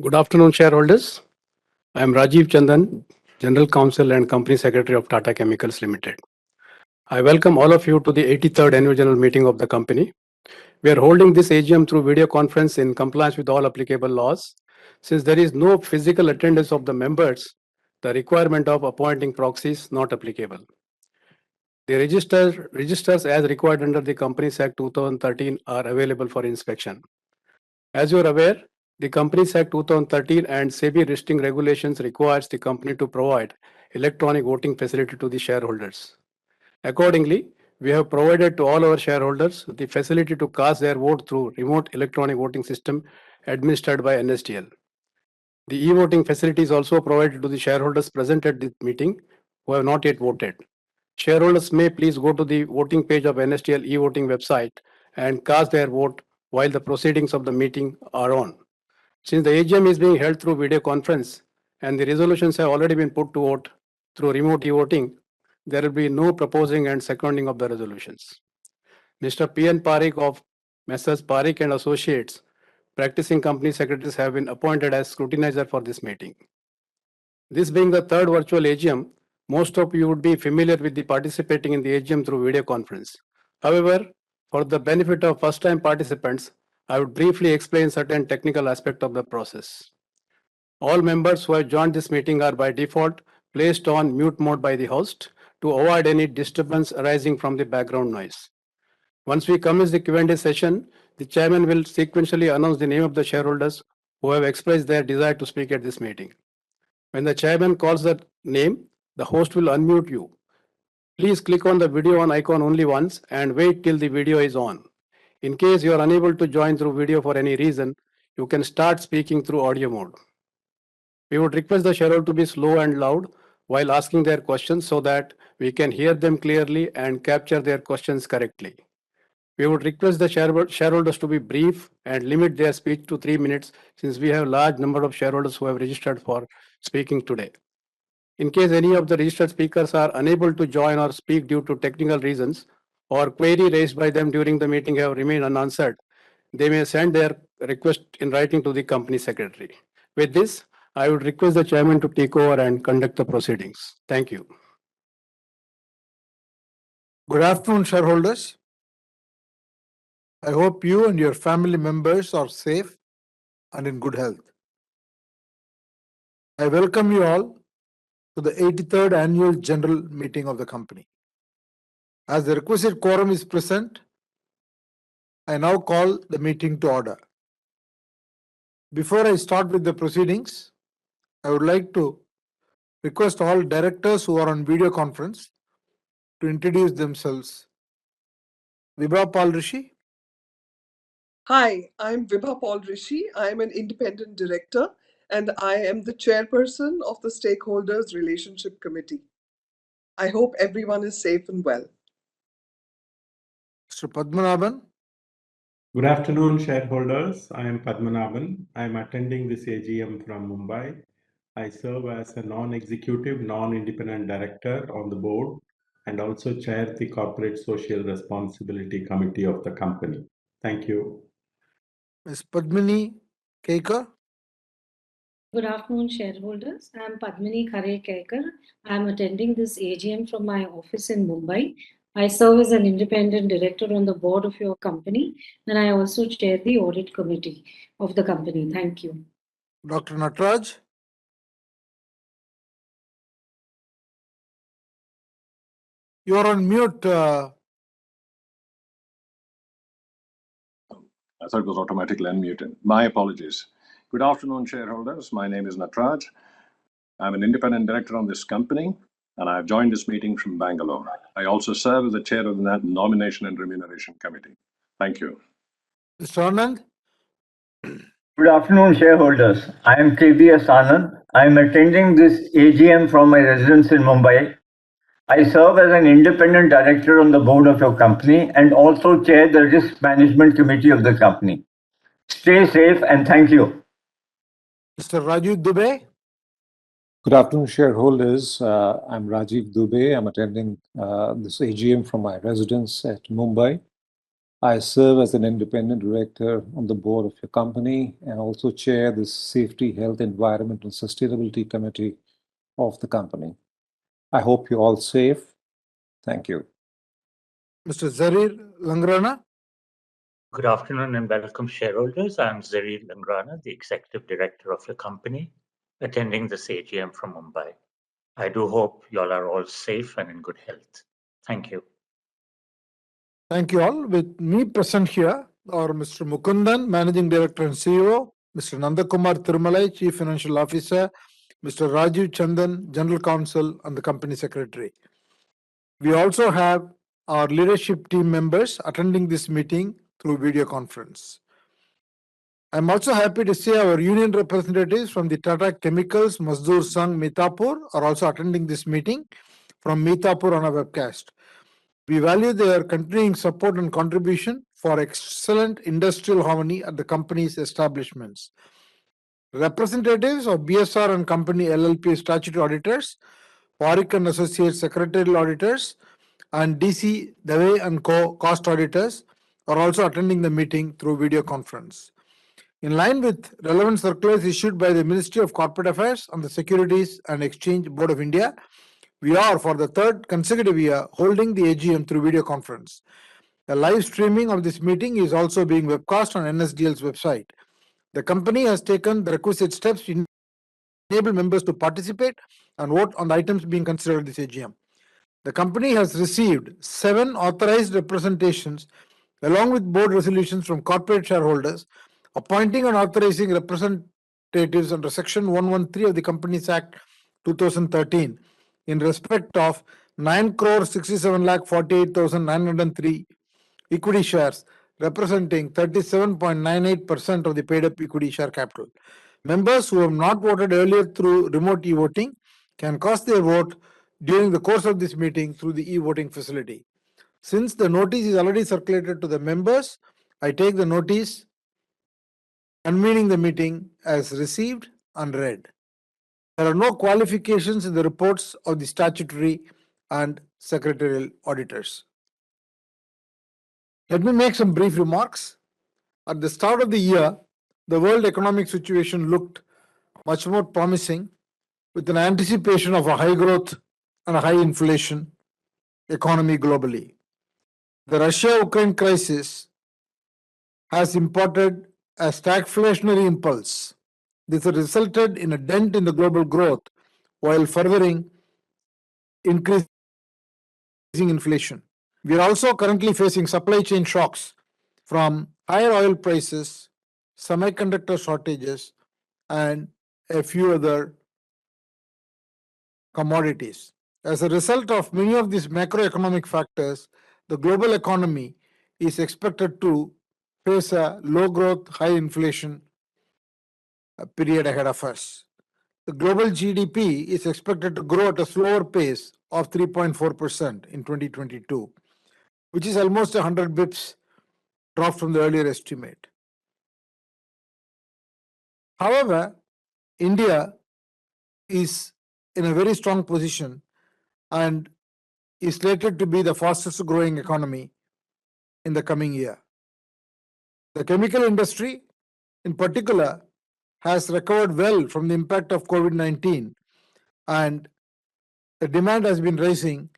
Good afternoon, shareholders. I am Rajiv Chandan, General Counsel and Company Secretary of Tata Chemicals Limited. I welcome all of you to the 83rd Annual General Meeting of the company. We are holding this AGM through video conference in compliance with all applicable laws. Since there is no physical attendance of the members, the requirement of appointing proxies not applicable. The registers as required under the Companies Act 2013 are available for inspection. As you are aware, the Companies Act 2013 and SEBI listing regulations requires the company to provide electronic voting facility to the shareholders. Accordingly, we have provided to all our shareholders the facility to cast their vote through remote electronic voting system administered by NSDL. The e-voting facility is also provided to the shareholders present at this meeting who have not yet voted. Shareholders may please go to the voting page of NSDL e-voting website and cast their vote while the proceedings of the meeting are on. Since the AGM is being held through video conference and the resolutions have already been put to vote through remote e-voting, there will be no proposing and seconding of the resolutions. Mr. P.N. Parikh of Messrs. Parikh and Associates, practicing company secretaries, have been appointed as scrutinizer for this meeting. This being the third virtual AGM, most of you would be familiar with the participating in the AGM through video conference. However, for the benefit of first-time participants, I would briefly explain certain technical aspects of the process. All members who have joined this meeting are by default placed on mute mode by the host to avoid any disturbance arising from the background noise. Once we commence the Q&A session, the chairman will sequentially announce the name of the shareholders who have expressed their desire to speak at this meeting. When the chairman calls the name, the host will unmute you. Please click on the video on icon only once and wait till the video is on. In case you are unable to join through video for any reason, you can start speaking through audio mode. We would request the shareholder to be slow and loud while asking their questions so that we can hear them clearly and capture their questions correctly. We would request the shareholders to be brief and limit their speech to 3 minutes since we have a large number of shareholders who have registered for speaking today. In case any of the registered speakers are unable to join or speak due to technical reasons or query raised by them during the meeting have remained unanswered, they may send their request in writing to the company secretary. With this, I would request the chairman to take over and conduct the proceedings. Thank you. Good afternoon, shareholders. I hope you and your family members are safe and in good health. I welcome you all to the 83rd Annual General Meeting of the company. As the requisite quorum is present, I now call the meeting to order. Before I start with the proceedings, I would like to request all directors who are on video conference to introduce themselves. Vibha Paul Rishi. Hi, I'm Vibha Paul Rishi. I'm an independent director and I am the chairperson of the Stakeholders Relationship Committee. I hope everyone is safe and well. Mr. Padmanabhan. Good afternoon, shareholders. I am Padmanabhan. I am attending this AGM from Mumbai. I serve as a non-executive, non-independent director on the board and also chair the Corporate Social Responsibility Committee of the company. Thank you. Ms. Padmini Kaikar. Good afternoon, shareholders. I am Padmini Khare Kaikar. I am attending this AGM from my office in Mumbai. I serve as an independent director on the board of your company, and I also chair the audit committee of the company. Thank you. Dr. Nataraj. You are on mute. I thought it was automatically unmuted. My apologies. Good afternoon, shareholders. My name is Nataraj. I'm an independent director on this company, and I've joined this meeting from Bangalore. I also serve as the chair of the Nomination and Remuneration Committee. Thank you. Mr. Anand. Good afternoon, shareholders. I am KBS Anand. I am attending this AGM from my residence in Mumbai. I serve as an independent director on the board of your company and also chair the risk management committee of the company. Stay safe and thank you. Mr. Rajiv Dubey. Good afternoon, shareholders. I'm Rajiv Dubey. I'm attending this AGM from my residence at Mumbai. I serve as an independent director on the board of your company and also chair the Safety, Health, Environment, and Sustainability Committee of the company. I hope you're all safe. Thank you. Mr. Zarir Langrana. Good afternoon and welcome, shareholders. I'm Zarir Langrana, the Executive Director of your company, attending this AGM from Mumbai. I do hope you all are all safe and in good health. Thank you. Thank you all. With me present here are Mr. Mukundan, Managing Director and CEO, Mr. Nandakumar Thirumalai, Chief Financial Officer, Mr. Rajiv Chandan, General Counsel and the Company Secretary. We also have our leadership team members attending this meeting through video conference. I'm also happy to say our union representatives from the Tata Chemicals Mazdoor Sangh Mitapur are also attending this meeting from Mitapur on a webcast. We value their continuing support and contribution for excellent industrial harmony at the company's establishments. Representatives of BSR and Company LLP statutory auditors, Warwick and Associates secretarial auditors, and DC Dave and Co. cost auditors are also attending the meeting through video conference. In line with relevant circulars issued by the Ministry of Corporate Affairs and the Securities and Exchange Board of India, we are, for the third consecutive year, holding the AGM through video conference. The live streaming of this meeting is also being webcast on NSDL's website. The company has taken the requisite steps to enable members to participate and vote on the items being considered at this AGM. The company has received 7 authorized representations along with board resolutions from corporate shareholders, appointing and authorizing representatives under Section 113 of the Companies Act 2013 in respect of 9,67,48,903 equity shares, representing 37.98% of the paid-up equity share capital. Members who have not voted earlier through remote e-voting can cast their vote during the course of this meeting through the e-voting facility. Since the notice is already circulated to the members, I take the notice convening the meeting as received and read. There are no qualifications in the reports of the statutory and secretarial auditors. Let me make some brief remarks. At the start of the year, the world economic situation looked much more promising, with an anticipation of a high growth and a high inflation economy globally. The Russia-Ukraine crisis has imparted a stagflationary impulse. This has resulted in a dent in the global growth while furthering increasing inflation. We are also currently facing supply chain shocks from higher oil prices, semiconductor shortages, and a few other commodities. As a result of many of these macroeconomic factors, the global economy is expected to face a low growth, high inflation period ahead of us. The global GDP is expected to grow at a slower pace of 3.4% in 2022, which is almost 100 bips drop from the earlier estimate. However, India is in a very strong position and is slated to be the fastest growing economy in the coming year. The chemical industry, in particular, has recovered well from the impact of COVID-19, and the demand has been rising,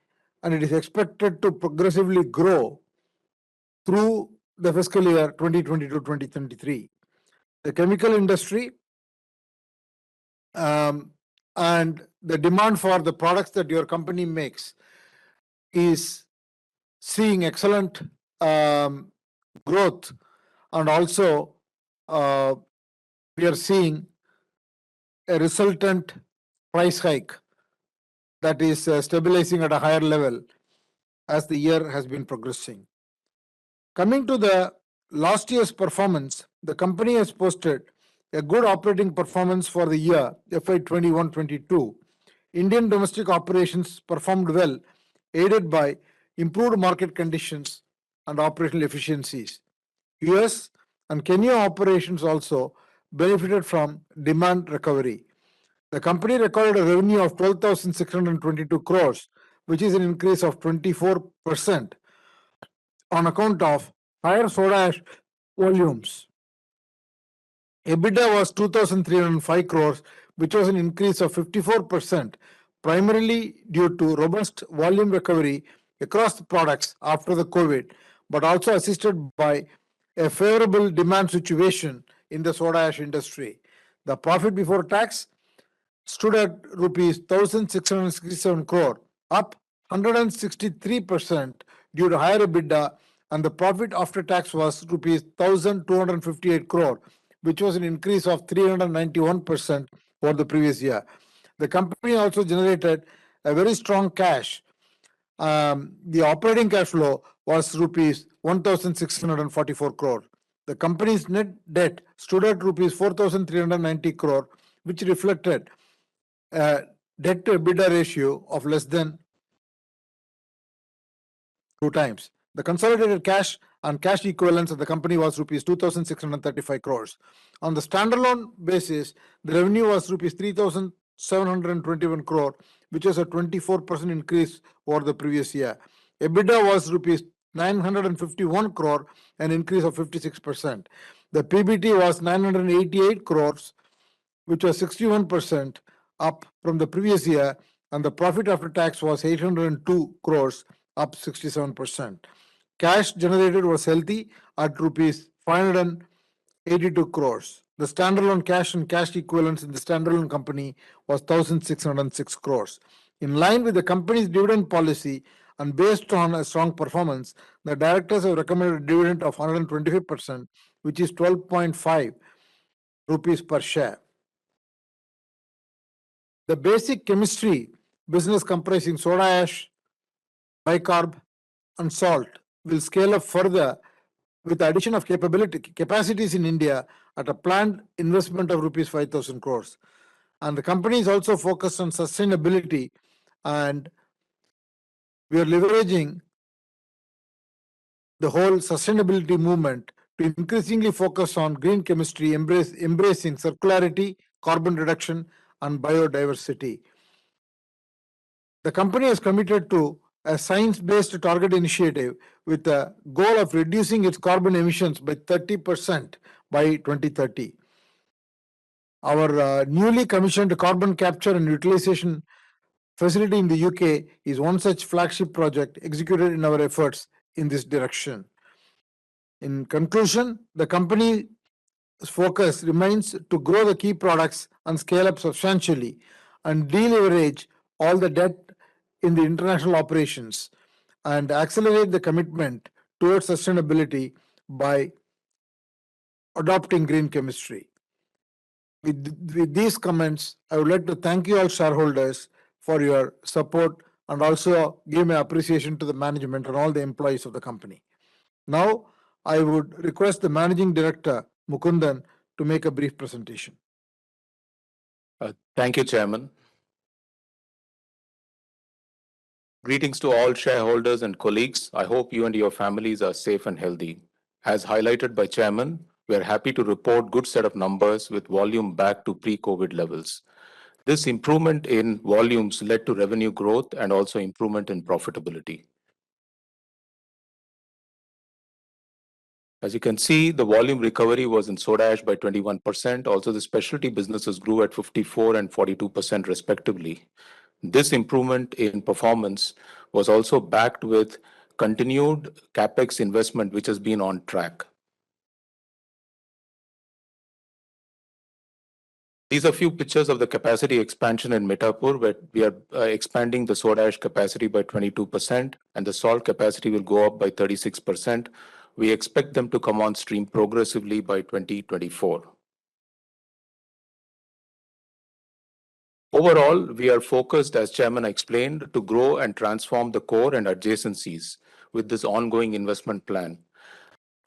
and it is expected to progressively grow through the fiscal year 2022-2023. The chemical industry and the demand for the products that your company makes is seeing excellent growth, and also we are seeing a resultant price hike that is stabilizing at a higher level as the year has been progressing. Coming to the last year's performance, the company has posted a good operating performance for the year FY 21-22. Indian domestic operations performed well, aided by improved market conditions and operational efficiencies. US and Kenya operations also benefited from demand recovery. The company recorded a revenue of 12,622 crores, which is an increase of 24% on account of higher soda ash volumes. EBITDA was 2,305 crores, which was an increase of 54%, primarily due to robust volume recovery across the products after the COVID, but also assisted by a favorable demand situation in the soda ash industry. The profit before tax stood at rupees 1,667 crore, up 163% due to higher EBITDA, and the profit after tax was rupees 1,258 crore, which was an increase of 391% over the previous year. The company also generated a very strong cash. The operating cash flow was rupees 1,644 crore. The company's net debt stood at rupees 4,390 crore, which reflected a debt to EBITDA ratio of less than 2 times. The consolidated cash and cash equivalents of the company was rupees 2,635 crores. On the standalone basis, the revenue was rupees 3,721 crore, which is a 24% increase over the previous year. EBITDA was rupees 951 crore, an increase of 56%. The PBT was 988 crores, which was 61% up from the previous year, and the profit after tax was 802 crores, up 67%. Cash generated was healthy at rupees 582 crores. The standalone cash and cash equivalents in the standalone company was 1,606 crores. In line with the company's dividend policy and based on a strong performance, the directors have recommended a dividend of 125%, which is 12.5 rupees per share. The basic chemistry business comprising soda ash, bicarb, and salt will scale up further with the addition of capacities in India at a planned investment of rupees 5,000 crores. And the company is also focused on sustainability, and we are leveraging the whole sustainability movement to increasingly focus on green chemistry, embracing circularity, carbon reduction, and biodiversity. The company is committed to a science-based target initiative with the goal of reducing its carbon emissions by 30% by 2030. Our newly commissioned carbon capture and utilization facility in the UK is one such flagship project executed in our efforts in this direction. In conclusion, the company's focus remains to grow the key products and scale up substantially and deleverage all the debt in the international operations and accelerate the commitment towards sustainability by adopting green chemistry. With these comments, I would like to thank you all shareholders for your support and also give my appreciation to the management and all the employees of the company. Now, I would request the Managing Director, Mukundan, to make a brief presentation. Thank you, Chairman. Greetings to all shareholders and colleagues. I hope you and your families are safe and healthy. As highlighted by Chairman, we are happy to report good set of numbers with volume back to pre-COVID levels. This improvement in volumes led to revenue growth and also improvement in profitability. As you can see, the volume recovery was in soda ash by 21%. Also, the specialty businesses grew at 54 and 42% respectively. This improvement in performance was also backed with continued capex investment, which has been on track. These are a few pictures of the capacity expansion in Mithapur, where we are expanding the soda ash capacity by 22%, and the salt capacity will go up by 36%. We expect them to come on stream progressively by 2024. Overall, we are focused, as Chairman explained, to grow and transform the core and adjacencies with this ongoing investment plan.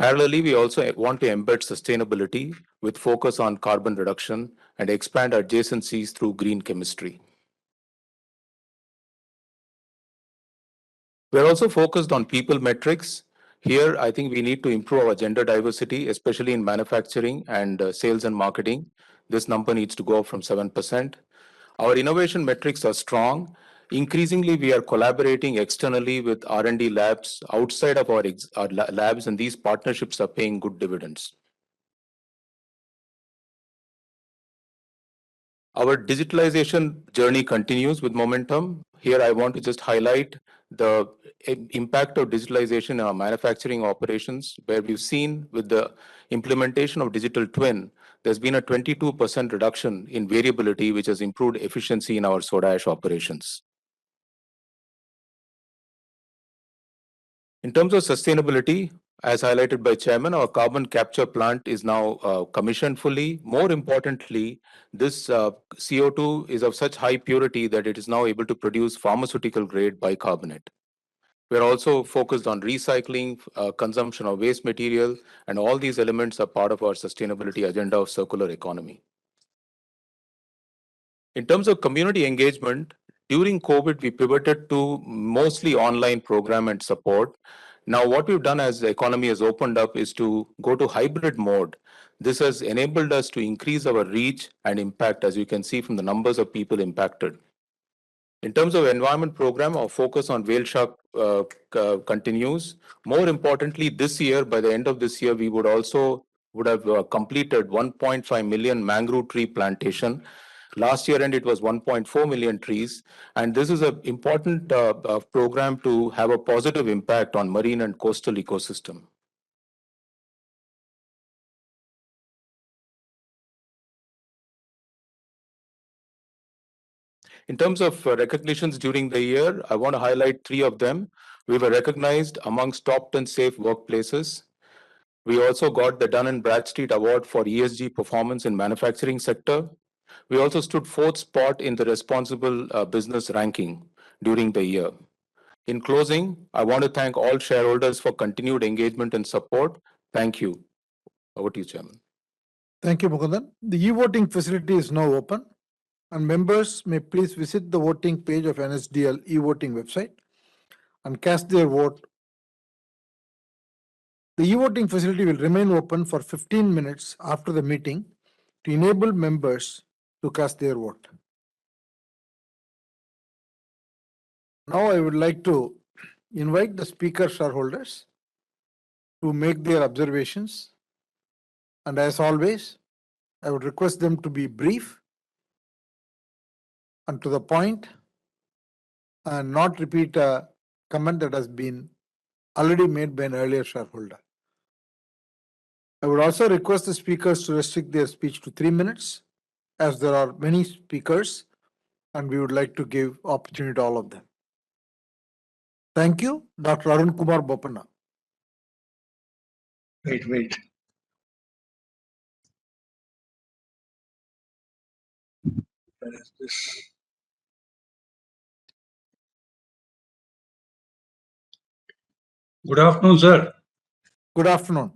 Parallelly, we also want to embed sustainability with focus on carbon reduction and expand adjacencies through green chemistry. We're also focused on people metrics. Here, I think we need to improve our gender diversity, especially in manufacturing and sales and marketing. This number needs to go up from 7%. Our innovation metrics are strong. Increasingly, we are collaborating externally with R&D labs outside of our labs, and these partnerships are paying good dividends. Our digitalization journey continues with momentum. Here, I want to just highlight the impact of digitalization in our manufacturing operations, where we've seen with the implementation of digital twin, there's been a 22% reduction in variability, which has improved efficiency in our soda ash operations. In terms of sustainability, as highlighted by Chairman, our carbon capture plant is now commissioned fully. More importantly, this CO2 is of such high purity that it is now able to produce pharmaceutical grade bicarbonate. We're also focused on recycling, consumption of waste material, and all these elements are part of our sustainability agenda of circular economy. In terms of community engagement, during COVID, we pivoted to mostly online program and support. Now, what we've done as the economy has opened up is to go to hybrid mode. This has enabled us to increase our reach and impact, as you can see from the numbers of people impacted. In terms of environment program, our focus on whale shark continues. More importantly, this year, by the end of this year, we would have completed 1.5 million mangrove tree plantation. Last year, and it was 1.4 million trees. And this is an important program to have a positive impact on marine and coastal ecosystem. In terms of recognitions during the year, I want to highlight 3 of them. We were recognized amongst top 10 safe workplaces. We also got the Dun & Bradstreet Award for ESG performance in manufacturing sector. We also stood 4th spot in the responsible business ranking during the year. In closing, I want to thank all shareholders for continued engagement and support. Thank you. Over to you, Chairman. Thank you, Mukundan. The e-voting facility is now open, and members may please visit the voting page of NSDL e-voting website and cast their vote. The e-voting facility will remain open for 15 minutes after the meeting to enable members to cast their vote. Now I would like to invite the speaker shareholders to make their observations. And as always, I would request them to be brief and to the point and not repeat a comment that has been already made by an earlier shareholder. I would also request the speakers to restrict their speech to 3 minutes, as there are many speakers and we would like to give opportunity to all of them. Thank you, Dr. Arun Kumar Bopanna. Wait. Where is this? Good afternoon, sir. Good afternoon.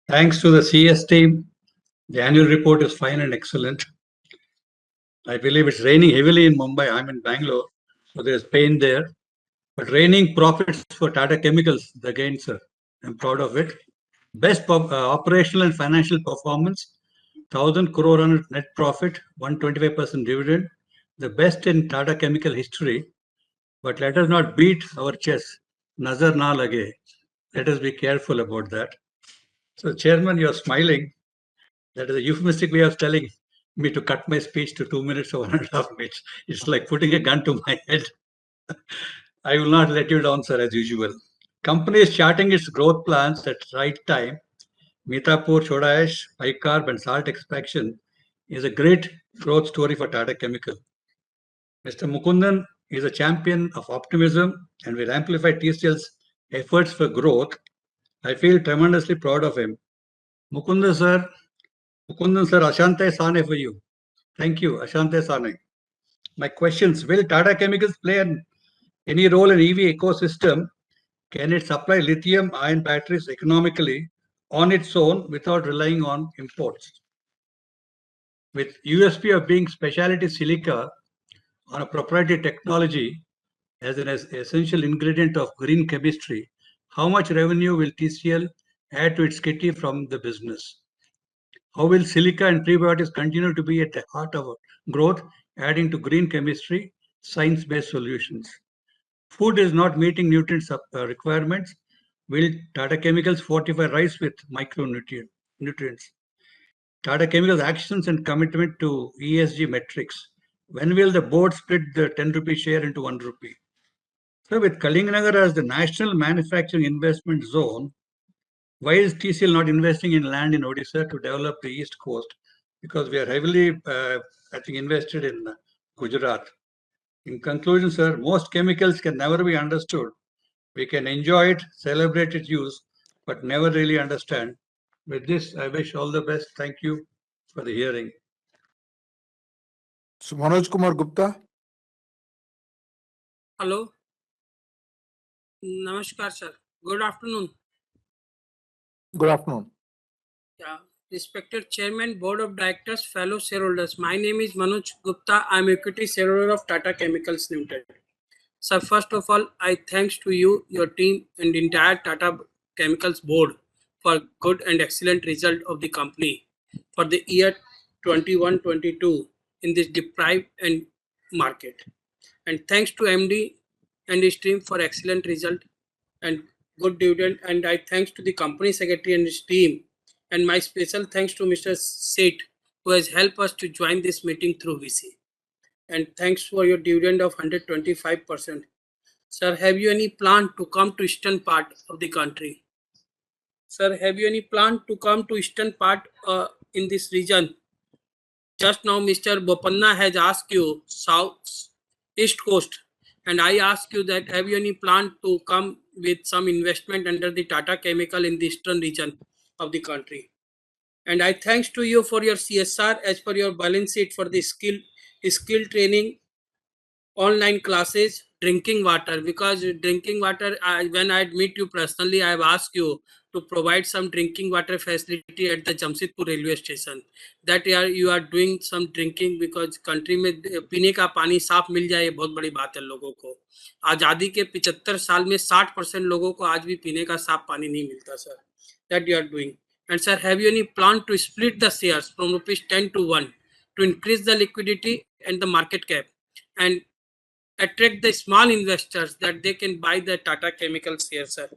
Thanks to the CS team. The annual report is fine and excellent. I believe it's raining heavily in Mumbai. I'm in Bangalore, so there's pain there. But raining profits for Tata Chemicals again, sir. I'm proud of it. Best operational and financial performance, 1,000 crore on net profit, 125% dividend, the best in Tata Chemical history. But let us not beat our chest. Nazar na lage. Let us be careful about that. So, Chairman, you're smiling. That is a euphemistic way of telling me to cut my speech to 2 minutes or 1.5 minutes. It's like putting a gun to my head. I will not let you down, sir, as usual. Company is charting its growth plans at right time. Mithapur, soda ash, bicarb, and salt extraction is a great growth story for Tata Chemical. Mr. Mukundan is a champion of optimism and will amplify TCL's efforts for growth. I feel tremendously proud of him. Mukundan sir, Ashante Sane for you. Thank you, Ashante Sane. My questions, will Tata Chemicals play any role in EV ecosystem? Can it supply lithium-ion batteries economically on its own without relying on imports? With USP of being specialty silica on a proprietary technology as an essential ingredient of green chemistry, how much revenue will TCL add to its kitty from the business? How will silica and prebiotics continue to be at the heart of growth, adding to green chemistry science-based solutions. Food is not meeting nutrient requirements. Will Tata Chemicals fortify rice with nutrients? Tata Chemicals' actions and commitment to ESG metrics. When will the board split the 10 rupee share into 1 rupee? So with Kalinganagar as the national manufacturing investment zone, why is TCL not investing in land in Odisha to develop the east coast? Because we are heavily, I think, invested in Gujarat. In conclusion, sir, most chemicals can never be understood. We can enjoy it, celebrate its use, but never really understand. With this, I wish all the best. Thank you for the hearing. So Manoj Kumar Gupta. Hello. Namaskar, sir. Good afternoon. Good afternoon. Yeah. Respected Chairman, Board of Directors, fellow shareholders. My name is Manoj Gupta. I am equity shareholder of Tata Chemicals Limited. Sir, first of all, I thanks to you, your team, and entire Tata Chemicals Board for good and excellent result of the company for the year 21-22 in this deprived and market. And thanks to MD and his team for excellent result and good dividend. And I thanks to the company secretary and his team. And my special thanks to Mr. Seth, who has helped us to join this meeting through VC. And thanks for your dividend of 125%. Sir, have you any plan to come to eastern part of the country? Sir, have you any plan to come to eastern part in this region? Just now, Mr. Bopanna has asked you east coast, and I ask you that have you any plan to come with some investment under the Tata Chemical in the eastern region of the country? And I thanks to you for your CSR as per your balance sheet for the skill training, online classes, drinking water, because drinking water, when I meet you personally, I have asked you to provide some drinking water facility at the Jamshedpur railway station. That you are doing some drinking, because country में पीने का पानी साफ मिल जाए, ये बहुत बड़ी बात है लोगों को. आज़ादी के 75 साल में 60% लोगों को आज भी पीने का साफ पानी नहीं मिलता, sir. That you are doing. And sir, have you any plan to split the shares from rupees 10 to 1 to increase the liquidity and the market cap, and attract the small investors that they can buy the Tata Chemical shares, sir?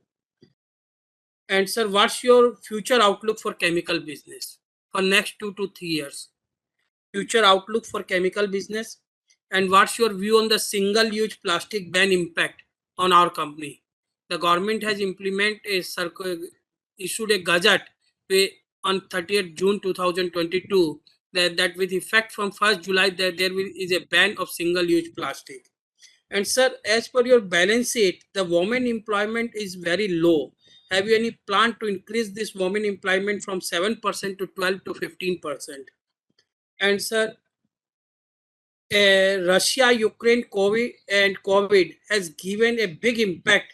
And sir, what's your future outlook for chemical business for next 2 to 3 years? Future outlook for chemical business, and what's your view on the single-use plastic ban impact on our company? The government has issued a gazette on 30th June 2022 that with effect from 1st July there is a ban of single-use plastic. And sir, as per your balance sheet, the women employment is very low. Have you any plan to increase this women employment from 7% to 12 to 15%? And sir, Russia, Ukraine, COVID has given a big impact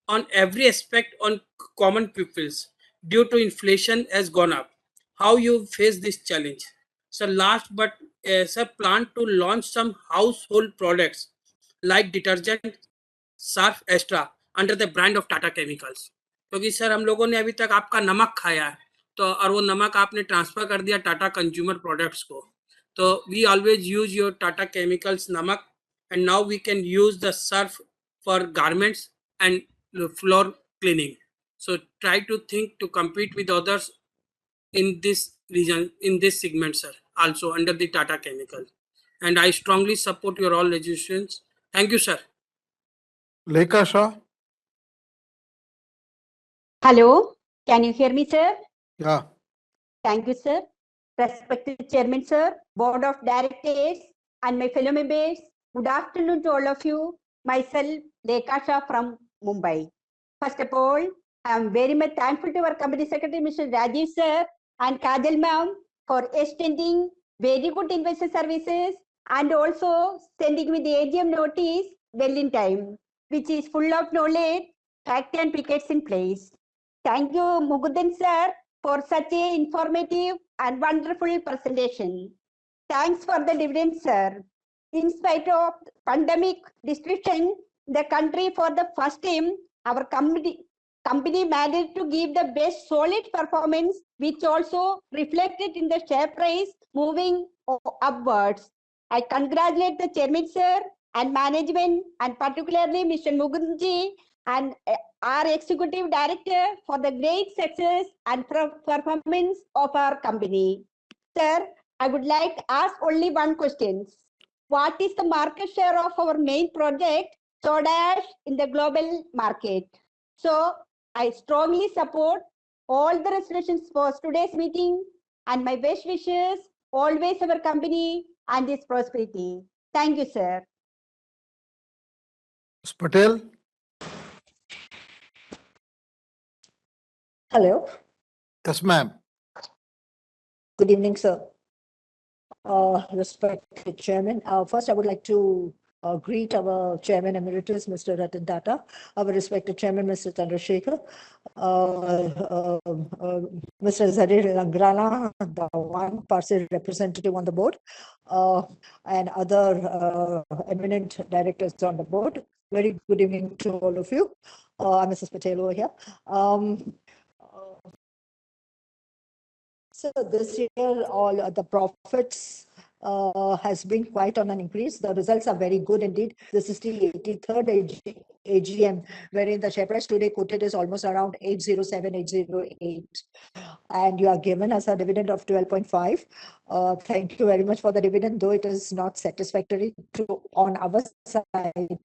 on every aspect on common peoples due to inflation has gone up. How you face this challenge? So last but sir, plan to launch some household products like detergent, Surf extra under the brand of Tata chemicals, क्योंकि sir हम लोगों ने अभी तक आपका नमक खाया है, तो और वो नमक आपने ट्रांसफर कर दिया टाटा कंज्यूमर प्रोडक्ट्स को. तो we always use your Tata chemicals namak, and now we can use the surf for garments and floor cleaning. So try to think to compete with others in this region, in this segment, sir, also under the Tata Chemical. And I strongly support your all resolutions. Thank you, sir. Lekha Shah. Hello, can you hear me, sir? Yeah. Thank you, sir. Respected Chairman, sir, Board of Directors, and my fellow members, good afternoon to all of you. Myself, Lekha Shah from Mumbai. First of all, I am very much thankful to our Company Secretary, Mr. Rajiv, sir, and Kajal ma'am for extending very good investor services and also sending me the AGM notice well in time, which is full of knowledge, fact and pickets in place. Thank you, Mugudan sir, for such a informative and wonderful presentation. Thanks for the dividend, sir. In spite of pandemic restriction, the country for the first time, our company managed to give the best solid performance, which also reflected in the share price moving upwards. I congratulate the chairman, sir, and management, and particularly Mr. Mukundji and our executive director for the great success and performance of our company. Sir, I would like to ask only one question. What is the market share of our main project, soda ash, in the global market? So I strongly support all the resolutions for today's meeting, and my best wishes always our company and its prosperity. Thank you, sir. Ms. Patel, Hello. yes, ma'am. Good evening, sir. Respected Chairman, first I would like to greet our Chairman Emeritus, Mr. Ratan Tata, our respected Chairman, Mr. Chandrasekhar, Mr. Zarir Langrana, the one parcel representative on the board, and other eminent directors on the board. Very good evening to all of you. I'm Mrs. Patel over here. So this year, all the profits has been quite on an increase. The results are very good indeed. This is the 83rd AGM, wherein the share price today quoted is almost around 807, 808. And you are given us a dividend of 12.5. Thank you very much for the dividend, though it is not satisfactory on our side.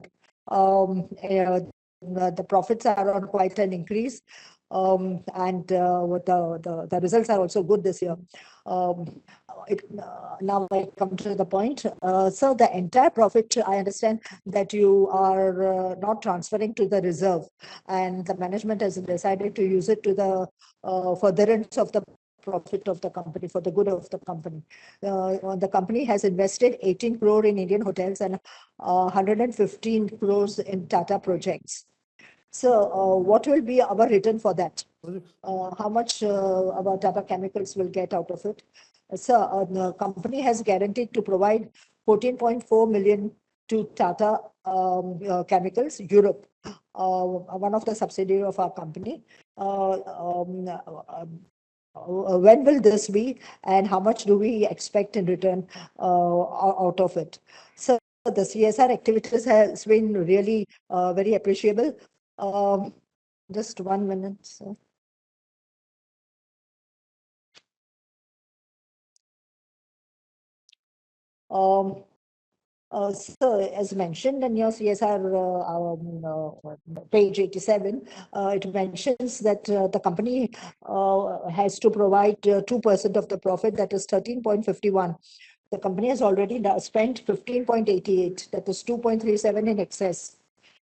The profits are on quite an increase. And the results are also good this year. Now I come to the point. So the entire profit, I understand that you are not transferring to the reserve, and the management has decided to use it to the furtherance of the profit of the company, for the good of the company. The company has invested 18 crore in Indian hotels and 115 crores in Tata projects. So what will be our return for that? How much our Tata Chemicals will get out of it? So the company has guaranteed to provide 14.4 million to Tata Chemicals Europe, one of the subsidiary of our company. When will this be, and how much do we expect in return out of it? So the CSR activities has been really very appreciable. Just 1 minute, sir. So as mentioned in your CSR page 87, it mentions that the company has to provide 2% of the profit, that is 13.51. The company has already spent 15.88, that is 2.37 in excess.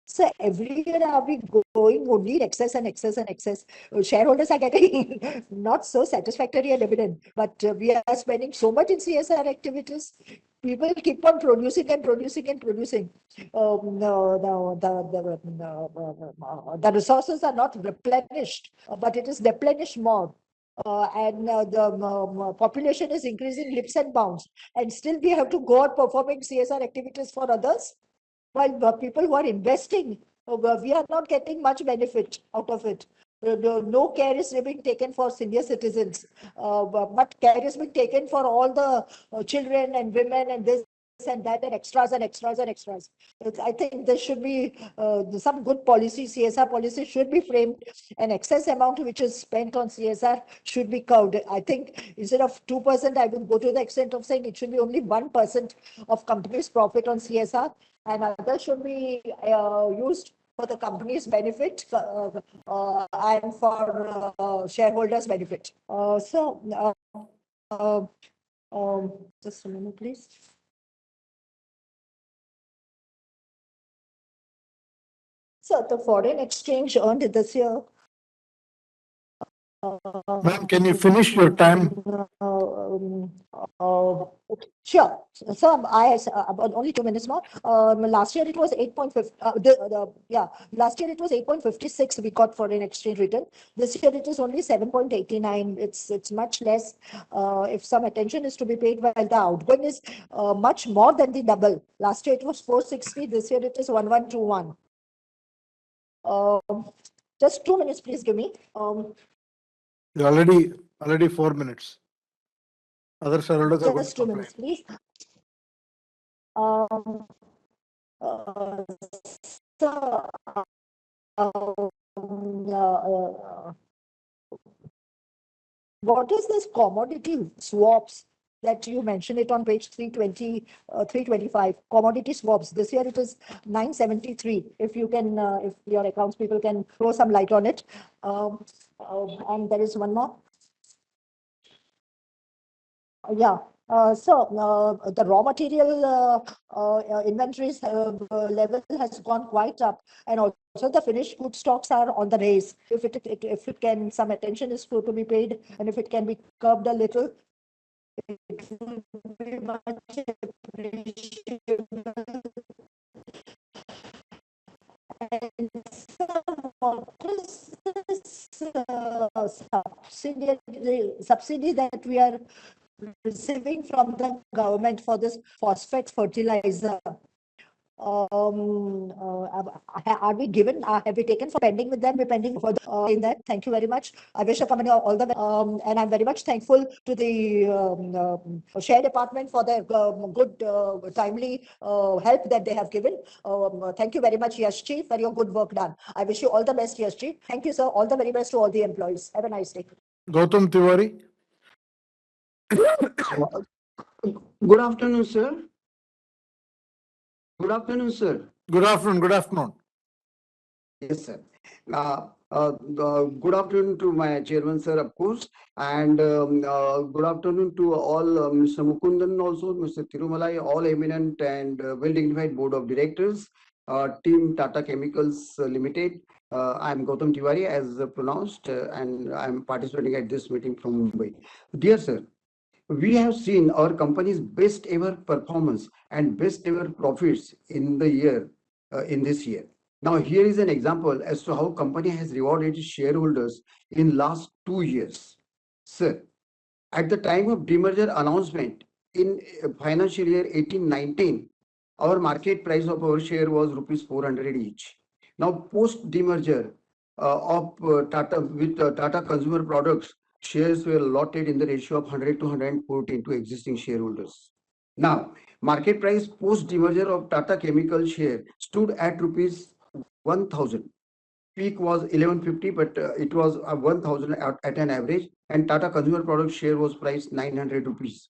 So every year are we going only in excess and excess and excess? Shareholders are getting not so satisfactory a dividend, but we are spending so much in CSR activities. People keep on producing and producing and producing. The resources are not replenished, but it is replenished more. And the population is increasing leaps and bounds, and still we have to go on performing CSR activities for others. While people who are investing, we are not getting much benefit out of it. No care is being taken for senior citizens, but care is being taken for all the children and women and this and that and extras and extras and extras. I think there should be some good policy, CSR policy should be framed. An excess amount which is spent on CSR should be curbed. I think instead of 2%, I would go to the extent of saying it should be only 1% of company's profit on CSR, and others should be used for the company's benefit and for shareholders' benefit. Just a minute, please. So the foreign exchange earned this year. Ma'am, can you finish your time? Sure. So I about only 2 minutes more. Last year it was 8.50. Last year it was 8.56 we got foreign exchange return. This year it is only 7.89. It's much less. If some attention is to be paid, while the outgoing is much more than the double. Last year it was 460. This year it is 1121. Just 2 minutes, please give me. You're already 4 minutes. Other shareholders are going Just to 2 minutes, please. So, what is this commodity swaps that you mentioned it on page 320, 325, commodity swaps? This year it is 973. If you can, if your accounts people can throw some light on it. And there is one more. Yeah. The raw material inventories level has gone quite up, and also the finished good stocks are on the raise. If it can, some attention is to be paid, and if it can be curbed a little, it will be much appreciable. And so what is this subsidy that we are receiving from the government for this phosphate fertilizer? Are we given, have we taken for pending with them? We're pending for in that. Thank you very much. I wish the company all the and I'm very much thankful to the share department for their good, timely help that they have given. Thank you very much, Yashji, for your good work done. I wish you all the best, Yashji. Thank you, sir. All the very best to all the employees. Have a nice day. Gautam Tiwari. Good afternoon, sir. Good afternoon, sir. Good afternoon. Good afternoon. Yes, sir. Good afternoon to my chairman, sir, of course, and good afternoon to all Mr. Mukundan, also Mr. Tirumalai, all eminent and well-dignified board of directors, team Tata Chemicals Limited. I'm Gautam Tiwari, as pronounced, and I'm participating at this meeting from Mumbai. Dear sir, we have seen our company's best ever performance and best ever profits in the year, in this year. Now, here is an example as to how company has rewarded its shareholders in last 2 years. Sir, at the time of demerger announcement in financial year 18-19, our market price of our share was rupees 400 each. Now, post demerger of Tata with Tata Consumer Products, shares were allotted in the ratio of 100 to 114 to existing shareholders. Now, market price post demerger of Tata Chemical share stood at rupees 1000. Peak was 1150, but it was 1000 at an average, and Tata Consumer Products share was priced 900 rupees.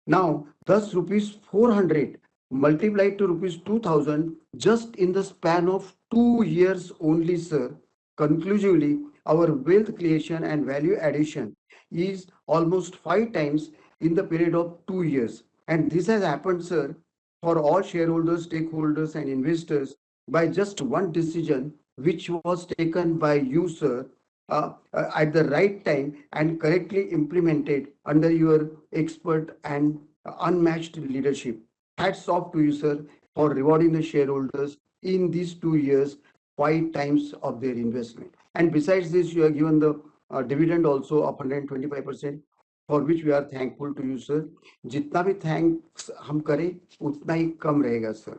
Now, thus rupees 400 multiplied to rupees 2000 just in the span of 2 years only, sir. Conclusively, our wealth creation and value addition is almost 5 times in the period of 2 years. And this has happened, sir, for all shareholders, stakeholders, and investors by just one decision, which was taken by you, sir, at the right time and correctly implemented under your expert and unmatched leadership. Hats off to you, sir, for rewarding the shareholders in these 2 years 5 times of their investment. And besides this, you have given the dividend also of 125%, for which we are thankful to you, sir. जितना भी thanks हम करें उतना ही कम रहेगा, sir.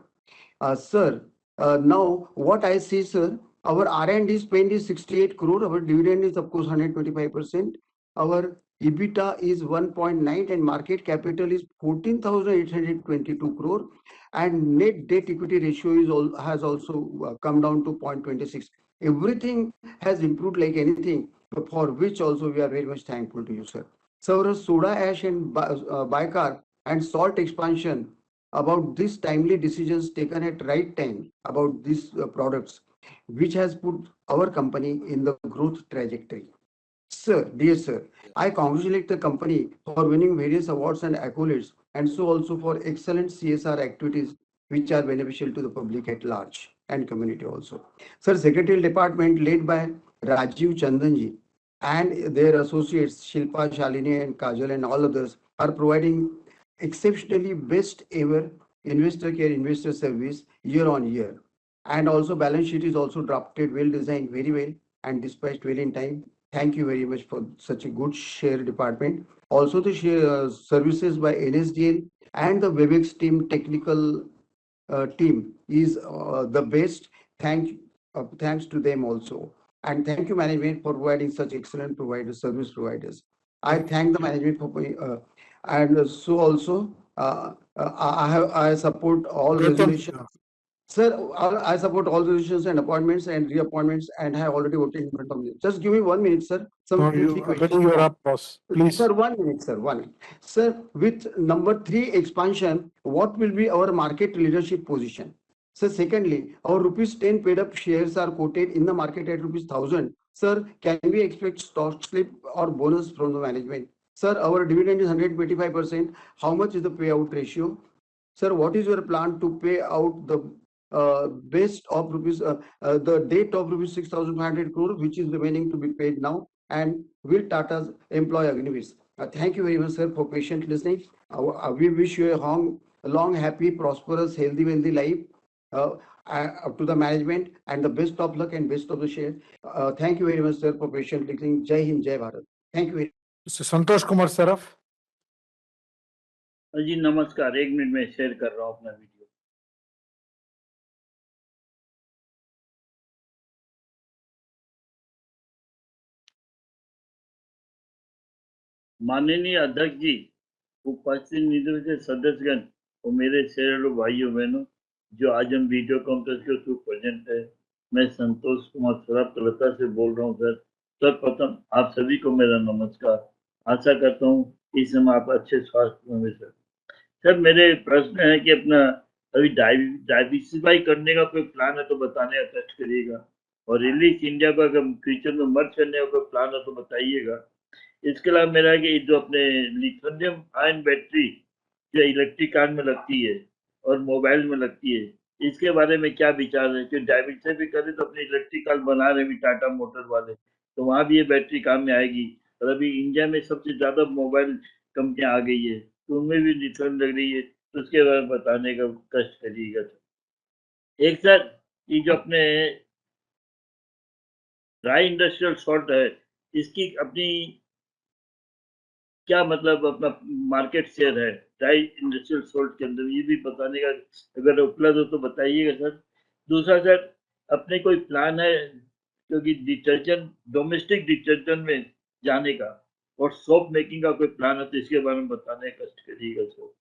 Sir, now what I see, sir, our R&D spend is 68 crore. Our dividend is, of course, 125%. Our EBITDA is 1.9 and market capital is 14,822 crore. And net debt equity ratio is has also come down to 0.26. Everything has improved like anything, for which also we are very much thankful to you, sir. So, our soda ash and bicarb and salt expansion, about these timely decisions taken at right time about these products, which has put our company in the growth trajectory. Sir, dear sir, I congratulate the company for winning various awards and accolades, and so also for excellent CSR activities which are beneficial to the public at large and community also. Sir, Secretarial Department led by Rajiv Chandanji and their associates Shilpa, Shalini and Kajal and all others are providing exceptionally best ever investor care investor service year on year. And also balance sheet is also drafted, well designed, very well and dispatched well in time. Thank you very much for such a good share department. Also the share services by NSDL and the Webex team technical team is the best. Thanks to them also. And thank you management for providing such excellent providers, service providers. I thank the management for and so also I support all resolutions. Sir, I support all the decisions and appointments and reappointments, and I have already voted in front of me. Just give me 1 minute, sir. Some No, two, three you questions. already you are up, boss. Please. Sir, 1 minute, sir. 1 minute. Sir, with number 3 expansion, what will be our market leadership position? So secondly, our rupees 10 paid up shares are quoted in the market at rupees 1000. Sir, can we expect stock slip or bonus from the management? Sir, our dividend is 125%. How much is the payout ratio? Sir, what is your plan to pay out the best of rupees, the debt of rupees 6,500 crore, which is remaining to be paid now, and will Tata's employ Agnivis? Thank you very much, sir, for patient listening. We wish you a long, happy, prosperous, healthy, wealthy life. Up to the management, and the best of luck and best of the share. Thank you very much, sir, for patient listening. Jai Hind, Jai Bharat. Thank you very much. Mr. Santosh Kumar Saraf. जी नमस्कार, 1 minute में share कर रहा हूँ अपना video. माननीय अध्यक्ष जी, उपस्थित निधि सदस्यगण और मेरे शेयर भाइयों बहनों, जो आज हम वीडियो कॉन्फ्रेंस के थ्रू प्रेजेंट है, मैं संतोष कुमार सराफ कलकत्ता से बोल रहा हूँ सर। सर्वप्रथम आप सभी को मेरा नमस्कार। आशा करता हूँ इस समय आप अच्छे स्वास्थ्य होंगे सर। सर मेरे प्रश्न है कि अपना अभी डाइवर्सिफाई करने का कोई प्लान है तो बताने का कष्ट करिएगा, और रिलीज इंडिया को अगर फ्यूचर में मर्ज करने का कोई प्लान है तो बताइएगा। इसके अलावा मेरा है कि जो अपने लिथियम आयन बैटरी जो इलेक्ट्रिक कार में लगती है और मोबाइल में लगती है, इसके बारे में क्या विचार है? कि डाइवर्सिफाई करें तो अपने इलेक्ट्रिक कार बना रहे भी टाटा मोटर वाले, तो वहाँ भी ये बैटरी काम में आएगी। और अभी इंडिया में सबसे ज्यादा मोबाइल कंपनियां आ गई है, तो उनमें भी लिथियम लग रही है, तो उसके बारे में बताने का कष्ट करिएगा। एक सर, ये जो अपने ड्राई इंडस्ट्रियल सॉल्ट है, इसकी अपनी क्या मतलब अपना मार्केट शेयर है ड्राई इंडस्ट्रियल सॉल्ट के अंदर, ये भी बताने का अगर उपलब्ध हो तो बताइएगा सर। दूसरा सर, अपने कोई प्लान है क्योंकि डिटर्जेंट डोमेस्टिक डिटर्जेंट में जाने का और सोप मेकिंग का कोई प्लान है तो इसके बारे में बताने का कष्ट करिएगा सर।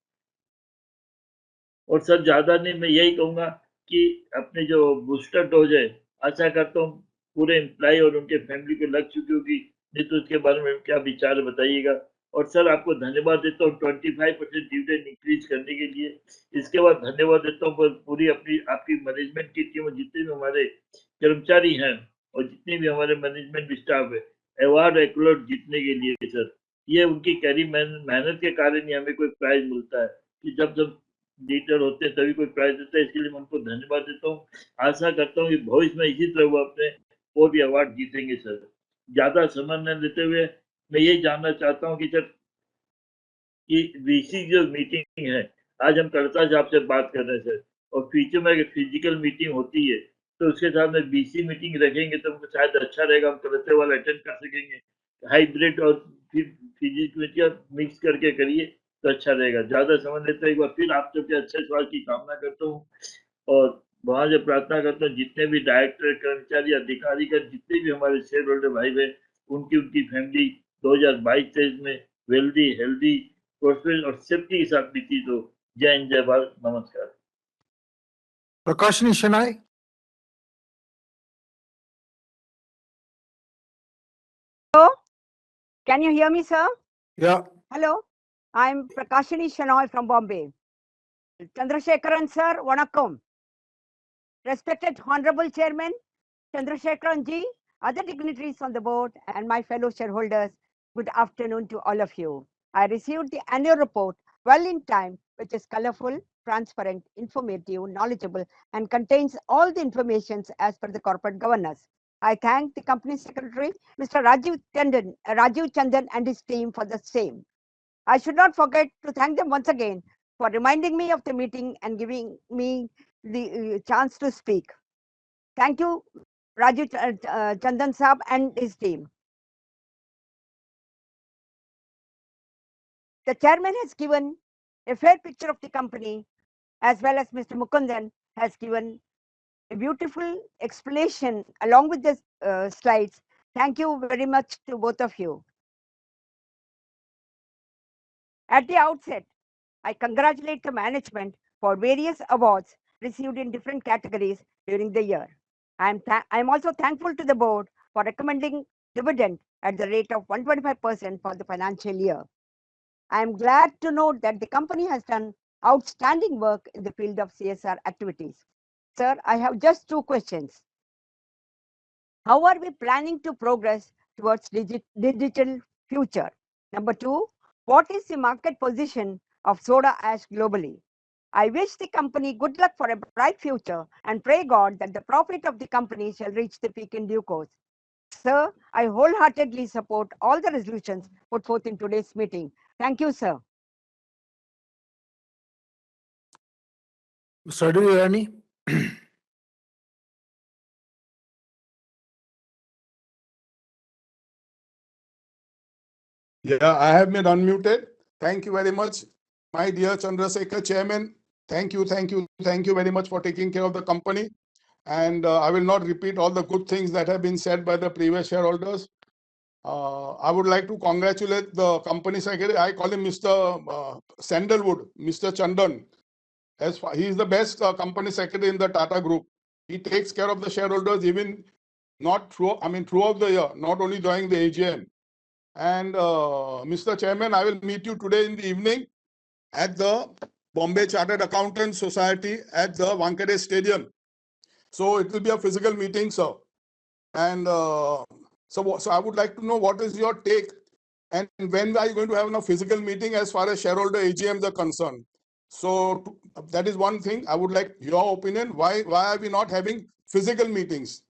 और सर ज्यादा नहीं, मैं यही कहूंगा कि अपने जो बूस्टर डोज है, आशा करता हूँ पूरे एम्प्लॉय और उनके फैमिली को लग चुकी होगी, नहीं तो उसके बारे में क्या विचार है बताइएगा। और सर आपको धन्यवाद देता हूँ 25% डिविडेंड इंक्रीज करने के लिए। इसके बाद धन्यवाद देता हूँ पूरी अपनी आपकी मैनेजमेंट की टीम और जितने भी हमारे कर्मचारी हैं और जितने भी हमारे मैनेजमेंट स्टाफ है, अवार्ड एक्लॉट जीतने के लिए सर। ये उनकी कड़ी मेहनत के कारण ही हमें कोई प्राइज मिलता है, कि जब जब लीडर होते हैं तभी कोई प्राइज देता है, इसके लिए मैं उनको धन्यवाद देता हूँ। आशा करता हूँ कि भविष्य में इसी तरह वो अपने और भी अवार्ड जीतेंगे सर। ज्यादा समय न लेते हुए मैं ये जानना चाहता हूँ कि सर कि वीसी जो मीटिंग है, आज हम कलकत्ता से आपसे बात कर रहे हैं सर, और फ्यूचर में अगर फिजिकल मीटिंग होती है तो उसके साथ में बीसी मीटिंग रखेंगे तो हमको शायद अच्छा रहेगा, हम कलकत्ता वाला अटेंड कर सकेंगे। हाइब्रिड और फिजिकल मिक्स करके करिए तो अच्छा रहेगा। ज्यादा समय लेते एक बार फिर आप सबके अच्छे स्वास्थ्य की कामना करता हूँ, और वहां से प्रार्थना करता हूँ जितने भी डायरेक्टर कर्मचारी अधिकारी का जितने भी हमारे शेयर होल्डर भाई बहन, उनकी फैमिली 2022-23 में वेल्दी हेल्दी प्रोस्पेरस और सेफ्टी के साथ बीती। तो जय हिंद, जय भारत, नमस्कार। Prakashini Shanai. Hello, can you hear me, sir? Yeah. Hello, I'm Prakashini Shanoy from Bombay. Chandrasekharan sir, vanakkam. Respected Honorable Chairman Chandrasekharan ji, other dignitaries on the board, and my fellow shareholders, good afternoon to all of you. I received the annual report well in time, which is colorful, transparent, informative, knowledgeable, and contains all the information as per the corporate governance. I thank the company secretary, Mr. Rajiv Chandan and his team for the same. I should not forget to thank them once again for reminding me of the meeting and giving me the chance to speak. Thank you, Rajiv Chandan Saab and his team. The chairman has given a fair picture of the company, as well as Mr. Mukundan has given a beautiful explanation along with the slides. Thank you very much to both of you. At the outset, I congratulate the management for various awards received in different categories during the year. I'm also thankful to the board for recommending dividend at the rate of 125% for the financial year. I am glad to note that the company has done outstanding work in the field of CSR activities. Sir, I have just two questions. How are we planning to progress towards digital future? Number two, what is the market position of soda ash globally? I wish the company good luck for a bright future and pray God that the profit of the company shall reach the peak in due course. Sir, I wholeheartedly support all the resolutions put forth in today's meeting. Thank you, sir. Mr. Irani? Yeah, I have been unmuted. Thank you very much, my dear Chandrasekhar Chairman. Thank you very much for taking care of the company. And I will not repeat all the good things that have been said by the previous shareholders. I would like to congratulate the company secretary. I call him Mr. Sandalwood, Mr. Chandan. He is the best company secretary in the Tata Group. He takes care of the shareholders even throughout the year, not only during the AGM. And Mr. Chairman, I will meet you today in the evening at the Bombay Chartered Accountants Society at the Wankhede Stadium. So it will be a physical meeting, sir. And so I would like to know what is your take and when are you going to have a physical meeting as far as shareholder AGMs are concerned. So that is one thing. I would like your opinion. Why are we not having physical meetings?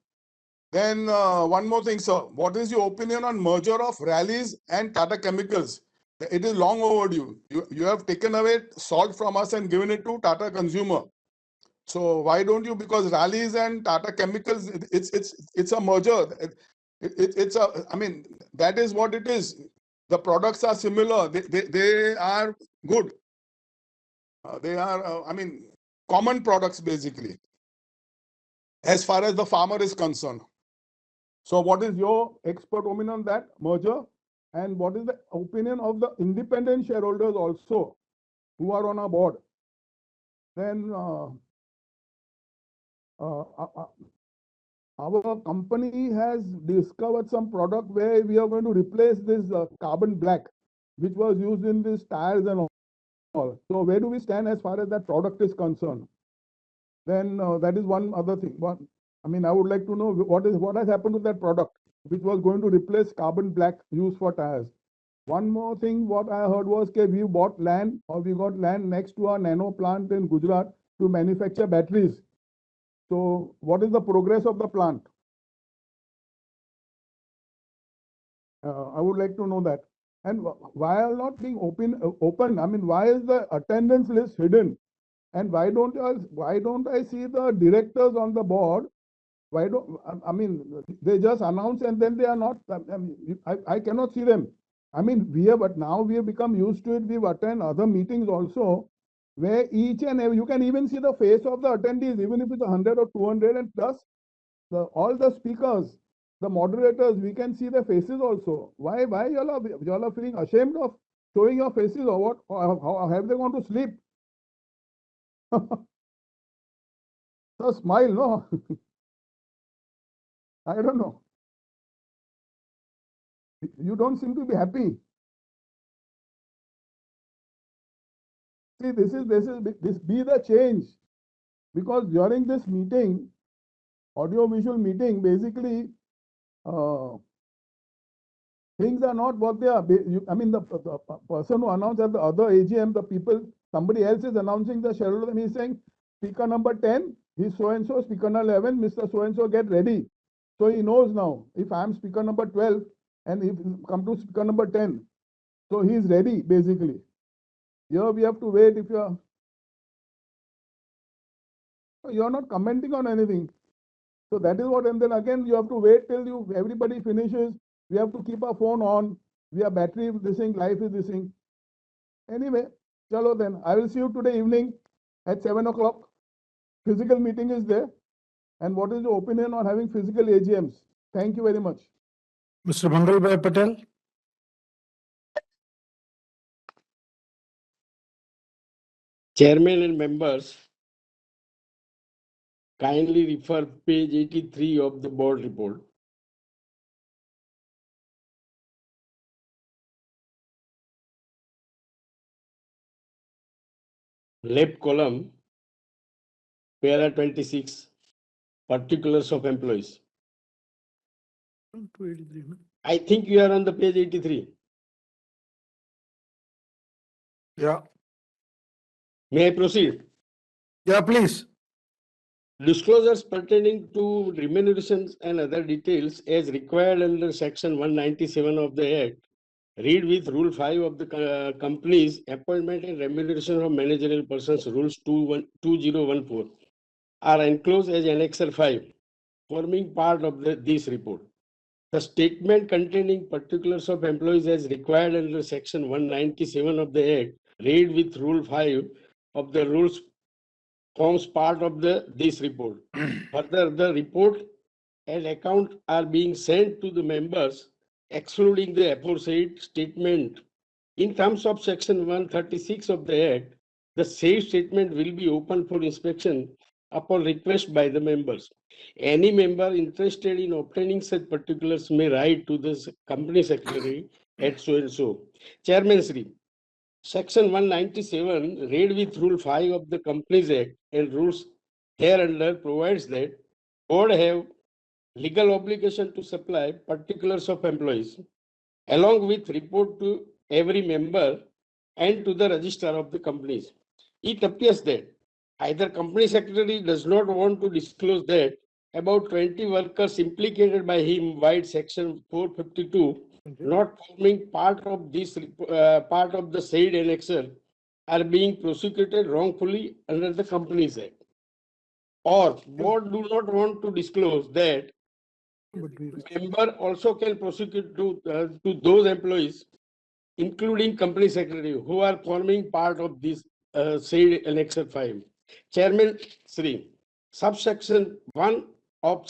Then one more thing, sir. What is your opinion on merger of Rallies and Tata Chemicals? It is long overdue. You have taken away salt from us and given it to Tata Consumer. So why don't you? Because Rallies and Tata Chemicals, it's a merger. That is what it is. The products are similar. They are good. They are common products basically, as far as the farmer is concerned. So what is your expert opinion on that merger? And what is the opinion of the independent shareholders also who are on our board? Then our company has discovered some product where we are going to replace this carbon black, which was used in these tires and all. So where do we stand as far as that product is concerned? Then that is one other thing. I would like to know what has happened to that product, which was going to replace carbon black used for tires. One more thing, what I heard was that we got land next to our nano plant in Gujarat to manufacture batteries. So what is the progress of the plant? I would like to know that. And why are not being open? Why is the attendance list hidden? And why don't I see the directors on the board? Why don't they just announce and then they are not? I cannot see them. But now we have become used to it. We've attended other meetings also, where each and every you can even see the face of the attendees, even if it's 100 or 200, and plus all the speakers, the moderators, we can see their faces also. Why y'all are feeling ashamed of showing your faces, or what? Or how have they gone to sleep? So smile, no? I don't know. You don't seem to be happy. See, this be the change, because during this meeting, audio-visual meeting, basically, things are not what they are. The person who announced at the other AGM, somebody else is announcing the shareholder, and he's saying, speaker number 10, he's so-and-so, speaker number 11, Mr. So-and-so, get ready. So he knows now, if I'm speaker number 12, and if come to speaker number 10, so he's ready, basically. Here we have to wait if you're not commenting on anything. So that is what, and then again, you have to wait till everybody finishes. We have to keep our phone on. We are battery this thing, life is this thing. Anyway, chalo then. I will see you today evening at 7 o'clock. Physical meeting is there. And what is your opinion on having physical AGMs? Thank you very much. Mr. Mangalbhai Patel. Chairman and members, Kindly refer page 83 of the board report. Left column, para 26, particulars of employees. I think you are on the page 83. Yeah. May I proceed? Yeah, please. Disclosures pertaining to remunerations and other details as required under section 197 of the Act. Read with Rule 5 of the Company's Appointment and Remuneration of Managerial Persons Rules 2014 are enclosed as Annexure 5, forming part of this report. The statement containing particulars of employees as required under section 197 of the Act, read with Rule 5 of the rules, forms part of this report. Further, the report and account are being sent to the members, excluding the aforesaid statement. In terms of section 136 of the Act, the said statement will be open for inspection upon request by the members. Any member interested in obtaining such particulars may write to the company secretary at so and so. Chairman Sri, Section 197, read with Rule 5 of the Companies Act and rules hereunder provides that board have legal obligation to supply particulars of employees along with report to every member and to the registrar of the companies. It appears that either company secretary does not want to disclose that about 20 workers implicated by him via section 452 not forming part of part of the said annexure are being prosecuted wrongfully under the Companies Act. Or board do not want to disclose that member also can prosecute to those employees, including company secretary, who are forming part of this said annexure 5. Chairman Sri, subsection 1 of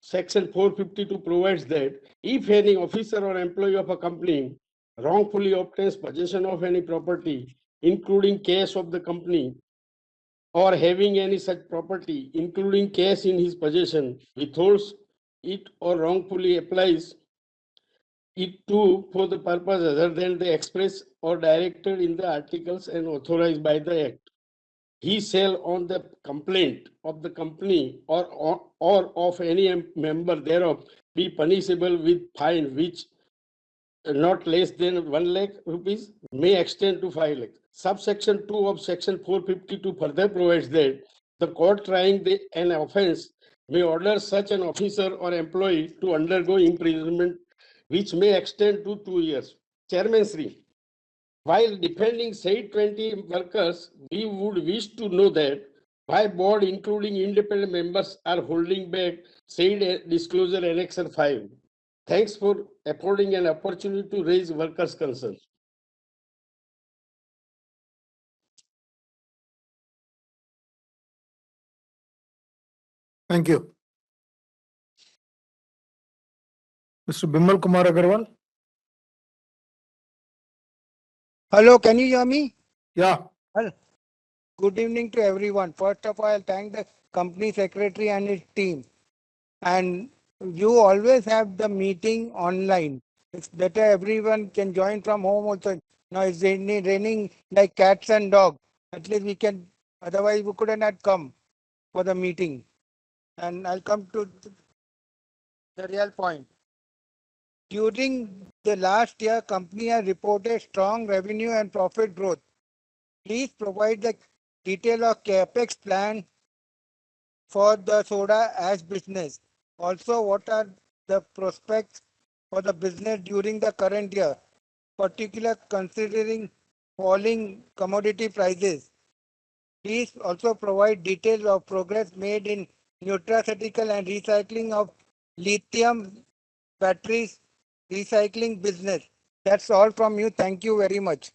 section 452 provides that if any officer or employee of a company wrongfully obtains possession of any property, including cash of the company, or having any such property, including cash in his possession, withholds it or wrongfully applies it to for the purpose other than the express or directed in the articles and authorized by the Act, he shall on the complaint of the company or of any member thereof be punishable with fine which not less than 1 lakh rupees may extend to 5 lakhs. Subsection 2 of section 452 further provides that the court trying an offence may order such an officer or employee to undergo imprisonment which may extend to 2 years. Chairman Sri, while defending said 20 workers, we would wish to know that why board, including independent members, are holding back said disclosure annexure 5. Thanks for affording an opportunity to raise workers' concerns. Thank you. Mr. Bimal Kumar Agarwal. Hello, can you hear me? Yeah. Well, good evening to everyone. First of all, I'll thank the company secretary and his team. And you always have the meeting online. It's better everyone can join from home also. Now it's raining like cats and dogs. At least we can, otherwise we couldn't have come for the meeting. And I'll come to the real point. During the last year, company has reported strong revenue and profit growth. Please provide the detail of capex plan for the soda ash business. Also, what are the prospects for the business during the current year, particularly considering falling commodity prices? Please also provide details of progress made in nutraceutical and recycling of lithium batteries recycling business. That's all from you. Thank you very much.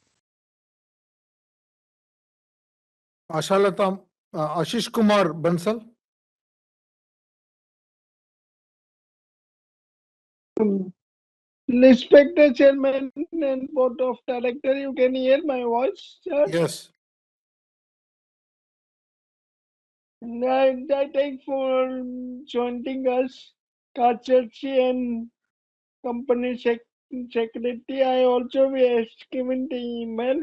Ashish Kumar Bansal. Respected Chairman and Board of Directors, you can hear my voice, sir? Yes. I thank for joining us, Kachachi and company secretary. I also be given the email.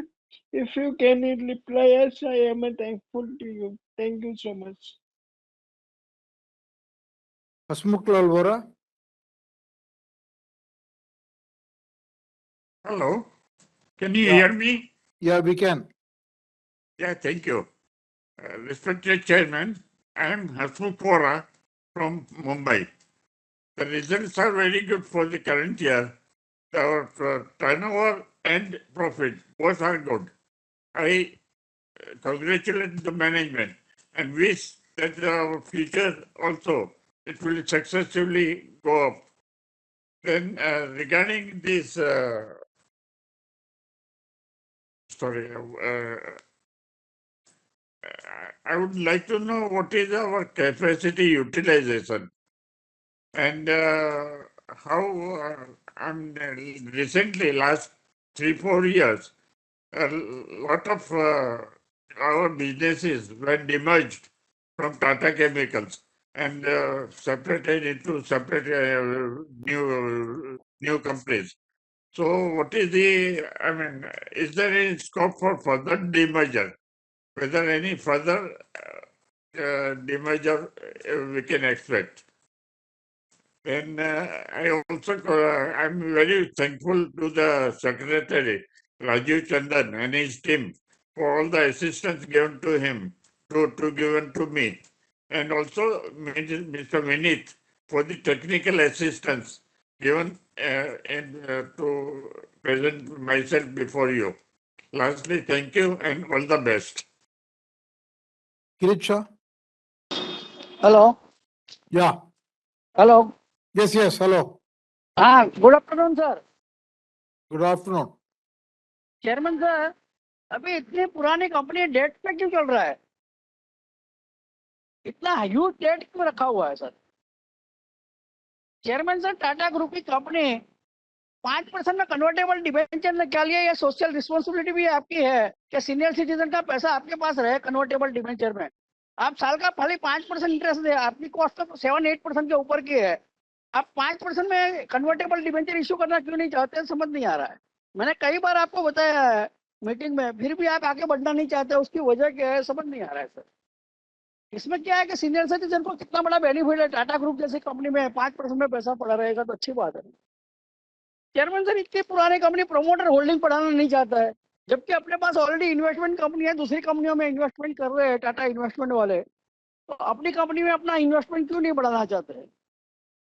If you can reply us, I am thankful to you. Thank you so much. Hasmukh Alvora. Hello, can you Yeah. hear me? Yeah, we can. Yeah, thank you. Respected Chairman, I am Hasmukh Vora from Mumbai. The results are very good for the current year. Our turnover and profit both are good. I congratulate the management and wish that our future also it will successfully go up. Then regarding this, I would like to know what is our capacity utilization and how recently, last 3-4 years, a lot of our businesses were demerged from Tata Chemicals and separated into separate new companies. So what is is there any scope for further demerger? Whether any further demerger we can expect? And I also, I'm very thankful to the Secretary, Rajiv Chandan and his team for all the assistance given to him, given to me. And also Mr. Vinit for the technical assistance given to present myself before you. Lastly, thank you and all the best. Kirit Shah. Hello. Yeah. Hello. Yes, yes, hello. Good afternoon, sir. Good afternoon. Chairman sir, अभी इतनी पुरानी company date पे क्यों चल रहा है? इतना huge date क्यों रखा हुआ है sir? Chairman sir, Tata group की कंपनी 5% में कन्वर्टेबल डिबेंचर ने क्या लिया? ये सोशल रिस्पॉन्सिबिलिटी भी आपकी है कि सीनियर सिटीजन का पैसा आपके पास रहे कन्वर्टेबल डिबेंचर में। आप साल का खाली 5% इंटरेस्ट दे, आपकी कॉस्ट तो 7-8% के ऊपर की है। आप 5% में कन्वर्टेबल डिबेंचर इश्यू करना क्यों नहीं चाहते, समझ नहीं आ रहा है। मैंने कई बार आपको बताया है मीटिंग में, फिर भी आप आगे बढ़ना नहीं चाहते, उसकी वजह क्या है समझ नहीं आ रहा है सर। इसमें क्या है कि सीनियर सिटीजन को कितना बड़ा बेनिफिट है, टाटा ग्रुप जैसी कंपनी में 5% में पैसा पड़ा रहेगा तो अच्छी बात है। चेयरमैन सर, इतनी पुरानी कंपनी प्रमोटर होल्डिंग बढ़ाना नहीं चाहता है, जबकि अपने पास ऑलरेडी इन्वेस्टमेंट कंपनी है, दूसरी कंपनियों में इन्वेस्टमेंट कर रहे हैं टाटा इन्वेस्टमेंट वाले, तो अपनी कंपनी में अपना इन्वेस्टमेंट क्यों नहीं बढ़ाना चाहते हैं?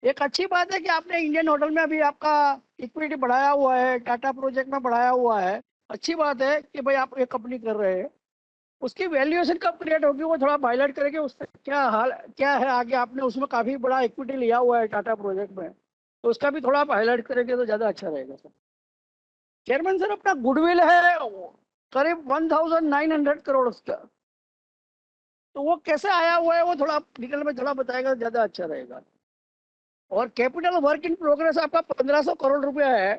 एक अच्छी बात है कि आपने इंडियन होटल में अभी आपका इक्विटी बढ़ाया हुआ है, टाटा प्रोजेक्ट में बढ़ाया हुआ है, अच्छी बात है कि भाई आप एक कंपनी कर रहे हैं। उसकी वैल्यूएशन कब क्रिएट होगी वो थोड़ा हाईलाइट करेंगे, उसका क्या हाल क्या है आगे? आपने उसमें काफी बड़ा इक्विटी लिया हुआ है टाटा प्रोजेक्ट में, तो उसका भी थोड़ा हाईलाइट करेंगे तो ज्यादा अच्छा रहेगा सर। चेयरमैन सर, अपना गुडविल है करीब 1900 करोड़ उसका, तो वो कैसे आया हुआ है वो थोड़ा डिटेल में थोड़ा बताएगा तो ज्यादा अच्छा रहेगा। और कैपिटल वर्क इन प्रोग्रेस आपका 1500 करोड़ रुपया है,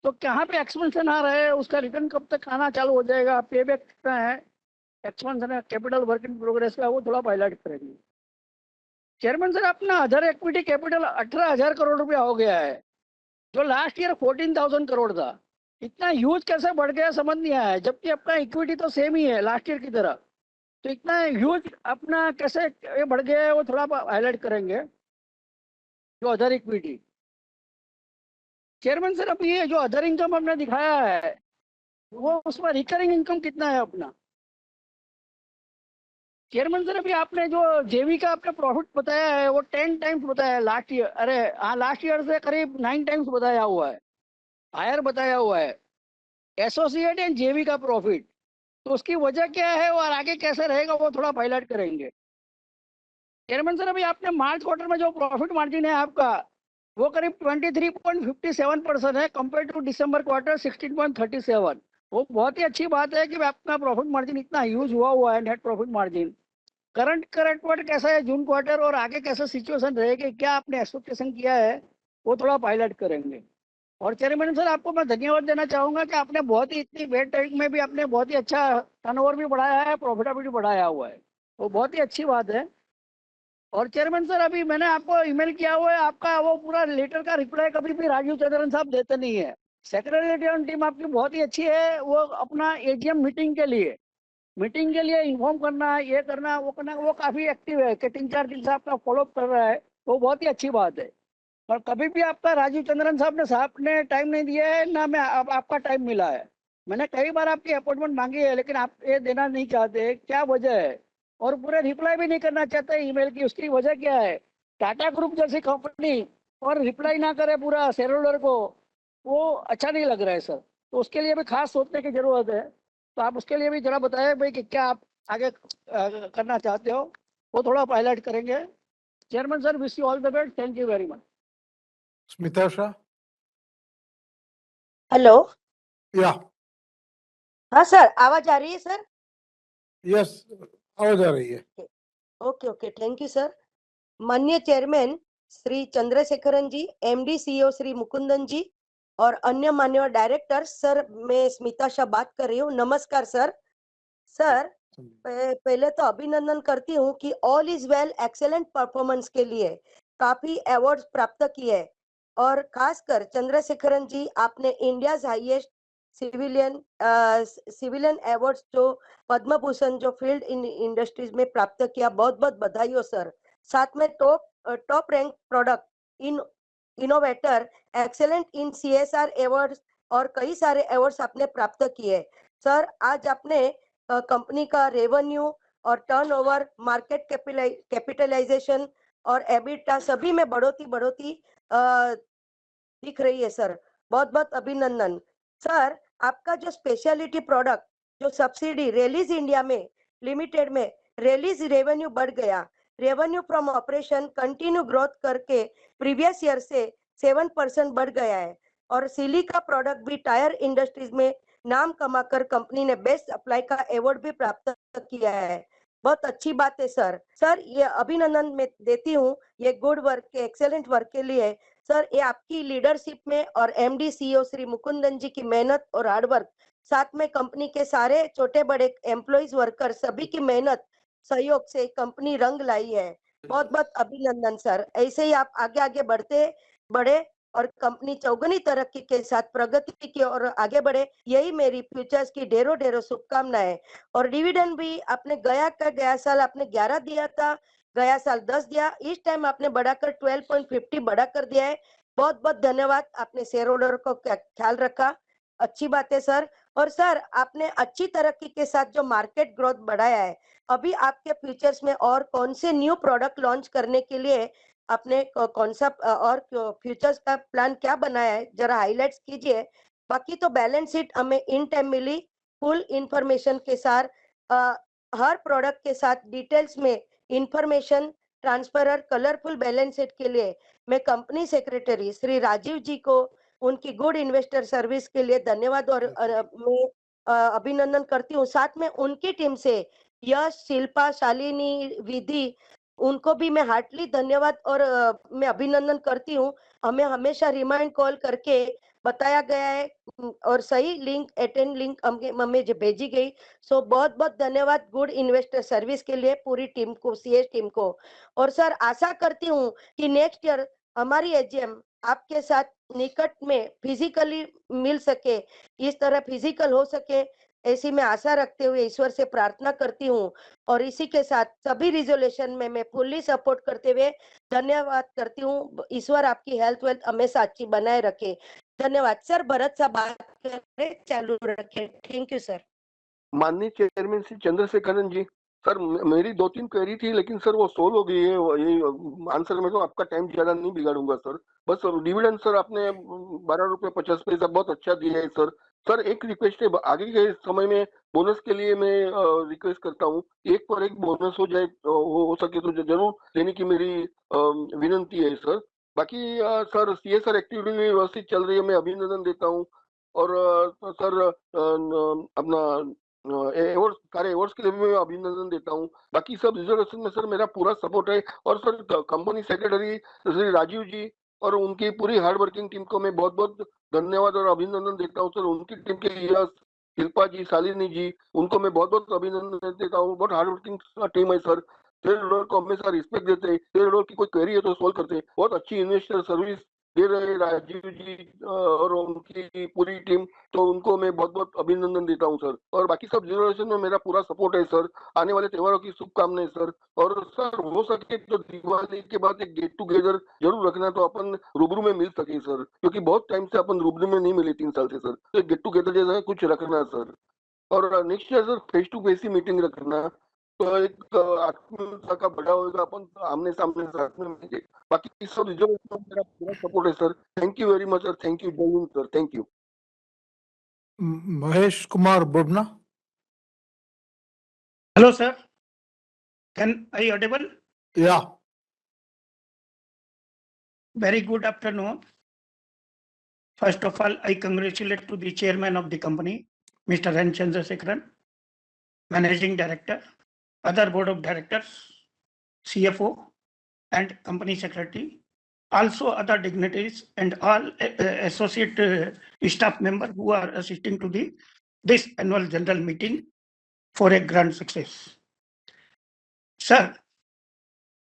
तो कहाँ पे एक्सपेंशन आ रहा है, उसका रिटर्न कब तक आना चालू हो जाएगा, पे बैक कितना है, एक्सपेंशन है कैपिटल वर्क इन प्रोग्रेस का, वो थोड़ा हाईलाइट करेंगे। चेयरमैन सर, अपना अदर इक्विटी कैपिटल 18,000 करोड़ रुपया हो गया है, जो लास्ट ईयर 14,000 करोड़ था। इतना ह्यूज कैसे बढ़ गया समझ नहीं आया है, जबकि अपना इक्विटी तो सेम ही है लास्ट ईयर की तरह, तो इतना ह्यूज अपना कैसे ये बढ़ गया है वो थोड़ा हाईलाइट करेंगे। जो अदर इक्विटी चेयरमैन सर, अभी ये जो अदर इनकम हमने दिखाया है वो उसमें रिकरिंग इनकम कितना है अपना? चेयरमैन सर, अभी आपने जो जेवी का आपने प्रॉफिट बताया है वो 10 टाइम्स बताया है लास्ट ईयर, अरे हाँ लास्ट ईयर से करीब 9 टाइम्स बताया हुआ है, हायर बताया हुआ है एसोसिएट एंड जेवी का प्रॉफिट, तो उसकी वजह क्या है और आगे कैसे रहेगा वो थोड़ा हाईलाइट करेंगे। चेयरमैन सर, अभी आपने मार्च क्वार्टर में जो प्रॉफिट मार्जिन है आपका वो करीब 23.57% है कंपेयर टू दिसंबर क्वार्टर 16.37। वो बहुत ही अच्छी बात है कि आपका प्रॉफिट मार्जिन इतना यूज हुआ है, net profit margin. Current quarter कैसा है, जून क्वार्टर, और आगे कैसा सिचुएशन रहेगी, क्या आपने एक्सपेक्टेशन किया है वो थोड़ा हाईलाइट करेंगे। और चेयरमैन सर, आपको मैं धन्यवाद देना चाहूंगा कि आपने बहुत ही इतनी वेट टाइम में भी आपने बहुत ही अच्छा टर्नओवर भी बढ़ाया है, प्रॉफिटेबिलिटी बढ़ाया हुआ है, वो बहुत ही अच्छी बात है। और चेयरमैन सर, अभी मैंने आपको ईमेल किया हुआ है, आपका वो पूरा लेटर का रिप्लाई कभी भी राजीव चंद्रन साहब देते नहीं है। सेक्रेटरी टीम आपकी बहुत ही अच्छी है, वो अपना एजीएम मीटिंग के लिए इन्फॉर्म करना, ये करना, वो करना, वो काफी एक्टिव है कि 3-4 दिन से आपका फॉलोअप कर रहा है, वो बहुत ही अच्छी बात है। पर कभी भी आपका राजीव चंद्रन साहब ने टाइम नहीं दिया है, ना मैं आपका टाइम मिला है। मैंने कई बार आपकी अपॉइंटमेंट मांगी है, लेकिन आप ये देना नहीं चाहते, क्या वजह है? और पूरे रिप्लाई भी नहीं करना चाहते ईमेल की, उसकी वजह क्या है? टाटा ग्रुप जैसी कंपनी और रिप्लाई ना करे पूरा शेयर होल्डर को, वो अच्छा नहीं लग रहा है सर। तो उसके लिए भी खास सोचने की जरूरत है। तो आप उसके लिए भी जरा बताएं भाई कि क्या आप आगे करना चाहते हो, वो थोड़ा हाईलाइट करेंगे। Chairman sir, wish you all the best, thank you very much. Smita Shah. Hello. या। हाँ सर, आवाज आ रही है सर? यस, आवाज आ रही है। Okay okay, thank you sir. माननीय चेयरमैन श्री चंद्रशेखरन जी, एमडी सीईओ श्री मुकुंदन जी और अन्य मान्य डायरेक्टर सर, मैं स्मिता शाह बात कर रही हूँ। नमस्कार सर। सर, पहले तो अभिनंदन करती हूँ कि all is well excellent performance के लिए काफी अवार्ड्स प्राप्त किए, और खासकर चंद्रशेखरन जी, आपने इंडिया हाईएस्ट सिविलियन अवार्ड्स जो पद्म भूषण जो फील्ड इन इंडस्ट्रीज में प्राप्त किया, बहुत बहुत बधाई हो सर। साथ में top rank product in innovator, excellent in CSR awards और कई सारे अवार्ड्स आपने प्राप्त किए। सर, आज आपने कंपनी का रेवेन्यू और टर्नओवर, मार्केट कैपिटलाइजेशन और एबिटा सभी में बढ़ोतरी दिख रही है सर। बहुत बहुत अभिनंदन। सर, आपका जो स्पेशलिटी प्रोडक्ट जो सब्सिडी रेलीज इंडिया में लिमिटेड में रेलीज रेवेन्यू बढ़ गया, revenue from operation continue growth करके प्रीवियस ईयर से 7% बढ़ गया है, और सिलिका प्रोडक्ट भी टायर इंडस्ट्रीज में नाम कमाकर कंपनी ने बेस्ट सप्लाई का अवार्ड भी प्राप्त किया है। बहुत अच्छी बात है सर। सर, ये अभिनंदन मैं देती हूँ ये गुड वर्क के, एक्सेलेंट वर्क के लिए। सर, ये आपकी लीडरशिप में और एमडी सीईओ श्री मुकुंदन जी की मेहनत और हार्डवर्क, साथ में कंपनी के सारे छोटे बड़े एम्प्लॉइज वर्कर सभी की मेहनत सहयोग से कंपनी रंग लाई है। बहुत बहुत अभिनंदन सर। ऐसे ही आप आगे आगे बढ़े और कंपनी चौगुनी तरक्की के साथ प्रगति की ओर आगे बढ़े, यही मेरी फ्यूचर्स की ढेरों ढेरों शुभकामनाएं। और डिविडेंड भी आपने गया साल आपने 11 दिया था, गया साल 10 दिया, इस टाइम आपने बढ़ाकर 12.50 बढ़ा कर दिया है। बहुत बहुत धन्यवाद, आपने शेयर होल्डर को ख्याल रखा, अच्छी बात है सर। और सर, आपने अच्छी तरक्की के साथ जो मार्केट ग्रोथ बढ़ाया है, अभी आपके फ्यूचर्स में और कौन से न्यू प्रोडक्ट लॉन्च करने के लिए आपने कौन सा और फ्यूचर्स का प्लान क्या बनाया है, जरा हाईलाइट्स कीजिए। बाकी तो बैलेंस शीट हमें इन टाइम मिली फुल इंफॉर्मेशन के साथ, हर प्रोडक्ट के साथ डिटेल्स में information transfer colourful balance sheet के लिए मैं कंपनी सेक्रेटरी श्री राजीव जी को उनकी गुड इन्वेस्टर सर्विस के लिए धन्यवाद और मैं अभिनंदन करती हूँ। साथ में उनकी टीम से यश, शिल्पा, शालिनी, विधि, उनको भी मैं हार्टली धन्यवाद और मैं अभिनंदन करती हूँ। हमें हमेशा रिमाइंड कॉल करके बताया गया है और सही अटेंड लिंक हमें जो भेजी गई। सो बहुत बहुत धन्यवाद गुड इन्वेस्टर सर्विस के लिए पूरी टीम को, सीएस टीम को। और सर, आशा करती हूँ कि नेक्स्ट ईयर हमारी एजीएम आपके साथ निकट में फिजिकली मिल सके, इस तरह फिजिकल हो सके, ऐसी मैं आशा रखते हुए ईश्वर से प्रार्थना करती हूँ। और इसी के साथ सभी रिजोल्यूशन में मैं फुल्ली सपोर्ट करते हुए धन्यवाद करती हूँ। ईश्वर आपकी हेल्थ वेल्थ हमेशा अच्छी बनाए रखे। धन्यवाद सर। भरत साहब बात करें, चालू रखें। Thank you sir. माननीय चेयरमैन श्री चंद्रशेखरन जी, सर मेरी 2-3 क्वेरी थी, लेकिन सर वो सोल्व हो गई है। ये आंसर में तो आपका टाइम ज्यादा नहीं बिगाड़ूंगा सर। बस डिविडेंड सर आपने 12 रुपये 50 पैसा बहुत अच्छा दिया है सर। सर, एक रिक्वेस्ट है, आगे के समय में बोनस के लिए मैं रिक्वेस्ट करता हूँ, एक पर एक बोनस हो जाए, हो सके तो जरूर लेने की मेरी विनंती है सर। बाकी सर, सीएसआर एक्टिविटी व्यवस्थित चल रही है, मैं अभिनंदन देता हूँ। और सर, अपना एवॉर्ड्स, सारे एवॉर्ड्स के लिए भी मैं अभिनंदन देता हूँ। बाकी सब रिजर्वेशन में सर मेरा पूरा सपोर्ट है। और sir, company secretary Shri Rajiv ji और उनकी पूरी हार्ड वर्किंग टीम को मैं बहुत बहुत धन्यवाद और अभिनंदन देता हूँ सर। उनकी टीम के यश, शिल्पा जी, शालिनी जी, उनको मैं बहुत बहुत अभिनंदन देता हूँ। बहुत हार्ड वर्किंग टीम है सर। शेयर होल्डर को हमेशा रिस्पेक्ट देते हैं, शेयर होल्डर की कोई क्वेरी है तो सोल्व करते हैं, बहुत अच्छी इन्वेस्टर सर्विस दे रहे हैं राजीव जी और उनकी पूरी टीम, तो उनको मैं बहुत बहुत अभिनंदन देता हूं सर। और बाकी सब जनरेशन में मेरा पूरा सपोर्ट है सर। आने वाले त्योहारों की शुभकामनाएं सर। और सर हो सके तो दिवाली के बाद एक गेट टुगेदर जरूर रखना, तो अपन रूबरू में मिल सके सर, क्योंकि बहुत टाइम से अपन रूबरू में नहीं मिले 3 साल से सर। तो गेट टुगेदर जैसा कुछ रखना सर। और next year sir face to face ही मीटिंग रखना, तो एक आत्मीयता का बढ़ा होगा, अपन आमने सामने साथ में मिलेंगे। बाकी सब रिजर्वेशन मेरा पूरा सपोर्ट है sir. Thank you very much sir. Thank you जय हिंद sir. Thank you. Mahesh Kumar Bobna. Hello, sir. Can I audible? Yeah. Very good afternoon. First of all, I congratulate to the chairman of the company, Mr. N. Chandrasekharan, managing director, other board of directors, CFO, and company secretary, also other dignitaries and all associate staff members who are assisting to this annual general meeting for a grand success. Sir,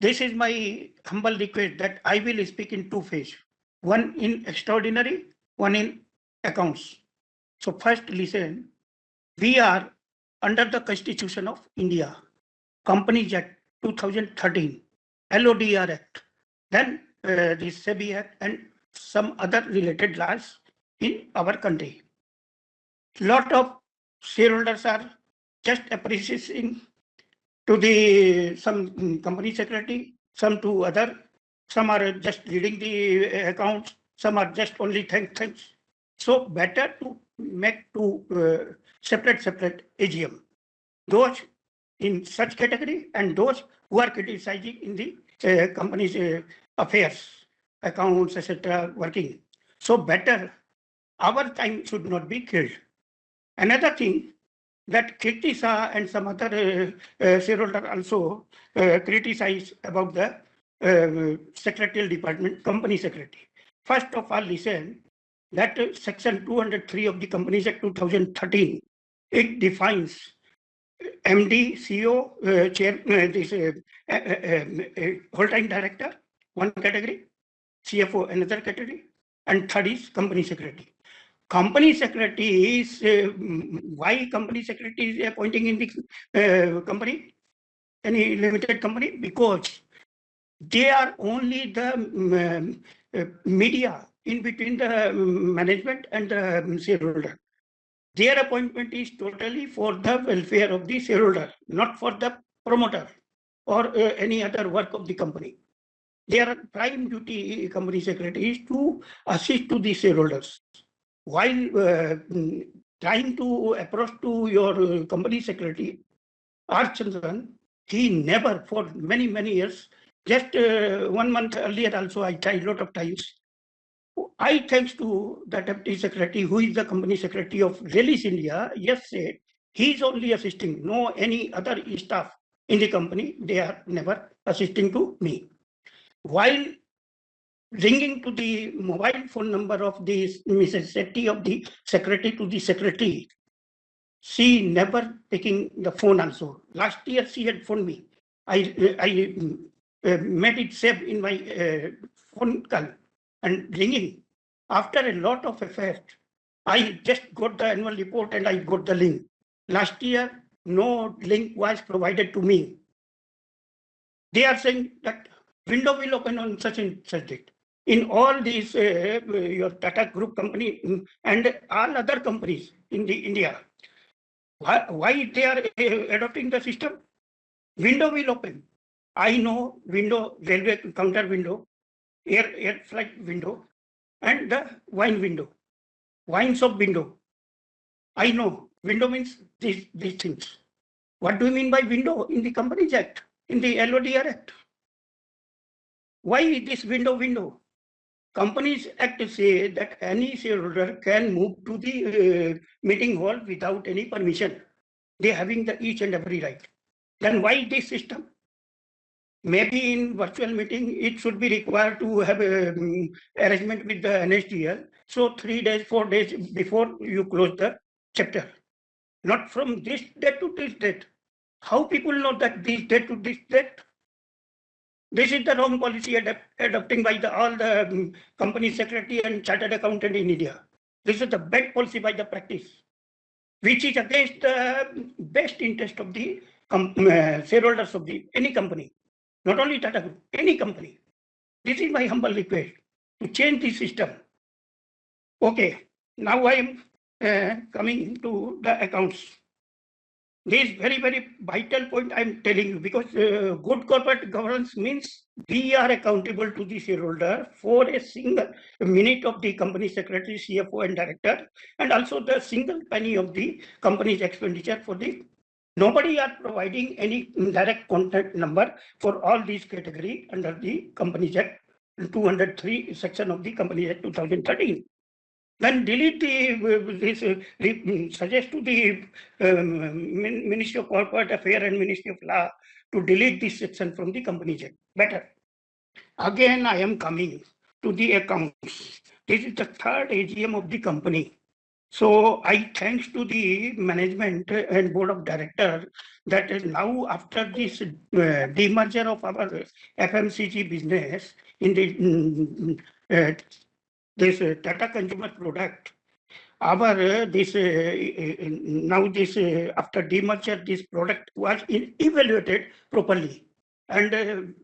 this is my humble request that I will speak in two phases, one in extraordinary, one in accounts. So first listen, we are under the Constitution of India, Companies Act 2013, LODR Act, then the SEBI Act and some other related laws in our country. Lot of shareholders are just appreciating to the some company secretary, some to other, some are just reading the accounts, some are just only thanks. So better to make two separate AGM. Those in such category and those who are criticizing in the company's affairs, accounts, etc. working. So better, our time should not be killed. Another thing, that Kirti Shah and some other shareholder also criticize about the secretarial department, company secretary. First of all, listen, that section 203 of the Companies Act 2013, it defines MD, CEO, chair, this whole-time director, one category, CFO, another category, and third is company secretary. Company secretary is why company secretary is appointing in the company, any limited company, because they are only the media in between the management and the shareholder. Their appointment is totally for the welfare of the shareholder, not for the promoter or any other work of the company. Their prime duty, company secretary, is to assist to the shareholders. While trying to approach to your company secretary, R. Chandran, he never for many years, just 1 month earlier also I tried a lot of times. I thanks to the deputy secretary, who is the company secretary of Release India, yes said, he is only assisting, no any other staff in the company, they are never assisting to me. While ringing to the mobile phone number of the Mrs. Sethi of the secretary to the secretary, she never taking the phone also. Last year she had phoned me. I made it save in my phone call and ringing. After a lot of effort, I just got the annual report and I got the link. Last year, no link was provided to me. They are saying that window will open on such and such date. In all these, your Tata Group company and all other companies in the India, why they are adopting the system? Window will open. I know window, railway counter window, air flight window, and the wine window, wine shop window. I know window means these things. What do you mean by window in the Companies Act, in the LODR Act? Why this window? Companies Act say that any shareholder can move to the meeting hall without any permission. They having the each and every right. Then why this system? Maybe in virtual meeting, it should be required to have a arrangement with the NSDL. So 3 days, 4 days before you close the chapter. Not from this date to this date. How people know that this date to this date? This is the wrong policy adopting by all the company secretary and chartered accountant in India. This is the bad policy by the practice, which is against the best interest of the shareholders of any company, not only Tata Group, any company. This is my humble request to change the system. Okay, now I am coming to the accounts. This very, very vital point I'm telling you, because good corporate governance means we are accountable to the shareholder for a single minute of the company secretary, CFO and director, and also the single penny of the company's expenditure for the. Nobody are providing any direct contact number for all these category under the Companies Act 203 section of the Companies Act 2013. Then delete this, suggest to the Ministry of Corporate Affairs and Ministry of Law to delete this section from the Companies Act. Better. Again, I am coming to the accounts. This is the third AGM of the company. So I thanks to the management and board of directors that now after this demerger of our FMCG business in the this Tata consumer product, our this now this after demerger, this product was evaluated properly, and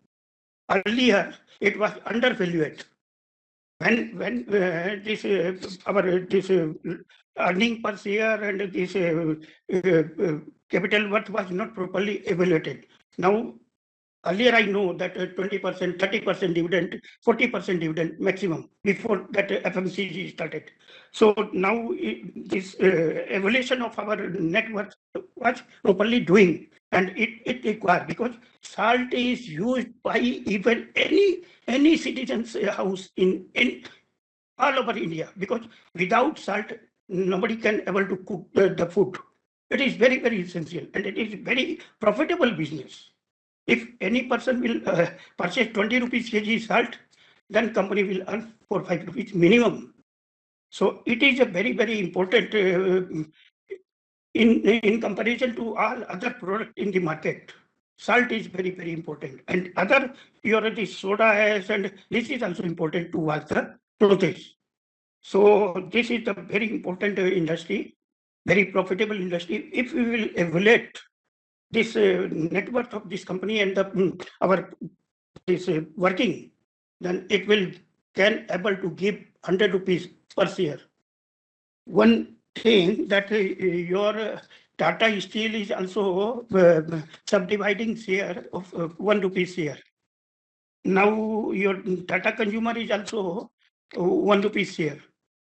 earlier it was undervalued. When this our this earning per share and this capital worth was not properly evaluated. Now earlier I know that 20%, 30% dividend, 40% dividend maximum before that FMCG started. So now this evaluation of our net worth was properly doing, and it required, because salt is used by even any citizen's house in all over India, because without salt nobody can able to cook the food. It is very, very essential, and it is very profitable business. If any person will purchase 20 rupees kg salt, then company will earn 4 or 5 rupees minimum. So it is a very, very important in comparison to all other products in the market. Salt is very, very important, and other purity soda ash, and this is also important to wash the clothes. So this is a very important industry, very profitable industry. If we will evaluate this net worth of this company and our this working, then it will can able to give 100 rupees per share. One thing that your Tata Steel is also subdividing share of 1 rupee share. Now your Tata Consumer is also 1 rupee share.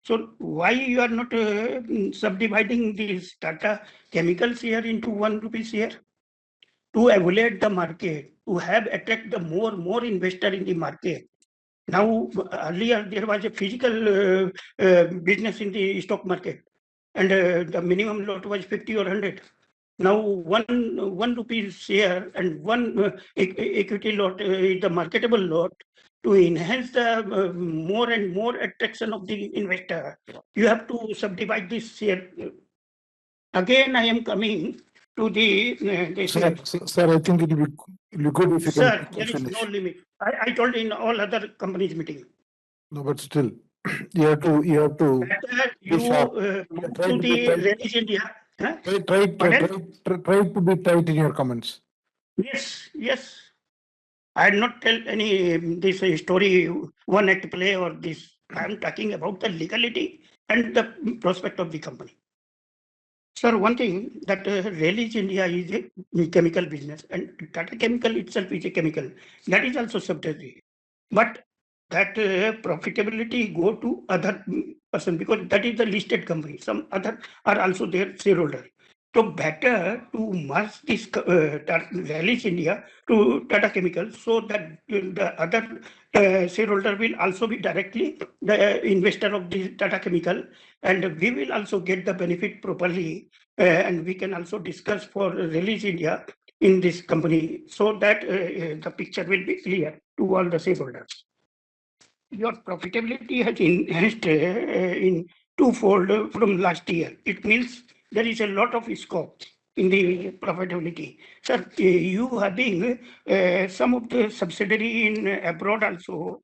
So why you are not subdividing this Tata Chemicals share into 1 rupee share? To evaluate the market, to have attract the more investor in the market. Now earlier there was a physical business in the stock market, and the minimum lot was 50 or 100. Now one rupee share and one equity lot is the marketable lot. To enhance the more and more attraction of the investor, you have to subdivide this share. Again, I am coming to the. Sir, I think it will be good if you Sir, can there is finish. no limit. I told in all other companies meeting. No, but still, you have to. Better be you sharp. Try to to be the tight. Reddish India. Huh? Try to be tight in your comments. Yes, yes. I did not tell any this story, one act play or this. I am talking about the legality and the prospect of the company. Sir, one thing that Relish India is a chemical business, and Tata Chemical itself is a chemical. That is also subsidiary. But that profitability go to other person, because that is the listed company. Some other are also their shareholder. So better to merge this Relish India to Tata Chemical, so that the other shareholder will also be directly the investor of the Tata Chemical, and we will also get the benefit properly, and we can also discuss for Relish India in this company, so that the picture will be clear to all the shareholders. Your profitability has enhanced in twofold from last year. It means there is a lot of scope. in the profitability. Sir, you having some of the subsidiary in abroad also,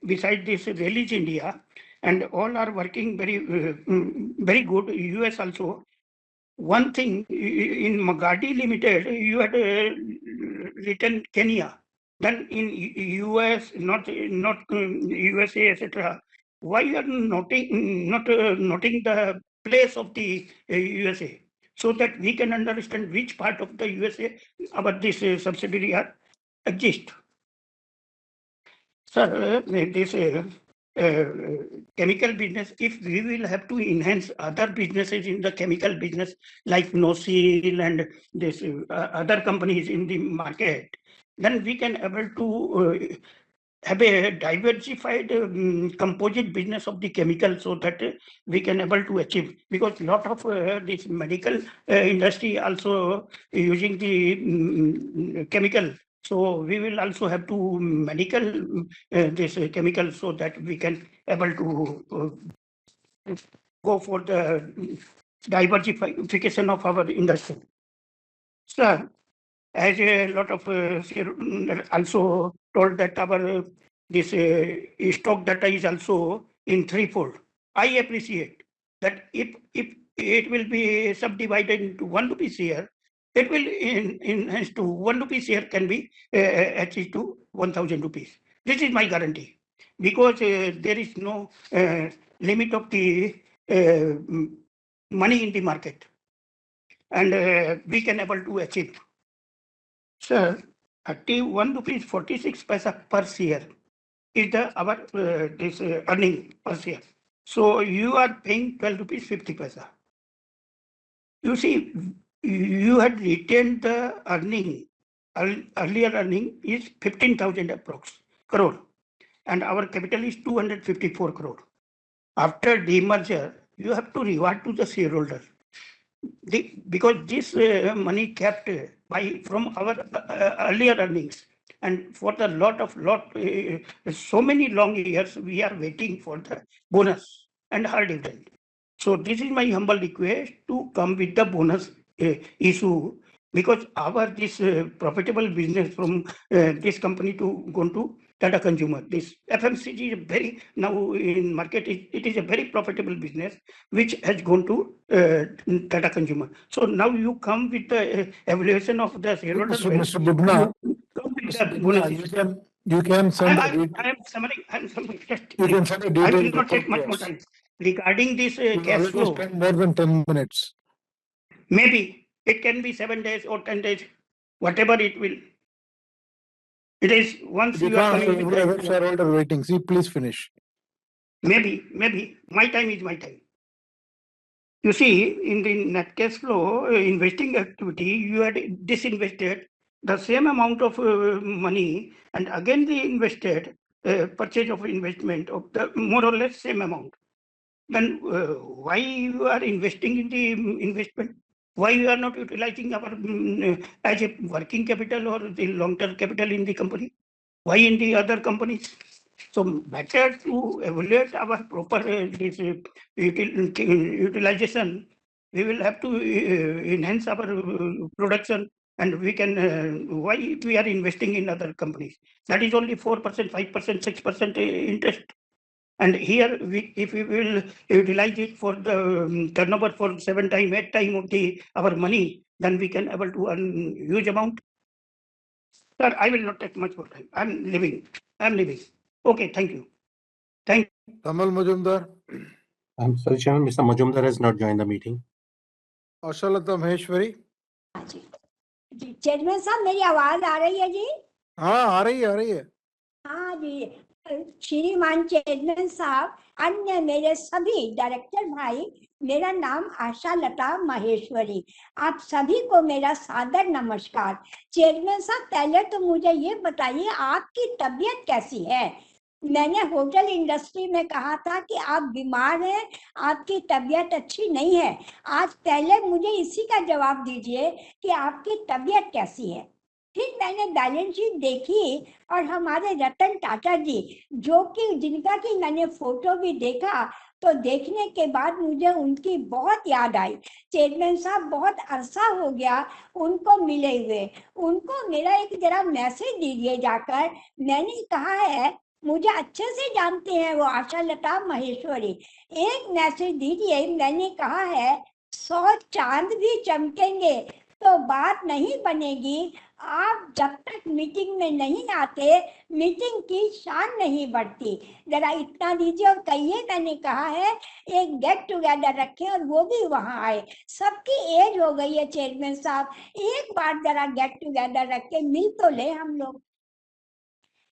beside this Release India, and all are working very good. US also. One thing in Magadi Limited, you had written Kenya. Then in US, not USA, etc. Why you are not noting the place of the USA, so that we can understand which part of the USA our this subsidiary are exist. Sir, this chemical business, if we will have to enhance other businesses in the chemical business, like NoSeal and this other companies in the market, then we can able to have a diversified composite business of the chemical, so that we can able to achieve, because lot of this medical industry also using the chemical. So we will also have to medical this chemical, so that we can able to go for the diversification of our industry. Sir, as a lot of also told that our this stock data is also in threefold. I appreciate that if it will be subdivided into 1 rupee share, it will enhance to 1 rupee share can be achieved to 1,000 rupees. This is my guarantee, because there is no limit of the money in the market, and we can able to achieve. Sir, 31 rupees 46 paisa per share is the our this earning per share. So you are paying 12 rupees 50 paisa. You see, you had retained the earning, earlier earning is 15,000 approx crore, and our capital is 254 crore. After demerger, you have to reward to the shareholder. Because this money kept by from our earlier earnings, and for the so many long years we are waiting for the bonus and hard dividend. So this is my humble request to come with the bonus issue, because our this profitable business from this company to go to Tata Consumer. This FMCG is very now in market. It is a very profitable business which has gone to Tata Consumer. So now you come with the evaluation of the shareholder. Mr. Bubna, Come with Mr. the Bubna, bonus. you can send I am summary. you can send a I will detailed not take report much to more us. time. Regarding this You cash already flow, spent more than 10 minutes. maybe it can be 7 days or 10 days, whatever it will. It is once You you are can't coming have with every the shareholder waiting. See, please finish. maybe my time is my time. You see, in the net cash flow investing activity, you had disinvested the same amount of money, and again they invested purchase of investment of the more or less same amount. Then why you are investing in the investment? Why you are not utilizing our as a working capital or the long-term capital in the company? Why in the other companies? So better to evaluate our proper this utilization. We will have to enhance our production, and we can why we are investing in other companies. That is only 4%, 5%, 6% interest. And here, if we will utilize it for the turnover for 7 times, 8 times of our money, then we can able to earn huge amount. Sir, I will not take much more time. I'm leaving. Okay, thank you. Thank you. Tamal Majumdar, I'm sorry, Chairman, Mr. Majumdar has not joined the meeting. Ashalata Maheshwari. Ji chairman साहब मेरी आवाज आ रही है जी? हाँ आ रही है. हाँ जी, श्रीमान चेयरमैन साहब, अन्य मेरे सभी डायरेक्टर भाई, मेरा नाम आशा लता माहेश्वरी, आप सभी को मेरा सादर नमस्कार। चेयरमैन साहब, पहले तो मुझे ये बताइए आपकी तबीयत कैसी है? मैंने होटल इंडस्ट्री में कहा था कि आप बीमार हैं, आपकी तबीयत अच्छी नहीं है। आज पहले मुझे इसी का जवाब दीजिए कि आपकी तबीयत कैसी है। फिर मैंने बैलेंस शीट देखी और हमारे रतन टाटा जी, जो कि जिनका कि मैंने फोटो भी देखा, तो देखने के बाद मुझे उनकी बहुत याद आई। चेयरमैन साहब बहुत अरसा हो गया उनको मिले हुए, उनको मेरा एक जरा मैसेज दीजिए जाकर। मैंने कहा है, मुझे अच्छे से जानते हैं वो आशा लता महेश्वरी, एक मैसेज दीजिए। मैंने कहा है 100 चांद भी चमकेंगे तो बात नहीं बनेगी, आप जब तक मीटिंग में नहीं आते मीटिंग की शान नहीं बढ़ती। जरा इतना दीजिए और कहिए मैंने कहा है एक गेट टुगेदर रखें और वो भी वहां आए। सबकी एज हो गई है चेयरमैन साहब, एक बार जरा गेट टुगेदर रख के मिल तो ले हम लोग।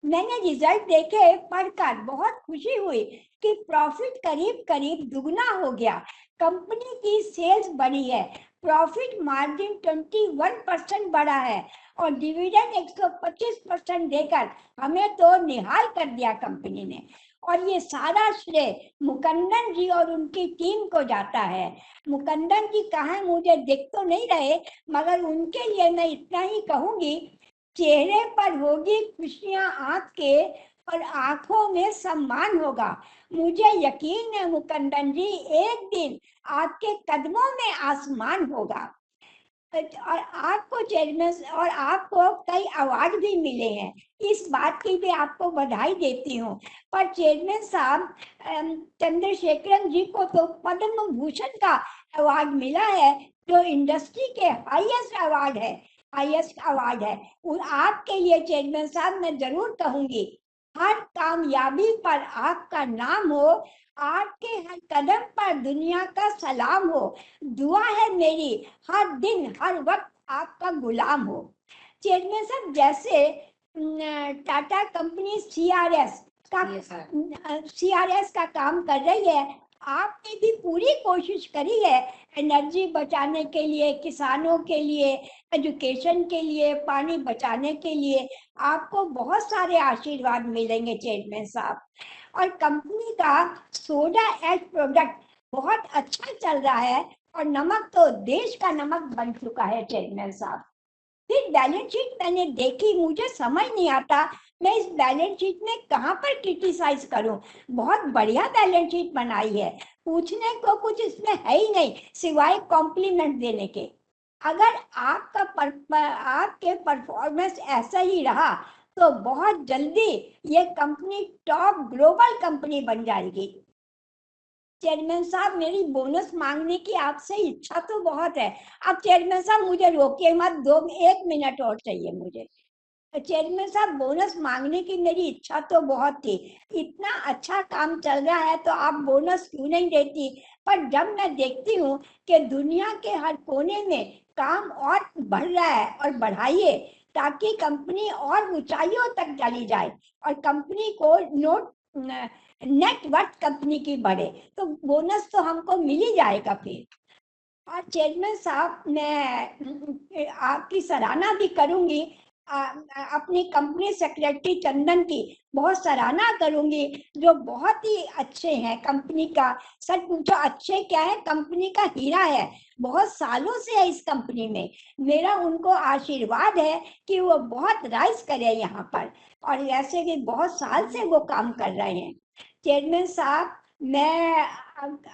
मैंने रिजल्ट देखे, पढ़कर बहुत खुशी हुई कि प्रॉफिट करीब करीब दुगना हो गया, कंपनी की सेल्स बढ़ी है, प्रॉफिट मार्जिन 21% बढ़ा है और डिविडेंड 125% देकर हमें तो निहाल कर दिया कंपनी ने। और ये सारा श्रेय मुकंदन जी और उनकी टीम को जाता है। मुकंदन जी कहाँ मुझे दिख तो नहीं रहे, मगर उनके लिए मैं इतना ही कहूंगी, चेहरे पर होगी खुशियां आंख के और आंखों में सम्मान होगा। मुझे यकीन है मुकंदन जी, एक दिन आपके कदमों में आसमान होगा। और आपको चेयरमैन और आपको कई अवार्ड भी मिले हैं, इस बात की भी आपको बधाई देती हूँ। पर चेयरमैन साहब चंद्रशेखरन जी को तो पद्म भूषण का अवार्ड मिला है, जो इंडस्ट्री के हाईएस्ट अवार्ड है, हाईएस्ट अवार्ड है। आपके लिए चेयरमैन साहब मैं जरूर कहूंगी, हर कामयाबी पर आपका नाम हो, आपके हर कदम पर दुनिया का सलाम हो। दुआ है मेरी हर दिन हर वक्त आपका गुलाम हो। चेयरमैन साहब, जैसे टाटा कंपनी सीआरएस का काम कर रही है, आपने भी पूरी कोशिश करी है एनर्जी बचाने के लिए, किसानों के लिए, एजुकेशन के लिए, पानी बचाने के लिए। आपको बहुत सारे आशीर्वाद मिलेंगे चेयरमैन साहब। और कंपनी का सोडा एश प्रोडक्ट बहुत अच्छा चल रहा है और नमक तो देश का नमक बन चुका है चेयरमैन साहब। फिर बैलेंस शीट मैंने देखी, मुझे समझ नहीं आता मैं इस बैलेंस शीट में कहाँ पर क्रिटिसाइज करूं। बहुत बढ़िया बैलेंस शीट बनाई है, पूछने को कुछ इसमें है ही नहीं सिवाय कॉम्प्लीमेंट देने के। अगर आपके परफॉर्मेंस ऐसा ही रहा तो बहुत जल्दी ये कंपनी टॉप ग्लोबल कंपनी बन जाएगी। चेयरमैन साहब, मेरी बोनस मांगने की आपसे इच्छा तो बहुत है। अब चेयरमैन साहब मुझे रोकिए मत, 1 मिनट और चाहिए मुझे। चेयरमैन साहब, बोनस मांगने की मेरी इच्छा तो बहुत थी, इतना अच्छा काम चल रहा है तो आप बोनस क्यों नहीं देती। पर जब मैं देखती हूँ कि दुनिया के हर कोने में काम और बढ़ रहा है, और बढ़ाइए ताकि कंपनी और ऊंचाइयों तक चली जाए और कंपनी को नेट वर्थ कंपनी की बढ़े, तो बोनस तो हमको मिल ही जाएगा फिर। और चेयरमैन साहब, मैं आपकी सराहना भी करूंगी, अपनी कंपनी सेक्रेटरी चंदन की बहुत सराहना करूंगी, जो बहुत ही अच्छे हैं कंपनी का। सच पूछो अच्छे क्या है, कंपनी का हीरा है, बहुत सालों से है इस कंपनी में। मेरा उनको आशीर्वाद है कि वो बहुत राइज करे यहाँ पर, और ऐसे भी बहुत साल से वो काम कर रहे हैं। चेयरमैन साहब, मैं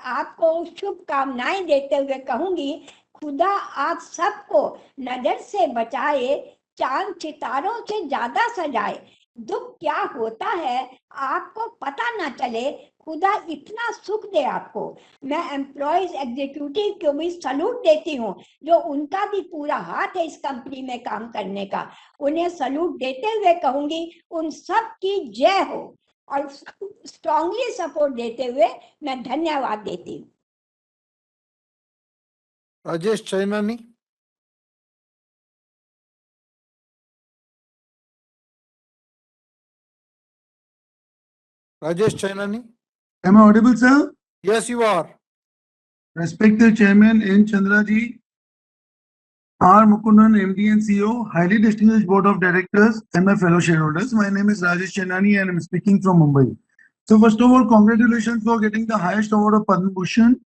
आपको शुभकामनाएं देते हुए कहूंगी, खुदा आप सबको नजर से बचाए, चांद सितारों से ज्यादा सजाए। दुख क्या होता है आपको पता ना चले, खुदा इतना सुख दे आपको। मैं एम्प्लॉयज एग्जीक्यूटिव को भी सलूट देती हूँ, जो उनका भी पूरा हाथ है इस कंपनी में काम करने का। उन्हें सलूट देते हुए कहूंगी, उन सब की जय हो। और स्ट्रांगली सपोर्ट देते हुए मैं धन्यवाद देती हूँ। Rajesh Chainani. Rajesh Chainani. Am I audible, sir? Yes, you are. Respected Chairman N. Chandraji, R. Mukundan, MD and CEO, highly distinguished Board of Directors, and my fellow shareholders. My name is Rajesh Chainani and I'm speaking from Mumbai. So first of all, congratulations for getting the highest award of Padma Bhushan.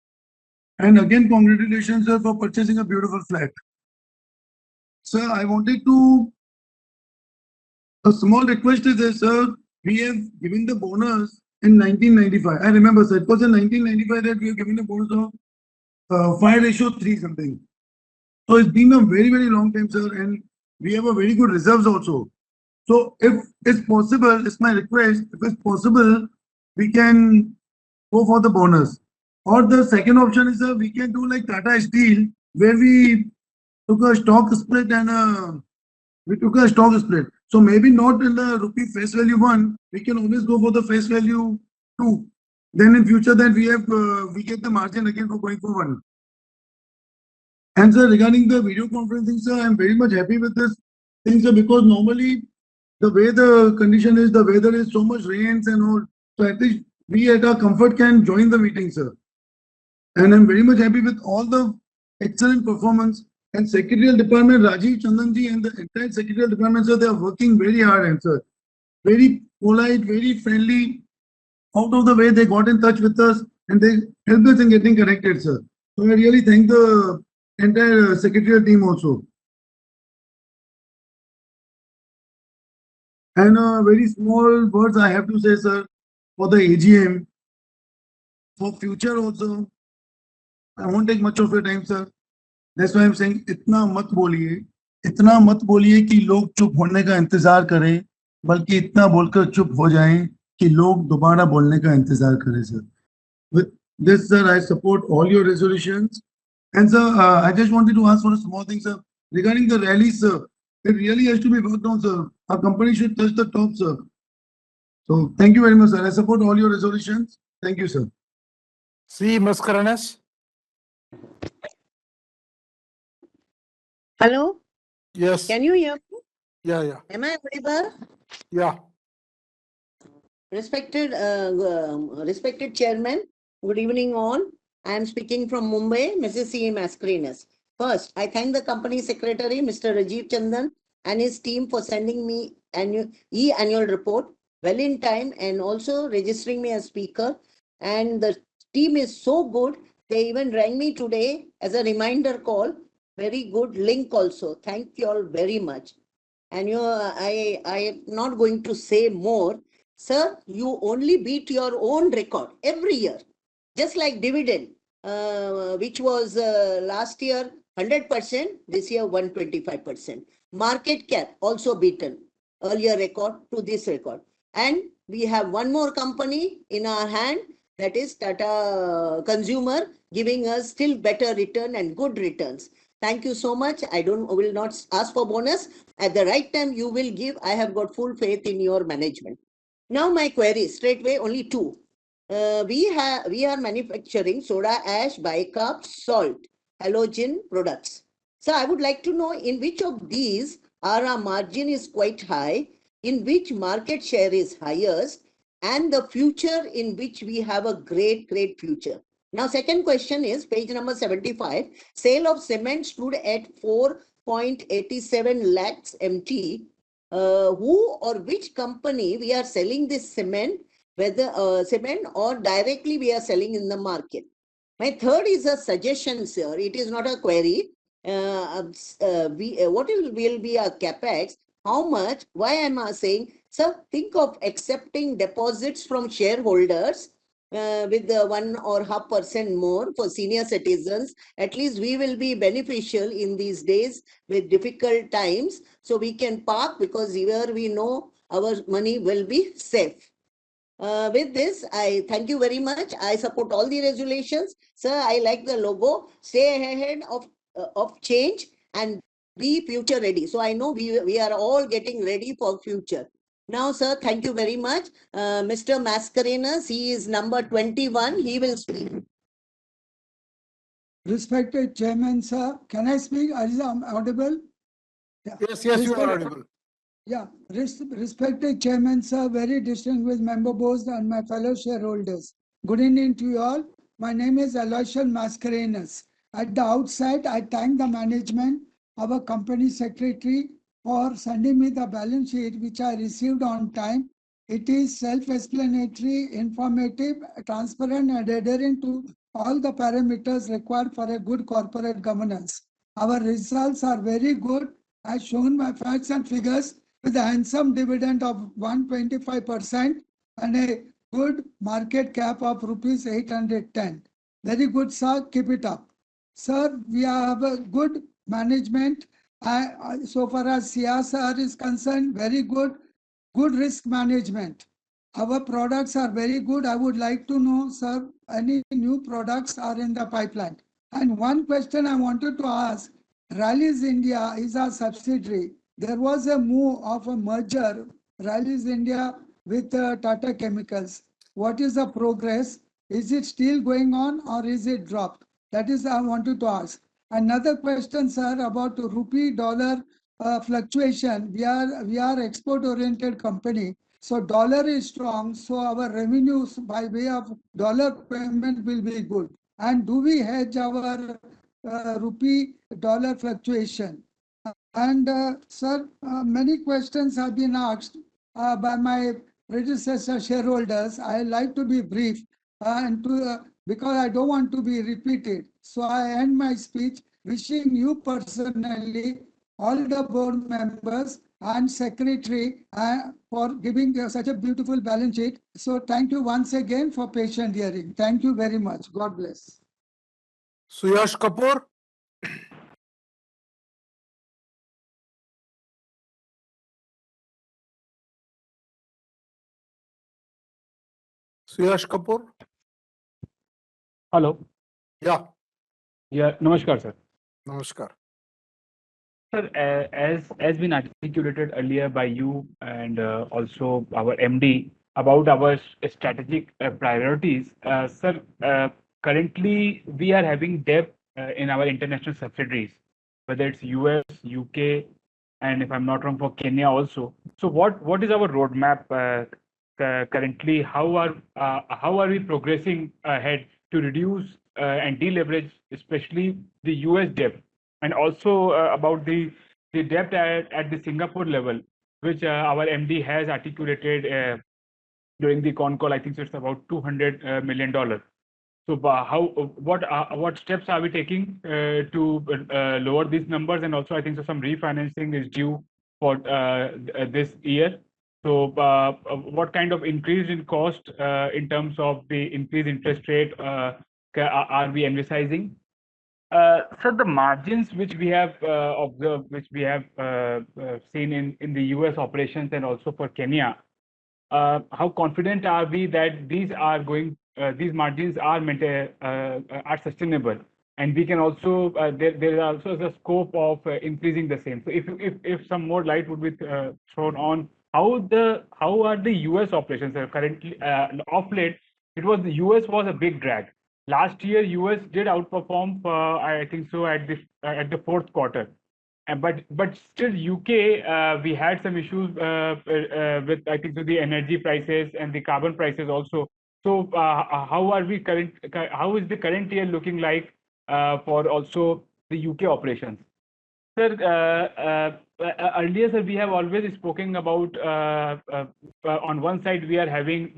And again, congratulations, sir, for purchasing a beautiful flat. Sir, I wanted to, a small request is there, sir. We have given the bonus in 1995. I remember, sir, it was in 1995 that we were given a bonus of 5:3 something. So it's been a very, very long time, sir, and we have a very good reserves also. So if it's possible, it's my request, if it's possible, we can go for the bonus. Or the second option is, we can do like Tata Steel, where we took a stock split and we took a stock split. So maybe not in the rupee face value 1, we can always go for the face value 2. Then in future that we have, we get the margin again for going forward. And sir, regarding the video conferencing, sir, I'm very much happy with this thing, sir, because normally the way the condition is, the weather is so much rains and all. So at least we at our comfort can join the meeting, sir. And I'm very much happy with all the excellent performance. And Secretarial Department, Rajiv Chandanji and the entire Secretarial Department, sir, they are working very hard and sir, very polite, very friendly. Out of the way, they got in touch with us and they helped us in getting connected, sir. So I really thank the entire secretarial team also. And very small words I have to say, sir, for the AGM, for future also. I won't take much of your time, sir. That's why I'm saying, इतना मत बोलिए कि लोग चुप होने का इंतजार करें, बल्कि इतना बोलकर चुप हो जाएं कि लोग दोबारा बोलने का इंतजार करें, sir. With this, sir, I support all your resolutions. And sir, I just wanted to ask for a small thing, sir. Regarding the rally, sir, it really has to be worked on, sir. Our company should touch the top, sir. So thank you very much, sir. I support all your resolutions. Thank you, sir. C. Mascarenhas. Hello, Yes. can you hear me? Yeah. Am I audible? Yeah. Respected Chairman, good evening all. I am speaking from Mumbai, Mrs. C. Mascarenhas. First, I thank the company secretary, Mr. Rajiv Chandan, and his team for sending me annual report well in time and also registering me as speaker. And the team is so good, they even rang me today as a reminder call. Very good link also. Thank you all very much. And I am not going to say more. Sir, you only beat your own record every year. Just like dividend, which was last year 100%, this year 125%. Market cap also beaten, earlier record to this record. And we have one more company in our hand, that is Tata Consumer, giving us still better return and good returns. Thank you so much. I will not ask for bonus. At the right time, you will give. I have got full faith in your management. Now my query, straightway only two. We are manufacturing soda ash, bicarb, salt, halogen products. So I would like to know in which of these our margin is quite high, in which market share is highest, and the future in which we have a great future. Now, second question is page number 75. Sale of cement stood at 4.87 lakhs MT. Who or which company we are selling this cement, whether cement or directly we are selling in the market? My third is a suggestion, sir. It is not a query. What will be our capex? How much? Why am I saying? Sir, think of accepting deposits from shareholders with the 1.5% more for senior citizens. At least we will be beneficial in these days with difficult times. So we can park because here we know our money will be safe. With this, I thank you very much. I support all the resolutions. Sir, I like the logo. Stay ahead of change and be future ready. So I know we are all getting ready for future. Now, sir, thank you very much. Mr. Mascarenhas, he is number 21. He will speak. Respected Chairman, sir, can I speak? I'm audible? Yeah. Yes, you are audible. Yeah, respected Chairman, sir, very distinguished member boards and my fellow shareholders. Good evening to you all. My name is Aloysius Mascarenhas. At the outset, I thank the management, our company secretary, for sending me the balance sheet, which I received on time. It is self-explanatory, informative, transparent, and adhering to all the parameters required for a good corporate governance. Our results are very good, as shown by facts and figures, with a handsome dividend of 125% and a good market cap of rupees 810. Very good, sir. Keep it up. Sir, we have a good management. So far as CSR is concerned, very good. Good risk management. Our products are very good. I would like to know, sir, any new products are in the pipeline. And one question I wanted to ask, Rallies India is our subsidiary. There was a move of a merger, Rallies India with Tata Chemicals. What is the progress? Is it still going on or is it dropped? That is I wanted to ask. Another question, sir, about rupee dollar fluctuation. We are export oriented company. So dollar is strong. So our revenues by way of dollar payment will be good. And do we hedge our rupee dollar fluctuation? And sir, many questions have been asked by my predecessor shareholders. I like to be brief because I don't want to be repeated. So I end my speech wishing you personally, all the board members and secretary for giving such a beautiful balance sheet. So thank you once again for patient hearing. Thank you very much. God bless. Suyash Kapoor. Suyash Kapoor. Hello. Yeah. Yeah. Namaskar, sir. Namaskar. Sir, as been articulated earlier by you and also our MD about our strategic priorities, sir, currently we are having debt in our international subsidiaries, whether it's US, UK, and if I'm not wrong, for Kenya also. So what is our roadmap currently? How are we progressing ahead to reduce and deleverage, especially the US debt? And also about the debt at the Singapore level, which our MD has articulated during the con call. I think so it's about $200 million. So what steps are we taking to lower these numbers? And also I think so some refinancing is due for this year. So what kind of increase in cost in terms of the increased interest rate are we envisaging? So the margins which we have observed, which we have seen in the US operations and also for Kenya, how confident are we that these margins are sustainable, and we can also there is also the scope of increasing the same. So if some more light would be thrown on how are the US operations currently of late, the US was a big drag. Last year, US did outperform, I think so, at the fourth quarter. But still, UK, we had some issues with, I think, so the energy prices and the carbon prices also. So how is the current year looking like for also the UK operations? Sir, earlier, sir, we have always spoken about on one side we are having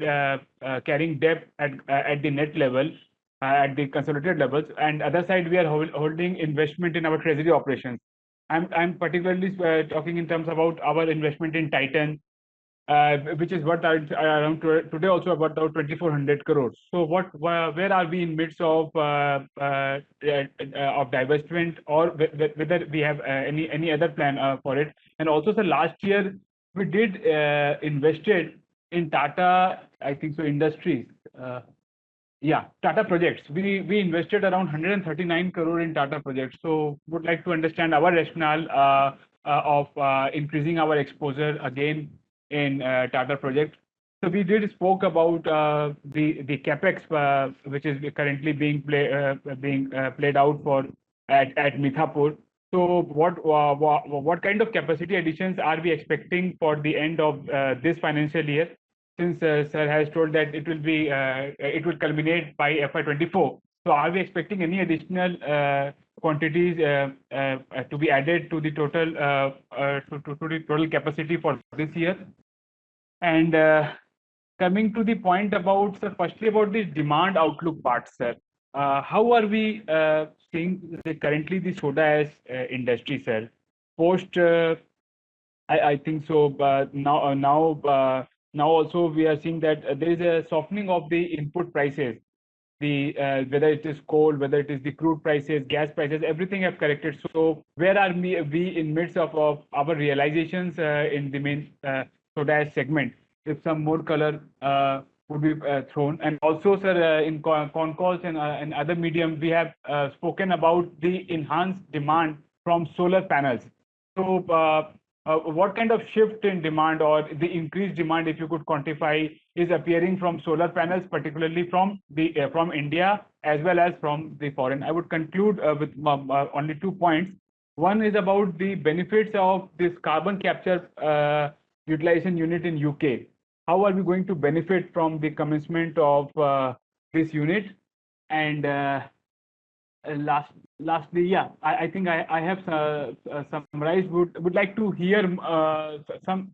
carrying debt at the net level, at the consolidated levels, and other side we are holding investment in our treasury operations. I'm particularly talking in terms about our investment in Titan, which is what around today also about 2,400 crores. So where are we in midst of divestment, or whether we have any other plan for it? And also, sir, last year we did invested in Tata, I think so, Industries. Tata Projects. We invested around 139 crore in Tata Projects. So would like to understand our rationale of increasing our exposure again in Tata Project. So we did spoke about the capex which is currently being played out for at Mithapur. So what kind of capacity additions are we expecting for the end of this financial year? Since sir has told that it will culminate by FY24. So are we expecting any additional quantities to be added to the total capacity for this year? And coming to the point about, sir, firstly about the demand outlook part, sir. How are we seeing currently the soda ash industry, sir? Post I think so. Now now also we are seeing that there is a softening of the input prices. Whether it is coal, whether it is the crude prices, gas prices, everything have corrected. So where are we in midst of our realizations in the main soda ash segment? If some more color would be thrown. And also, sir, in con calls and other medium, we have spoken about the enhanced demand from solar panels. So what kind of shift in demand or the increased demand, if you could quantify, is appearing from solar panels, particularly from India as well as from the foreign? I would conclude with only 2 points. One is about the benefits of this carbon capture utilization unit in UK. How are we going to benefit from the commencement of this unit? And lastly, yeah, I think I have summarized. Would like to hear some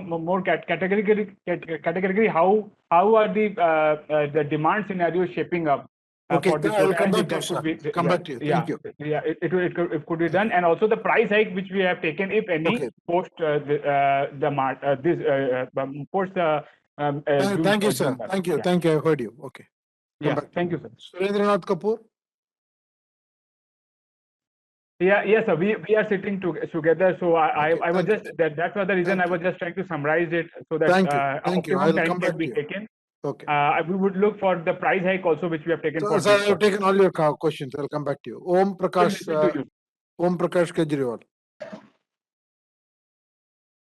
more categorically how are the demand scenario shaping up Okay, for this? I'll come back to you, sir. Come back to you. Thank you. Yeah, it could be done, and also the price hike which we have taken, if any, Okay. post post June. Thank you, June sir. month. Thank you. Yeah. Thank you. I heard you. Okay. Come Yeah, back. thank you, sir. Surendranath Kapoor. Yeah, yes, sir. We are sitting together. So I was thank just that's the reason I was just trying to summarize it so that Thank you. Thank you. optimum I'll time come can back be to you. taken. Okay. We would look for the price hike also, which we have taken for So this I've quarter. taken all your questions. I'll come back to you. Om Prakash. Om Prakash Kejriwal.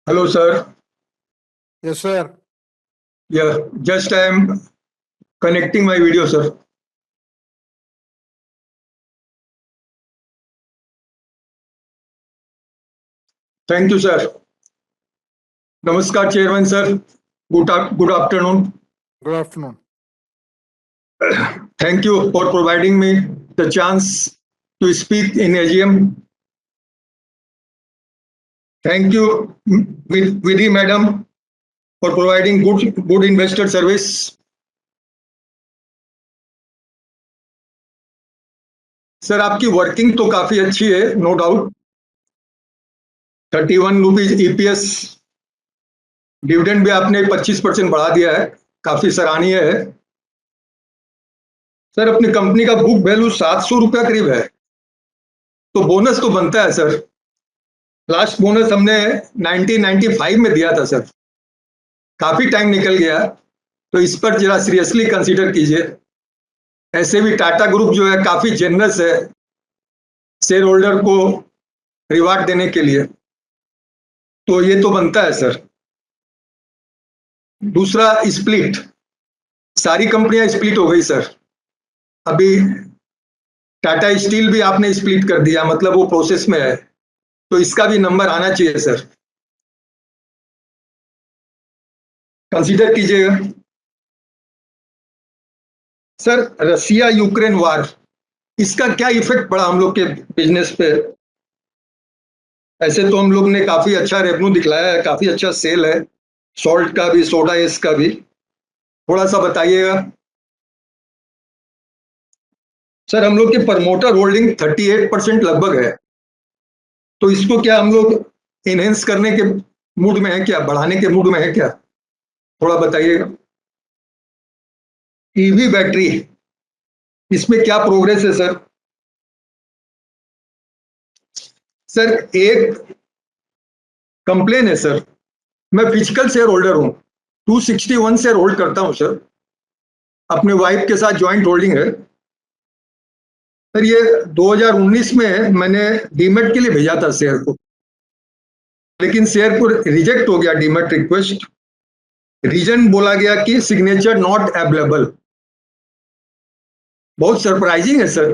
Hello, sir. Yes, sir. Yeah, just I am connecting my video, sir. Thank you, sir. Namaskar, Chairman, sir. Good afternoon. Good afternoon. Thank you for providing me the chance to speak in AGM. Thank you, Vidhi Madam, for providing good investor service. Sir आपकी working तो काफी अच्छी है, no doubt. 31 rupees EPS, dividend भी आपने 25% बढ़ा दिया है, काफी सराहनीय है. सर अपनी कंपनी का बुक वैल्यू 700 रुपया करीब है, तो बोनस तो बनता है सर. लास्ट बोनस हमने 1995 में दिया था सर, काफी टाइम निकल गया, तो इस पर जरा सीरियसली कंसीडर कीजिए. ऐसे भी टाटा ग्रुप जो है काफी जेनरस है शेयर होल्डर को रिवार्ड देने के लिए, तो ये तो बनता है सर. दूसरा स्प्लिट, सारी कंपनियां स्प्लिट हो गई सर. अभी टाटा स्टील भी आपने स्प्लिट कर दिया, मतलब वो प्रोसेस में है, तो इसका भी नंबर आना चाहिए सर, कंसीडर कीजिएगा. सर रसिया यूक्रेन वार, इसका क्या इफेक्ट पड़ा हम लोग के बिजनेस पे? ऐसे तो हम लोग ने काफी अच्छा रेवेन्यू दिखलाया है, काफी अच्छा सेल है, सॉल्ट का भी, सोडा एस का भी, थोड़ा सा बताइएगा. सर हम लोग के प्रमोटर होल्डिंग 38% लगभग है, तो इसको क्या हम लोग इनहेंस करने के मूड में है क्या, बढ़ाने के मूड में है क्या, थोड़ा बताइएगा. ईवी बैटरी, इसमें क्या प्रोग्रेस है सर? सर एक कंप्लेन है सर, मैं फिजिकल शेयर होल्डर हूं, 261 शेयर होल्ड करता हूं सर, अपने वाइफ के साथ ज्वाइंट होल्डिंग है सर. ये 2019 में मैंने डीमेट के लिए भेजा था शेयर को, लेकिन शेयर को रिजेक्ट हो गया डीमेट रिक्वेस्ट. रीजन बोला गया कि सिग्नेचर नॉट अवेलेबल. बहुत सरप्राइजिंग है सर,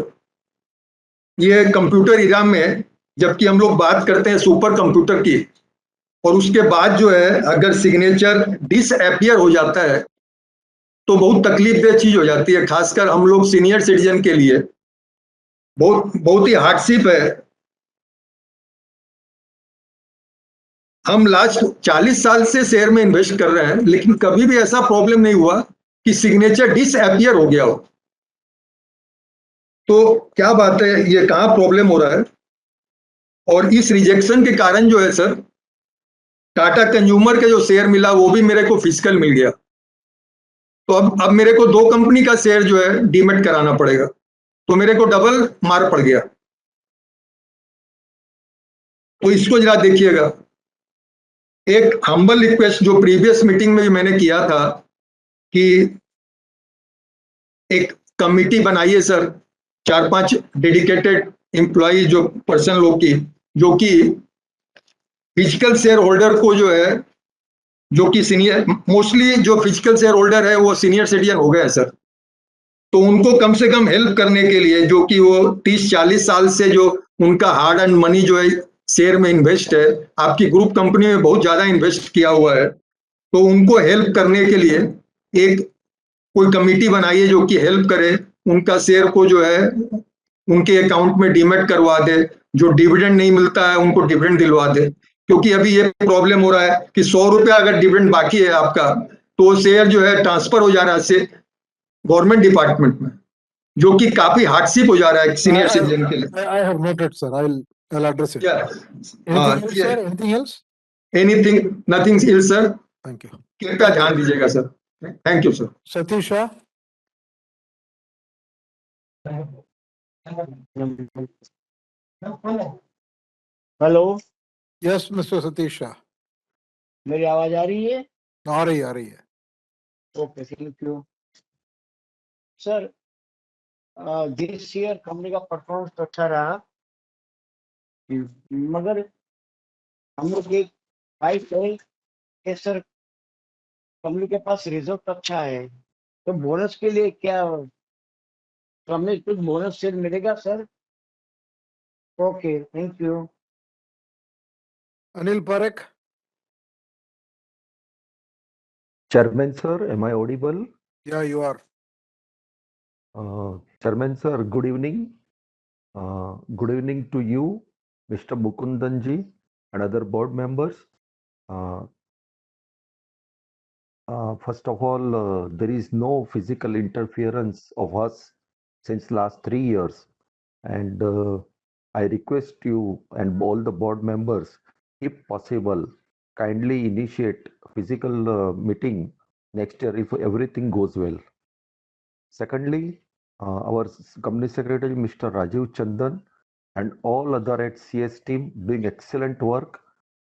ये कंप्यूटर इरा में, जबकि हम लोग बात करते हैं सुपर कंप्यूटर की, और उसके बाद जो है अगर सिग्नेचर डिसअपियर हो जाता है तो बहुत तकलीफदेह चीज हो जाती है, खासकर हम लोग सीनियर सिटीजन के लिए बहुत ही हार्डशिप है. हम लास्ट 40 साल से शेयर में इन्वेस्ट कर रहे हैं, लेकिन कभी भी ऐसा प्रॉब्लम नहीं हुआ कि सिग्नेचर डिसअपियर हो गया हो. तो क्या बात है, ये कहाँ प्रॉब्लम हो रहा है? और इस रिजेक्शन के कारण जो है सर, टाटा कंज्यूमर के जो शेयर मिला वो भी मेरे को फिजिकल मिल गया। तो अब मेरे को 2 कंपनी का शेयर जो है डीमेट कराना पड़ेगा, तो मेरे को डबल मार पड़ गया। तो इसको जरा देखिएगा। एक हम्बल रिक्वेस्ट जो प्रीवियस मीटिंग में भी मैंने किया था कि एक कमिटी बनाइए सर, 4-5 डेडिकेटेड एम्प्लॉय जो पर्सन लोग की, जो कि फिजिकल शेयर होल्डर को जो है, जो कि सीनियर, मोस्टली जो फिजिकल शेयर होल्डर है वो सीनियर सिटीजन हो गए सर। तो उनको कम से कम हेल्प करने के लिए, जो कि वो 30-40 साल से जो उनका हार्ड एंड मनी जो है शेयर में इन्वेस्ट है, आपकी ग्रुप कंपनी में बहुत ज्यादा इन्वेस्ट किया हुआ है, तो उनको हेल्प करने के लिए एक कोई कमेटी बनाइए जो कि हेल्प करे, उनका शेयर को जो है उनके अकाउंट में डीमेट करवा दे, जो डिविडेंड नहीं मिलता है उनको डिविडेंड दिलवा दे। क्योंकि अभी ये प्रॉब्लम हो रहा है कि 100 रुपया अगर डिविडेंड बाकी है आपका, तो शेयर जो है ट्रांसफर हो जा रहा है गवर्नमेंट डिपार्टमेंट में, जो कि काफी हार्डशिप हो जा रहा है सीनियर सिटीजन के लिए। I have noted, sir. I'll address it. Yeah. Anything else, sir? Anything else? Anything, nothing else, sir. Thank you. कृपया ध्यान दीजिएगा sir. Thank you sir. Satish Shah? Hello, Yes, Mr. Satish Shah. मेरी आवाज आ रही है? आ रही है। Okay, thank you sir. This year company का परफॉर्मेंस तो अच्छा रहा, मगर हम लोग एक फाइट है कि सर कंपनी के पास रिजर्व अच्छा है, तो बोनस के लिए क्या हमें कुछ बोनस शेयर मिलेगा sir? Okay, thank you. Anil Parekh? Chairman sir, am I audible? Yeah, you are. Chairman sir, good evening. Good evening to you, Mr. Mukundanji, and other board members. First of all, there is no physical interference of us since last 3 years, and I request you and all the board members, if possible, kindly initiate physical meeting next year if everything goes well. Secondly, our company secretary, Mr. Rajiv Chandan, and all other at CS team doing excellent work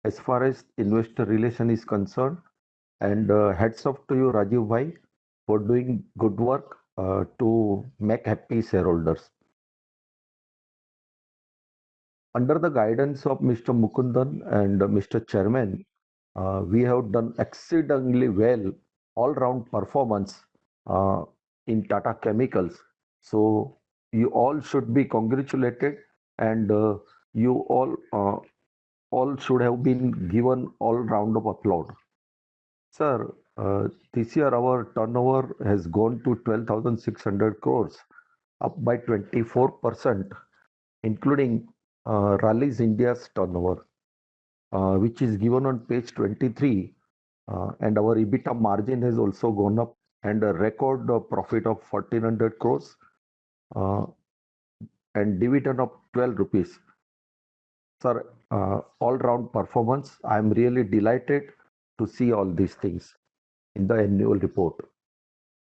as far as investor relation is concerned. And hats off to you, Rajiv Bhai, for doing good work to make happy shareholders. Under the guidance of Mr. Mukundan and Mr. Chairman, we have done exceedingly well all-round performance in Tata Chemicals. So you all should be congratulated, and you all should have been given all round of applause. Sir, this year our turnover has gone to 12,600 crores, up by 24%, including Rallis India's turnover, which is given on page 23. And our EBITDA margin has also gone up, and a record profit of 1,400 crores and dividend of 12 rupees. Sir, all-round performance. I am really delighted to see all these things in the annual report.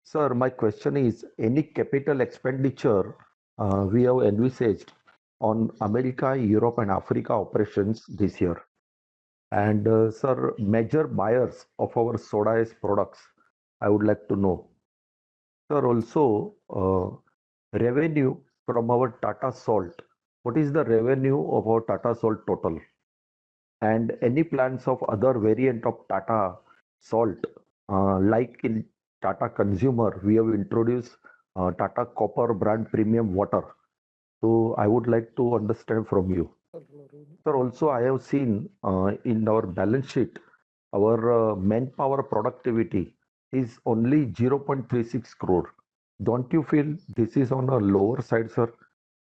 Sir, my question is, any capital expenditure we have envisaged on America, Europe, and Africa operations this year? And sir, major buyers of our soda ash products, I would like to know. Sir, also revenue from our Tata Salt. What is the revenue of our Tata Salt total? And any plans of other variant of Tata Salt, like in Tata Consumer, we have introduced Tata Copper brand premium water. So I would like to understand from you. Sir, also I have seen in our balance sheet, our manpower productivity is only 0.36 crore. Don't you feel this is on a lower side, sir?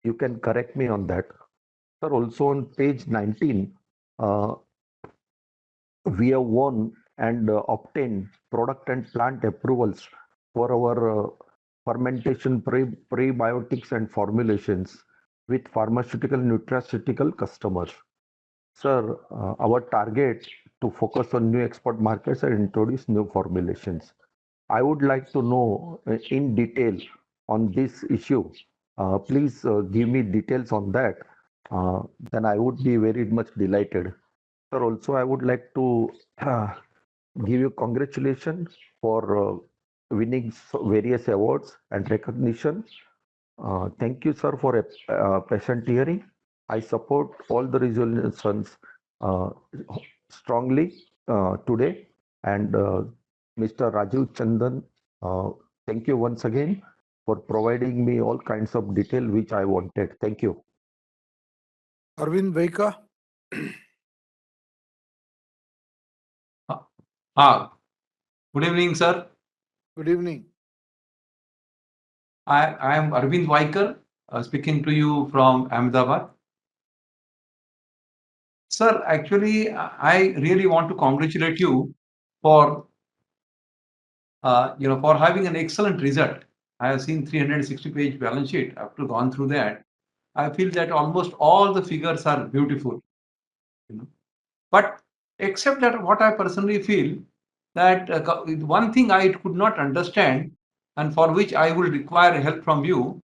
You can correct me on that. Sir, also on page 19, we have won and obtained product and plant approvals for our fermentation prebiotics and formulations with pharmaceutical nutraceutical customers. Sir, our target to focus on new export markets and introduce new formulations. I would like to know in detail on this issue. Please give me details on that. Then I would be very much delighted. Sir, also I would like to give you congratulations for winning various awards and recognition. Thank you, sir, for a patient hearing. I support all the resolutions strongly today. And Mr. Rajiv Chandan, thank you once again for providing me all kinds of detail which I wanted. Thank you. Arvind Vaika. Good evening, sir. Good evening. I am Arvind Vaikar, speaking to you from Ahmedabad. Sir, actually, I really want to congratulate you for for having an excellent result. I have seen 360-page balance sheet. After gone through that, I feel that almost all the figures are beautiful. But except that, what I personally feel that one thing I could not understand, and for which I will require help from you,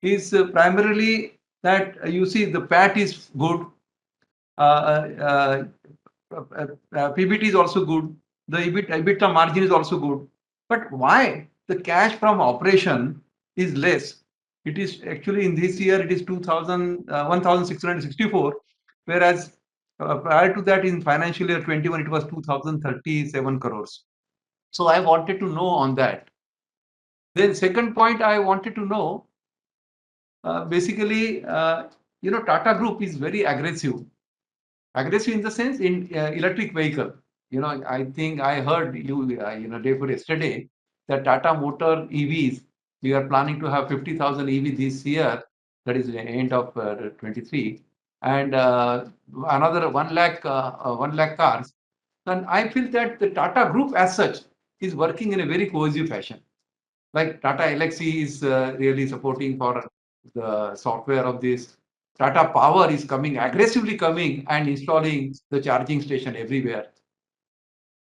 is primarily that you see the PAT is good, PBT is also good, the EBITDA margin is also good. But why the cash from operation is less? It is actually in this year it is 1,664, whereas prior to that in financial year 21 it was 2,037 crores. So I wanted to know on that. Then second point I wanted to know, basically, Tata Group is very aggressive. Aggressive in the sense in electric vehicle. I think I heard you, day for yesterday, that Tata Motor EVs, we are planning to have 50,000 EV this year. That is the end of 23, and another 1 lakh cars. And I feel that the Tata Group as such is working in a very cohesive fashion. Like Tata Elxsi is really supporting for the software of this. Tata Power is aggressively coming and installing the charging station everywhere.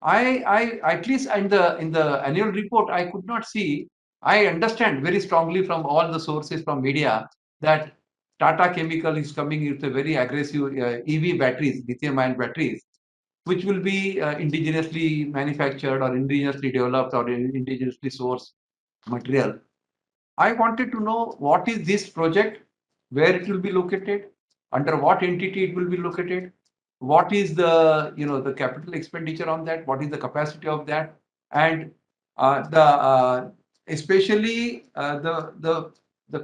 I at least in the annual report I could not see. I understand very strongly from all the sources from media that Tata Chemical is coming with a very aggressive EV batteries, lithium-ion batteries, which will be indigenously manufactured or indigenously developed or indigenously sourced material. I wanted to know what is this project, where it will be located, under what entity it will be located, what is the the capital expenditure on that, what is the capacity of that, and the especially the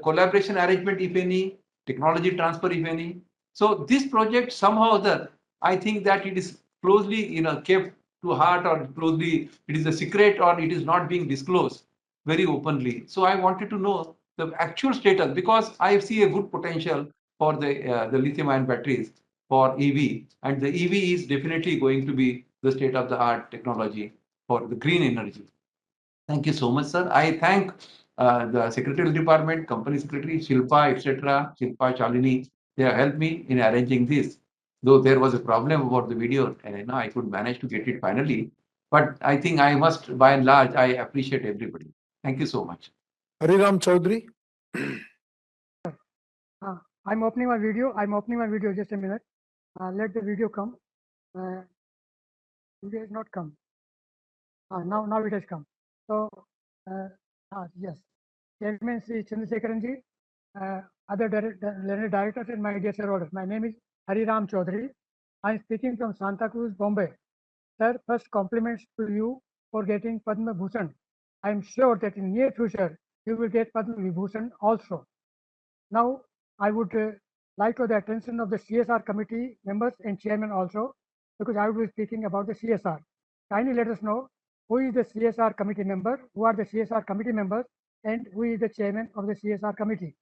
collaboration arrangement, if any, technology transfer, if any. So this project somehow or other, I think that it is closely kept to heart, or closely it is a secret, or it is not being disclosed very openly. So I wanted to know the actual status, because I see a good potential for the lithium-ion batteries for EV, and the EV is definitely going to be the state-of-the-art technology for the green energy. Thank you so much, sir. I thank the Secretarial Department, Company Secretary, Shilpa, etc., Shilpa, Shalini. They have helped me in arranging this. Though there was a problem about the video, and I could manage to get it finally. But I think I must, by and large, I appreciate everybody. Thank you so much. Hariram Chaudhary. I'm opening my video. Just a minute. Let the video come. Video has not come. Now it has come. So, yes. Chairman Sri Chandrasekharanji, other directors and my dear shareholders. My name is Hariram Chaudhary. I'm speaking from Santa Cruz, Bombay. Sir, first compliments to you for getting Padma Bhushan. I'm sure that in near future, you will get Padma Vibhushan also. Now, I would like to the attention of the CSR committee members and chairman also, because I will be speaking about the CSR. Kindly let us know who is the CSR committee member, who are the CSR committee members, and who is the chairman of the CSR committee.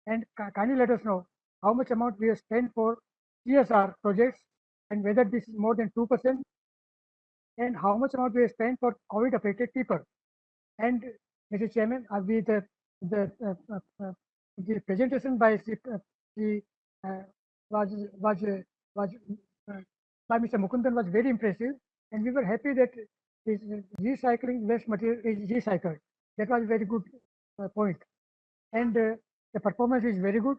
And kindly let us know how much amount we have spent for CSR projects, and whether this is more than 2%, and how much amount we have spent for COVID affected people. And Mr. Chairman, the presentation by the was by Mr. Mukundan was very impressive, and we were happy that this recycling waste material is recycled. That was a very good point. And the performance is very good.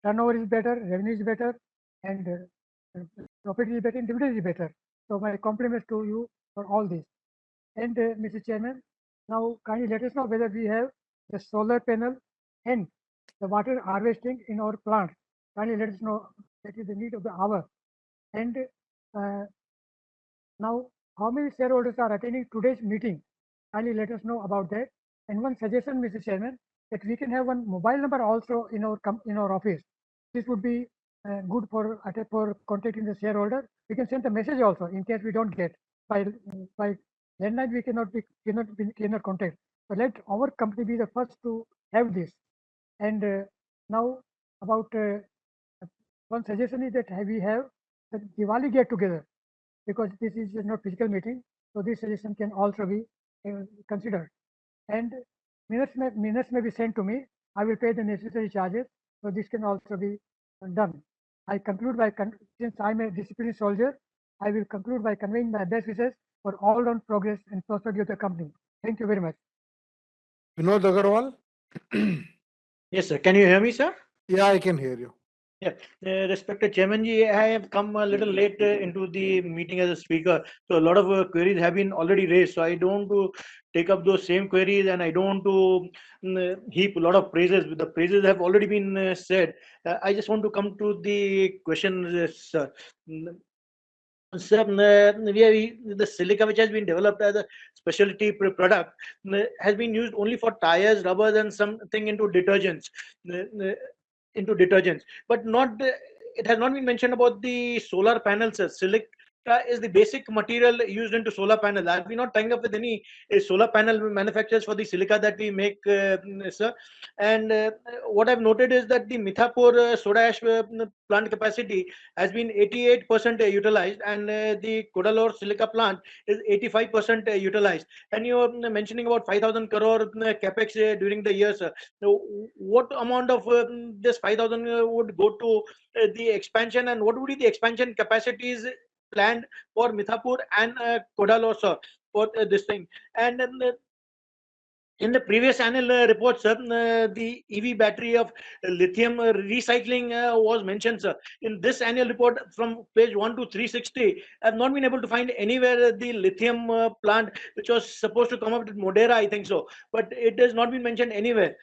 Turnover is better, revenue is better, and profit is better, and dividend is better. So my compliments to you for all this. And Mr. Chairman, now kindly let us know whether we have the solar panel and the water harvesting in our plant. Kindly let us know, that is the need of the hour. And now, how many shareholders are attending today's meeting? Kindly let us know about that. And one suggestion, Mr. Chairman, that we can have one mobile number also in our office. This would be good for contacting the shareholder. We can send a message also in case we don't get by landline. We cannot contact. But let our company be the first to have this. And now about one suggestion is that we have the Diwali get together, because this is not physical meeting, so this suggestion can also be considered. And minutes may be sent to me. I will pay the necessary charges, so this can also be done. I conclude by, since I'm a disciplined soldier, I will conclude by conveying my best wishes for all-round progress and prosperity of the company. Thank you very much. Vinod Agarwal? Yes, sir. Can you hear me, sir? Yeah, I can hear you. Yeah, respected Chairman ji, I have come a little late into the meeting as a speaker, so a lot of queries have been already raised. So I don't want to take up those same queries, and I don't want to heap a lot of praises. The praises have already been said. I just want to come to the question, sir. Sir, the silica which has been developed as a specialty product has been used only for tires, rubbers, and something into detergents. But not it has not been mentioned about the solar panels. Silica is the basic material used into solar panels. Are we not tying up with any solar panel manufacturers for the silica that we make, sir? And what I've noted is that the Mithapur soda ash plant capacity has been 88% utilized, and the Kodalore silica plant is 85% utilized. And you're mentioning about 5,000 crore capex during the year, sir. Now, what amount of this 5,000 would go to the expansion, and what would be the expansion capacities planned for Mithapur and Kodalore, sir, for this thing? And then in the previous annual report, sir, the EV battery of lithium recycling was mentioned, sir. In this annual report, from page 1 to 360, I have not been able to find anywhere the lithium plant, which was supposed to come up with Modera, I think so, but it has not been mentioned anywhere.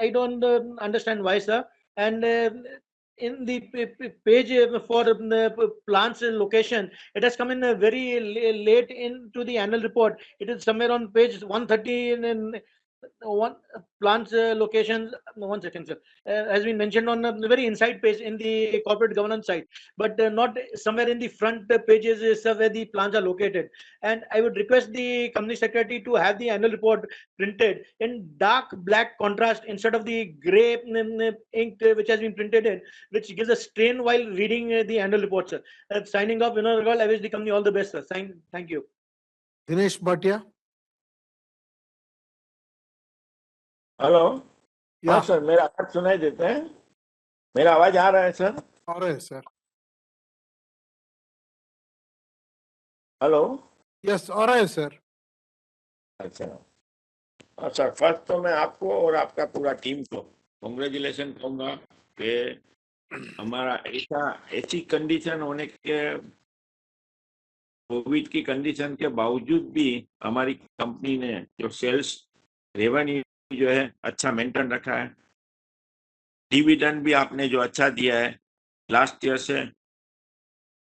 I don't understand why, sir. And in the page for the plants location, it has come in very late into the annual report. It is somewhere on page 130 in one plants locations. No, 1 second, sir. Has been mentioned on the very inside page in the corporate governance side, but not somewhere in the front pages where the plants are located. And I would request the company secretary to have the annual report printed in dark black contrast instead of the gray ink which has been printed in, which gives a strain while reading the annual report, sir. Signing off, Vinod Agarwal, I wish the company all the best, sir. Thank you. Dinesh Bhatia? Hello या हाँ sir, मेरा आवाज सुनाई देता है? मेरा आवाज आ रहा है सर? आ रहा है सर. हेलो यस आ रहा है सर. अच्छा सर, फर्स्ट तो मैं आपको और आपका पूरा टीम को कॉन्ग्रेचुलेशन कहूँगा कि हमारा ऐसी कंडीशन होने के, कोविड की कंडीशन के बावजूद भी हमारी कंपनी ने जो सेल्स रेवेन्यू जो है अच्छा मेंटेन रखा है. डिविडेंड भी आपने जो अच्छा दिया है, लास्ट ईयर से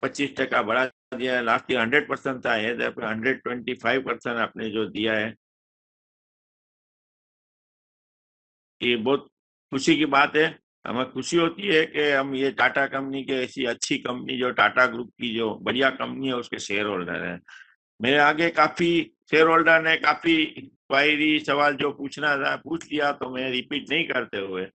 25% बढ़ा दिया है. लास्ट ईयर 100% था, 125% आपने जो दिया है, ये बहुत खुशी की बात है. हमें खुशी होती है कि हम ये टाटा कंपनी के ऐसी अच्छी कंपनी जो टाटा ग्रुप की जो बढ़िया कंपनी है उसके शेयर होल्डर है. मेरे आगे काफी शेयर होल्डर ने काफी क्वायरी सवाल जो पूछना था पूछ लिया, तो मैं रिपीट नहीं करते हुए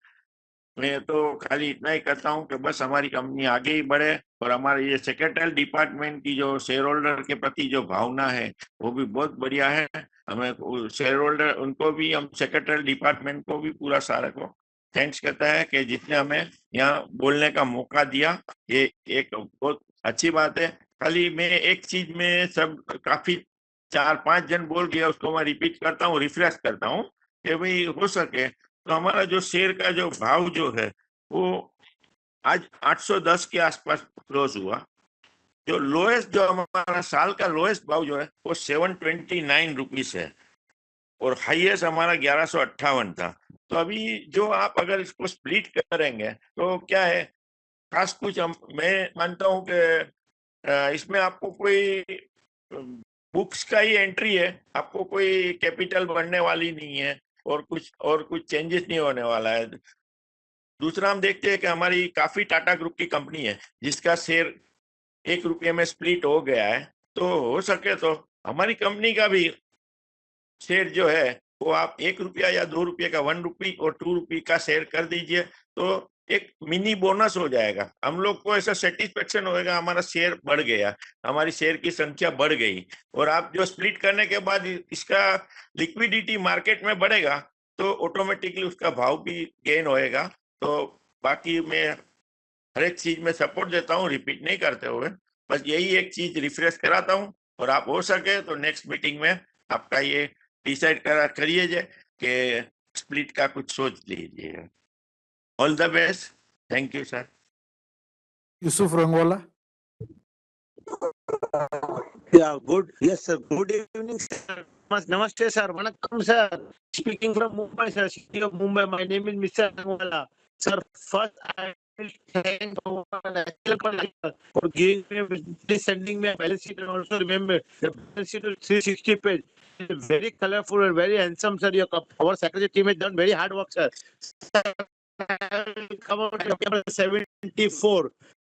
मैं तो खाली इतना ही करता हूँ कि बस हमारी कंपनी आगे ही बढ़े और हमारे ये सेक्रेटरी डिपार्टमेंट की जो शेयर होल्डर के प्रति जो भावना है वो भी बहुत बढ़िया है. हमें शेयर होल्डर उनको भी, हम सेक्रेटरी डिपार्टमेंट को भी पूरा सारा को थैंक्स कहता है कि जिसने हमें यहाँ बोलने का मौका दिया. ये एक बहुत अच्छी बात है। खाली मैं एक चीज में सब काफी 4-5 जन बोल गया, उसको मैं रिपीट करता हूँ, रिफ्रेश करता हूँ कि भाई हो सके तो हमारा जो शेयर का जो भाव जो है वो आज 810 के आसपास क्लोज हुआ। जो लोएस्ट, जो हमारा साल का लोएस्ट भाव जो है वो 729 रुपीज है और हाईएस्ट हमारा 1158 था। तो अभी जो आप अगर इसको स्प्लिट करेंगे तो क्या है, खास कुछ मैं मानता हूँ कि इसमें आपको कोई बुक्स का ही एंट्री है, आपको कोई कैपिटल बढ़ने वाली नहीं है और कुछ चेंजेस नहीं होने वाला है। दूसरा हम देखते हैं कि हमारी काफी टाटा ग्रुप की कंपनी है जिसका शेयर 1 रुपये में स्प्लिट हो गया है। तो हो सके तो हमारी कंपनी का भी शेयर जो है वो आप 1 रुपया या 2 रुपये का 1 रुपी और 2 रुपी का शेयर कर दीजिए, तो एक मिनी बोनस हो जाएगा। हम लोग को ऐसा सेटिस्फेक्शन होएगा, हमारा शेयर बढ़ गया, हमारी शेयर की संख्या बढ़ गई। और आप जो स्प्लिट करने के बाद इसका लिक्विडिटी मार्केट में बढ़ेगा तो ऑटोमेटिकली उसका भाव भी गेन होएगा। तो बाकी मैं हर एक चीज में सपोर्ट देता हूँ, रिपीट नहीं करते हुए, बस यही एक चीज रिफ्रेश कराता हूँ। और आप हो सके तो नेक्स्ट मीटिंग में आपका ये डिसाइड करिए कि स्प्लिट का कुछ सोच लीजिए। All the best, thank you sir. Yusuf Rangwala. Yeah, good. Yes, sir. Good evening, sir. Namaste, sir. Vanakkam, sir. Speaking from Mumbai, sir. City of Mumbai. My name is Mr. Rangwala. Sir, first I will thank for giving me, sending me a balance sheet, and also remember the balance sheet is 360 page. Very colorful and very handsome, sir. Our secretary team has done very hard work, sir. I will come out to 74.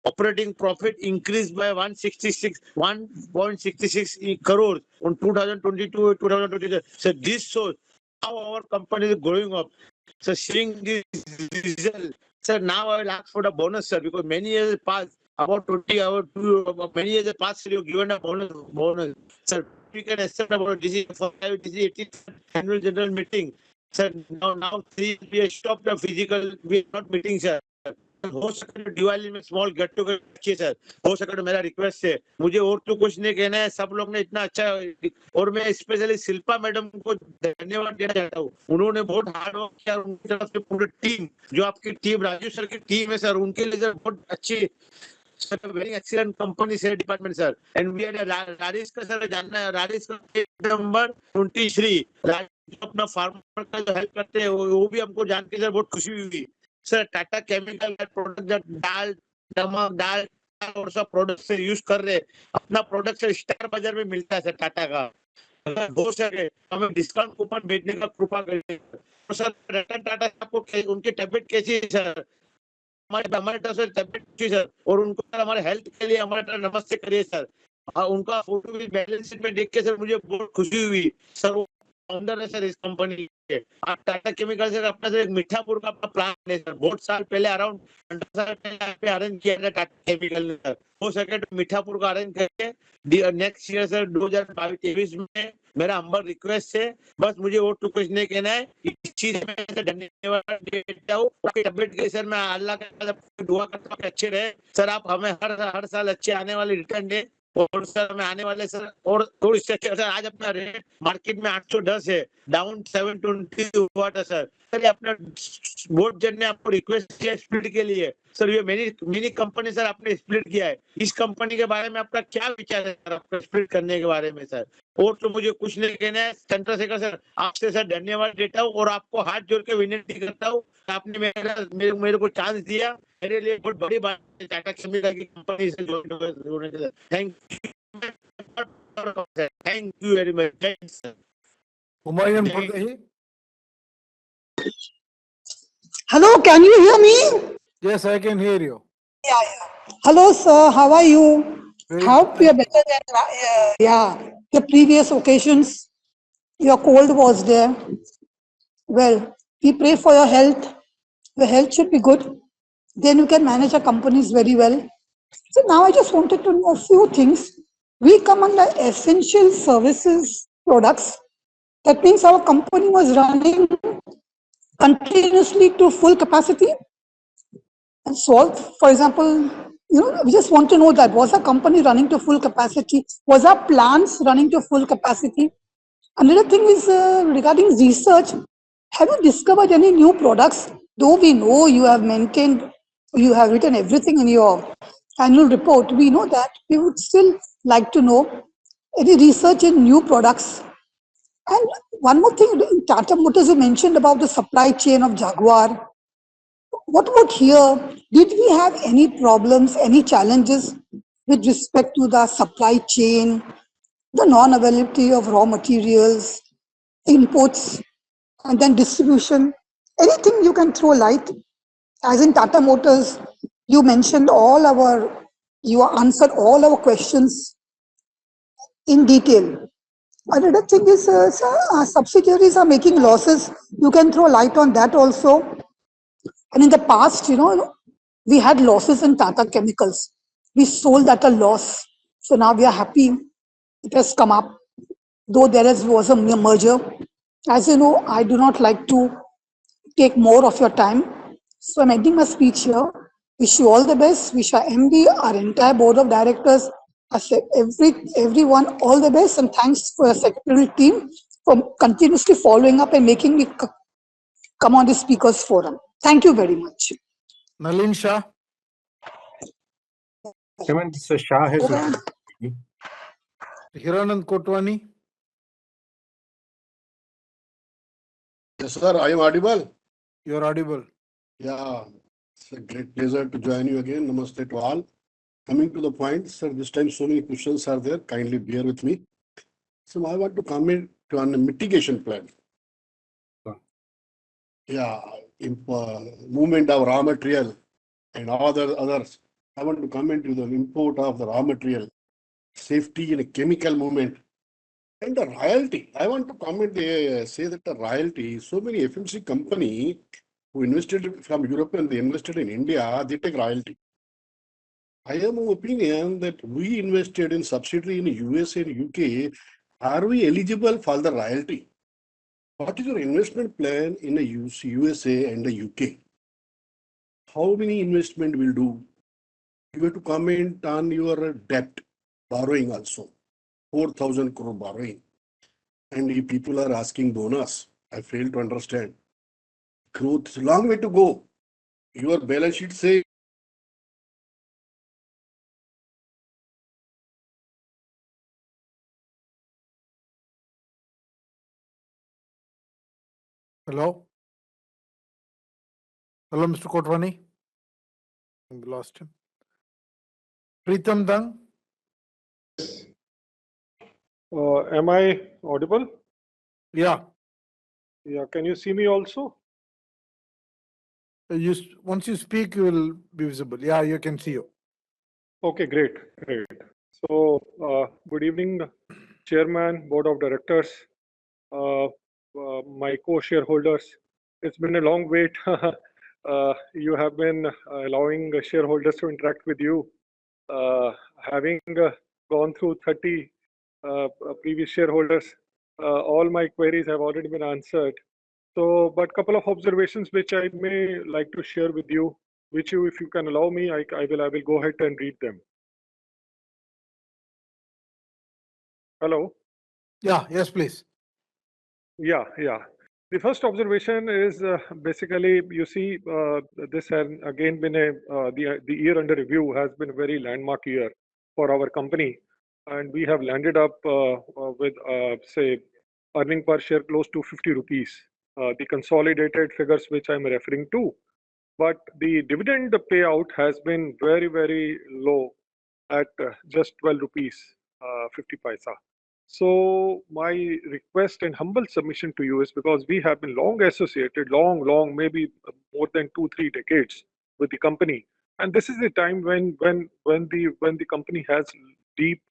Operating profit increased by 1.66 crores on 2022-2023. So this shows how our company is growing up. So seeing this result, sir, now I will ask for the bonus, sir, because many years passed, about 20 hours, many years passed, sir, you given a bonus. Sir, we can accept about this is 18th annual general meeting. Sir, now 3 we have stopped the physical, we are not meeting, sir. हो सके तो दिवाली में small get together रखिए sir. हो सके तो मेरा request है, मुझे और तो कुछ नहीं कहना है, सब लोग ने इतना अच्छा, और मैं स्पेशली शिल्पा मैडम को धन्यवाद देना चाहता हूँ। उन्होंने बहुत हार्ड वर्क किया, उनकी तरफ से पूरी टीम, जो आपकी टीम राजू सर की टीम है सर, उनके लिए सर बहुत अच्छी, सर वेरी एक्सीलेंट कंपनी से department sir. And we are Rajesh का सर जानना है, राजेश का नंबर 23 राजेश अपना फार्मर का जो हेल्प करते हैं वो भी हमको जान के सर बहुत खुशी हुई। सर टाटा केमिकल का प्रोडक्ट दाल, नमक, दाल और सब प्रोडक्ट से यूज कर रहे, अपना प्रोडक्ट से स्टार बाजार में मिलता है सर टाटा का। अगर हो सके हमें डिस्काउंट कूपन भेजने का कृपा करिए। तो सर रतन टाटा आपको उनकी तबियत कैसी है सर? हमारे तरफ से तबियत अच्छी सर, और उनको सर हमारे हेल्थ के लिए हमारे तरफ नमस्ते करिए सर। उनका फोटो भी बैलेंस शीट में देख के सर मुझे बहुत खुशी हुई सर। वो फाउंडर है सर इस कंपनी के। आप टाटा केमिकल से अपना सर एक मीठापुर का अपना प्लांट है सर, बहुत साल पहले अराउंड 15 साल पहले पे अरेंज किया था टाटा केमिकल ने सर। हो सके तो मीठापुर का अरेंज करके नेक्स्ट ईयर सर 2022-23 में मेरा हम्बल रिक्वेस्ट है। बस मुझे और तो कुछ नहीं कहना है, इस चीज में धन्यवाद देता हूँ। आपकी तबियत के सर मैं अल्लाह का दुआ करता हूँ अच्छे रहे सर। आप हमें हर साल अच्छे आने वाले रिटर्न दे, और सर में आने वाले सर और थोड़ी सर आज अपना रेट मार्केट में 810 है, डाउन 720 हुआ था सर। सर ये अपना बोर्ड जन ने आपको रिक्वेस्ट किया स्प्लिट के लिए सर, ये मिनी कंपनी सर आपने स्प्लिट किया है, इस कंपनी के बारे में आपका क्या विचार है सर, आपका स्प्लिट करने के बारे में सर? और तो मुझे कुछ नहीं कहना है। चंद्रशेखर सर आपसे सर धन्यवाद देता हूँ और आपको हाथ जोड़ के विनती करता हूँ, आपने मेरे को चांस दिया, मेरे लिए बहुत बड़ी बात है टाटा केमिकल की कंपनी से जुड़ने के लिए। Thank you very much. Humayun Purdahi. Hello, can you hear me? Yes, I can hear you. Yeah. Hello, sir. How are you? Hope you are better than the previous occasions. Your cold was there. Well, we pray for your health. Your health should be good. Then you can manage your companies very well. So now I just wanted to know a few things. We come under essential services products. That means our company was running continuously to full capacity. And solve, for example, We just want to know that was our company running to full capacity? Was our plants running to full capacity? Another thing is regarding research. Have you discovered any new products? Though we know you have maintained, you have written everything in your annual report, we know that. We would still like to know any research in new products. And one more thing, in Tata Motors, you mentioned about the supply chain of Jaguar. What about here? Did we have any problems, any challenges with respect to the supply chain, the non-availability of raw materials, imports, and then distribution? Anything you can throw light? As in Tata Motors, you mentioned you answered all our questions in detail. Another thing is, sir, our subsidiaries are making losses. You can throw light on that also. And in the past, we had losses in Tata Chemicals. We sold at a loss. So now we are happy it has come up, though was a merger. As you know, I do not like to take more of your time. So I'm ending my speech here. Wish you all the best. Wish our MD, our entire board of directors, everyone all the best. And thanks for your secretarial team for continuously following up and making me come on the speakers forum. Thank you very much. Nalin Shah. Chairman, Mr. Shah has. Hiranand Kotwani. Yes, sir. I am audible. You're audible. Yeah, it's a great pleasure to join you again. Namaste to all. Coming to the point, sir, this time so many questions are there. Kindly bear with me. So I want to comment on a mitigation plan. Yeah, movement of raw material and others. I want to comment to the import of the raw material, safety in a chemical movement, and the royalty. I want to comment, say that the royalty, so many FMC company who invested from Europe and they invested in India, they take royalty. I am of opinion that we invested in subsidiary in USA and UK. Are we eligible for the royalty? What is your investment plan in the USA and the UK? How many investment will do? You have to comment on your debt, borrowing also, 4,000 crore borrowing. And if people are asking bonus, I fail to understand. Growth is a long way to go. Your balance sheet say Hello? Hello, Mr. Kotwani? We lost him. Pritam Dang? Am I audible? Yeah. Yeah, can you see me also? Once you speak, you will be visible. Yeah, you can see you. Okay, great. So, good evening, Chairman, Board of Directors, my co-shareholders. It's been a long wait. You have been allowing shareholders to interact with you. Having gone through 30 previous shareholders, all my queries have already been answered. So, but couple of observations which I may like to share with you, which you, if you can allow me, I will go ahead and read them. Hello. Yeah. Yes, please. Yeah. The first observation is basically, you see, this has again been the year under review has been a very landmark year for our company, and we have landed up with say earning per share close to 50 rupees. The consolidated figures which I'm referring to, but the dividend payout has been very low at just 12 rupees 50 paisa. So my request and humble submission to you is, because we have been long associated, long, maybe more than 2-3 decades with the company, and this is the time when the company has deep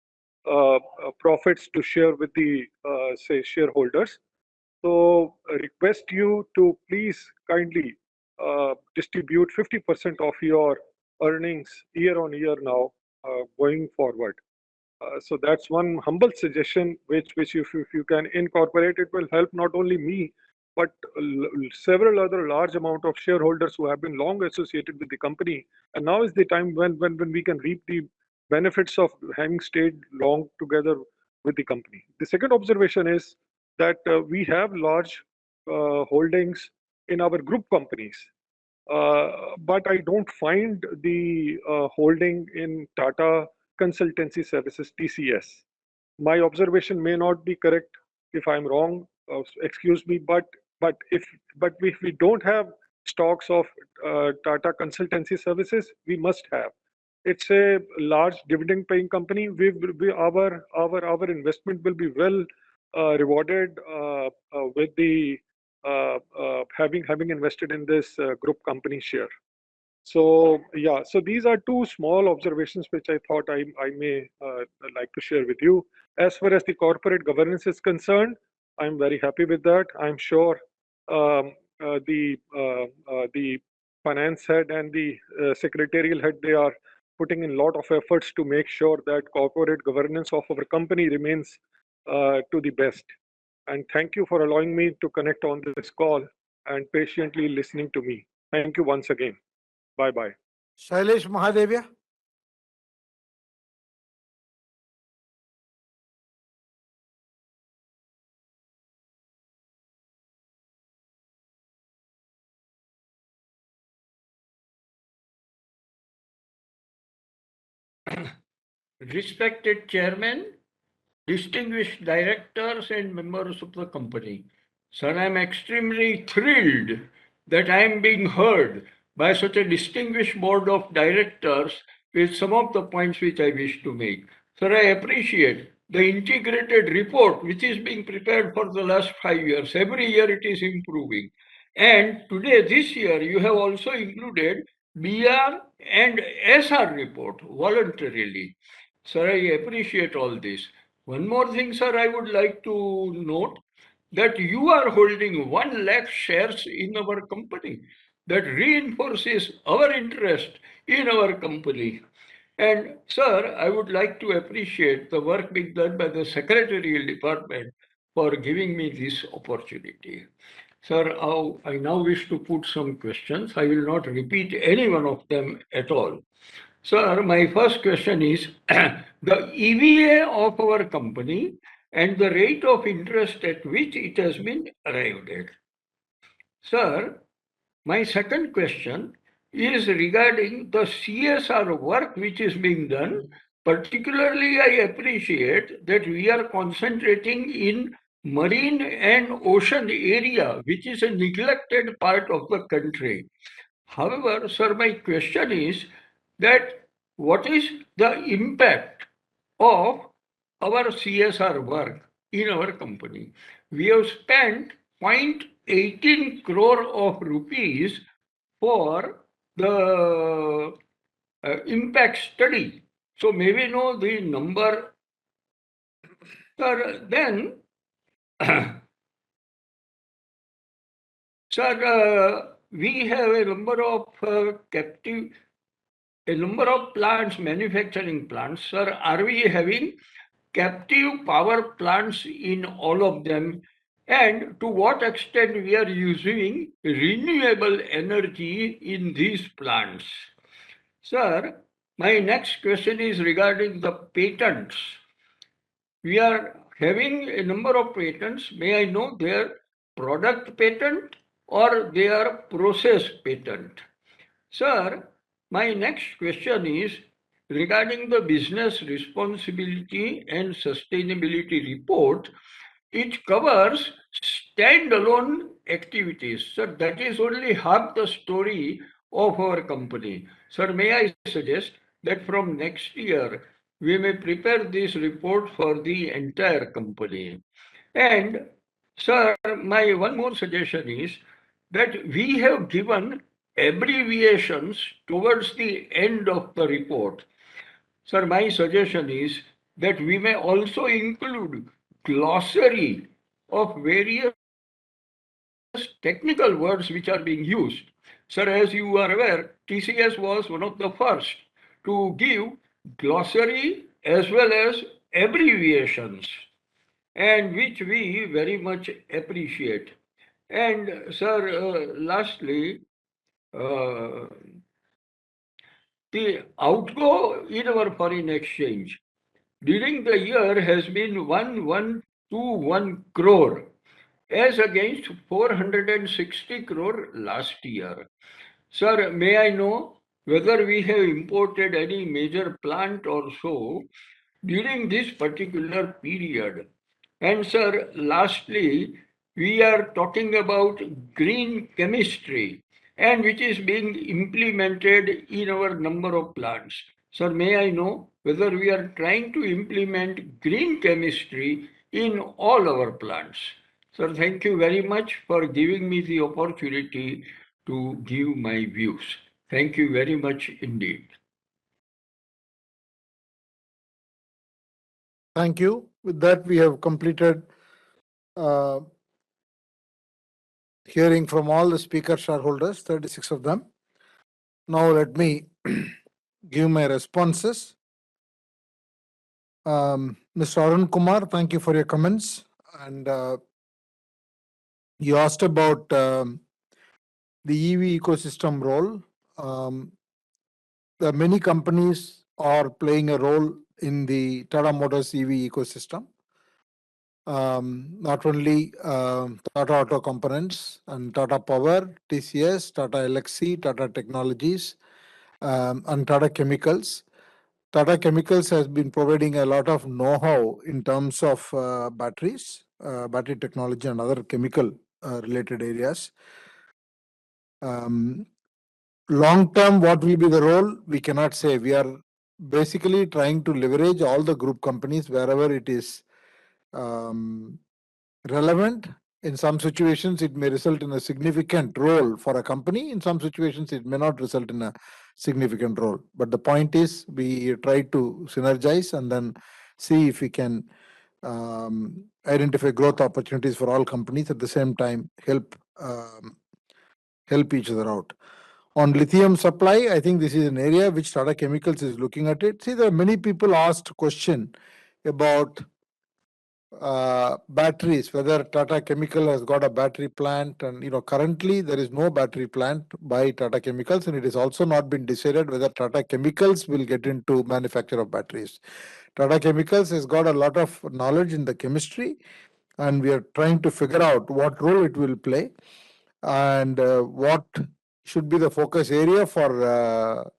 profits to share with the say shareholders. So request you to please kindly distribute 50% of your earnings year on year now going forward. So that's one humble suggestion which if you can incorporate, it will help not only me but several other large amount of shareholders who have been long associated with the company. And now is the time when we can reap the benefits of having stayed long together with the company. The second observation is that we have large holdings in our group companies. But I don't find the holding in Tata Consultancy Services, TCS. My observation may not be correct. If I'm wrong, excuse me. But if we don't have stocks of Tata Consultancy Services, we must have. It's a large dividend-paying company. Our investment will be well rewarded with the having invested in this group company share. So yeah, so these are two small observations which I thought I may like to share with you. As far as the corporate governance is concerned, I'm very happy with that. I'm sure the finance head and the secretarial head, they are putting in a lot of efforts to make sure that corporate governance of our company remains to the best. And thank you for allowing me to connect on this call and patiently listening to me. Thank you once again. Bye-bye. Shailesh Mahadevia. Respected Chairman, distinguished directors and members of the company. Sir, I am extremely thrilled that I am being heard by such a distinguished board of directors with some of the points which I wish to make. Sir, I appreciate the integrated report which is being prepared for the last 5 years. Every year it is improving. And today, this year, you have also included BR and SR report voluntarily. Sir, I appreciate all this. One more thing, sir, I would like to note that you are holding 1 lakh shares in our company. That reinforces our interest in our company. And sir, I would like to appreciate the work being done by the secretarial department for giving me this opportunity. Sir, I now wish to put some questions. I will not repeat any one of them at all. Sir, my first question is the EVA of our company and the rate of interest at which it has been arrived at. Sir, my second question is regarding the CSR work which is being done. Particularly, I appreciate that we are concentrating in marine and ocean area, which is a neglected part of the country. However, sir, my question is that what is the impact of our CSR work in our company? We have spent 0.18 crore of rupees for the impact study. So may we know the number? Sir, then, sir, we have a number of plants, manufacturing plants. Sir, are we having captive power plants in all of them? And to what extent we are using renewable energy in these plants? Sir, my next question is regarding the patents. We are having a number of patents. May I know their product patent or their process patent? Sir, my next question is regarding the business responsibility and sustainability report. It covers standalone activities. Sir, that is only half the story of our company. Sir, may I suggest that from next year, we may prepare this report for the entire company. And sir, my one more suggestion is that we have given abbreviations towards the end of the report. Sir, my suggestion is that we may also include glossary of various technical words which are being used. Sir, as you are aware, TCS was one of the first to give glossary as well as abbreviations, and which we very much appreciate. And sir, lastly, uh, the outgo in our foreign exchange during the year has been 1121 crore as against 460 crore last year. Sir, may I know whether we have imported any major plant or so during this particular period? And sir, lastly, we are talking about green chemistry and which is being implemented in our number of plants. Sir, may I know whether we are trying to implement green chemistry in all our plants? Sir, thank you very much for giving me the opportunity to give my views. Thank you very much indeed. Thank you. With that, we have completed hearing from all the speaker shareholders, 36 of them. Now let me give my responses. Mr. Arun Kumar, thank you for your comments. And you asked about the EV ecosystem role. The many companies are playing a role in the Tata Motors EV ecosystem. Not only Tata Auto Components and Tata Power, TCS, Tata Elxsi, Tata Technologies, and Tata Chemicals. Tata Chemicals has been providing a lot of know-how in terms of batteries, battery technology, and other chemical related areas. Long term, what will be the role? We cannot say. We are basically trying to leverage all the group companies wherever it is relevant. In some situations, it may result in a significant role for a company. In some situations, it may not result in a significant role. But the point is, we try to synergize and then see if we can identify growth opportunities for all companies, at the same time help each other out. On lithium supply, I think this is an area which Tata Chemicals is looking at it. See, there are many people asked question about batteries, whether Tata Chemical has got a battery plant, and currently there is no battery plant by Tata Chemicals, and it has also not been decided whether Tata Chemicals will get into manufacture of batteries. Tata Chemicals has got a lot of knowledge in the chemistry, and we are trying to figure out what role it will play and what should be the focus area for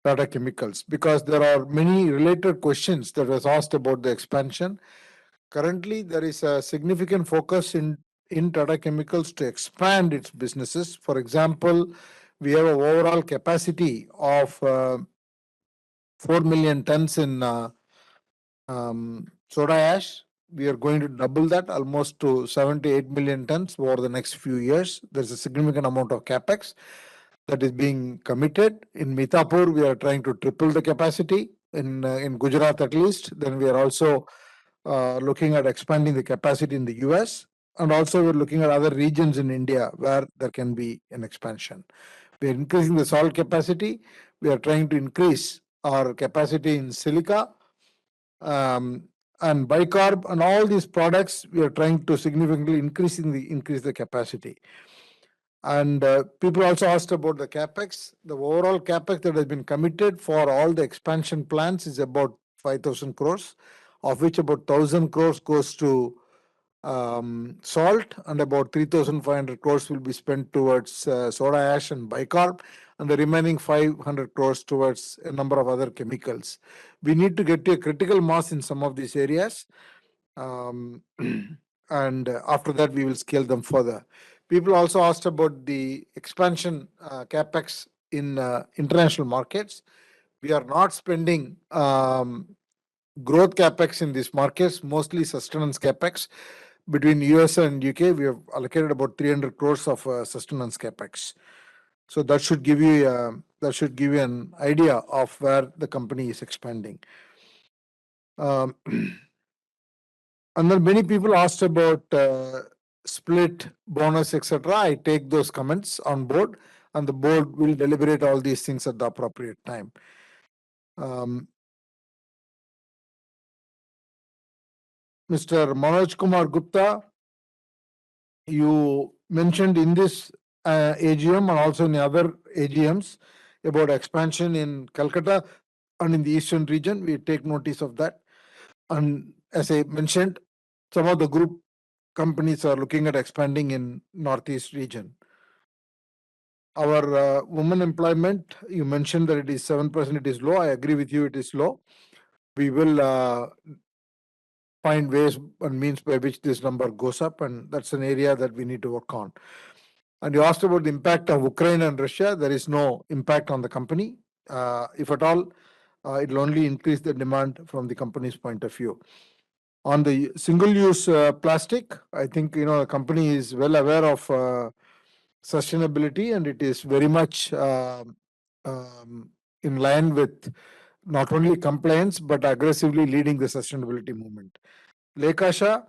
Tata Chemicals, because there are many related questions that was asked about the expansion. Currently, there is a significant focus in Tata Chemicals to expand its businesses. For example, we have an overall capacity of 4 million tons in soda ash. We are going to double that almost to 7 to 8 million tons over the next few years. There's a significant amount of capex that is being committed. In Mithapur, we are trying to triple the capacity in Gujarat at least. Then we are also looking at expanding the capacity in the US, and also we're looking at other regions in India where there can be an expansion. We are increasing the salt capacity. We are trying to increase our capacity in silica and bicarb, and all these products we are trying to significantly increase the capacity. And people also asked about the capex. The overall capex that has been committed for all the expansion plans is about 5,000 crores, of which about 1,000 crores goes to salt, and about 3,500 crores will be spent towards soda ash and bicarb, and the remaining 500 crores towards a number of other chemicals. We need to get to a critical mass in some of these areas, and after that we will scale them further. People also asked about the expansion capex in international markets. We are not spending growth capex in these markets, mostly sustenance capex. Between US and UK, we have allocated about 300 crores of sustenance capex. So that should give you an idea of where the company is expanding. And then many people asked about split, bonus, etc. I take those comments on board, and the board will deliberate all these things at the appropriate time. Mr. Manoj Kumar Gupta, you mentioned in this AGM and also in other AGMs about expansion in Calcutta and in the eastern region. We take notice of that. And as I mentioned, some of the group companies are looking at expanding in northeast region. Our women employment, you mentioned that it is 7%, it is low. I agree with you, it is low. We will find ways and means by which this number goes up, and that's an area that we need to work on. And you asked about the impact of Ukraine and Russia. There is no impact on the company. If at all, it will only increase the demand from the company's point of view. On the single-use plastic, I think the company is well aware of sustainability, and it is very much in line with not only compliance but aggressively leading the sustainability movement. Lekasha,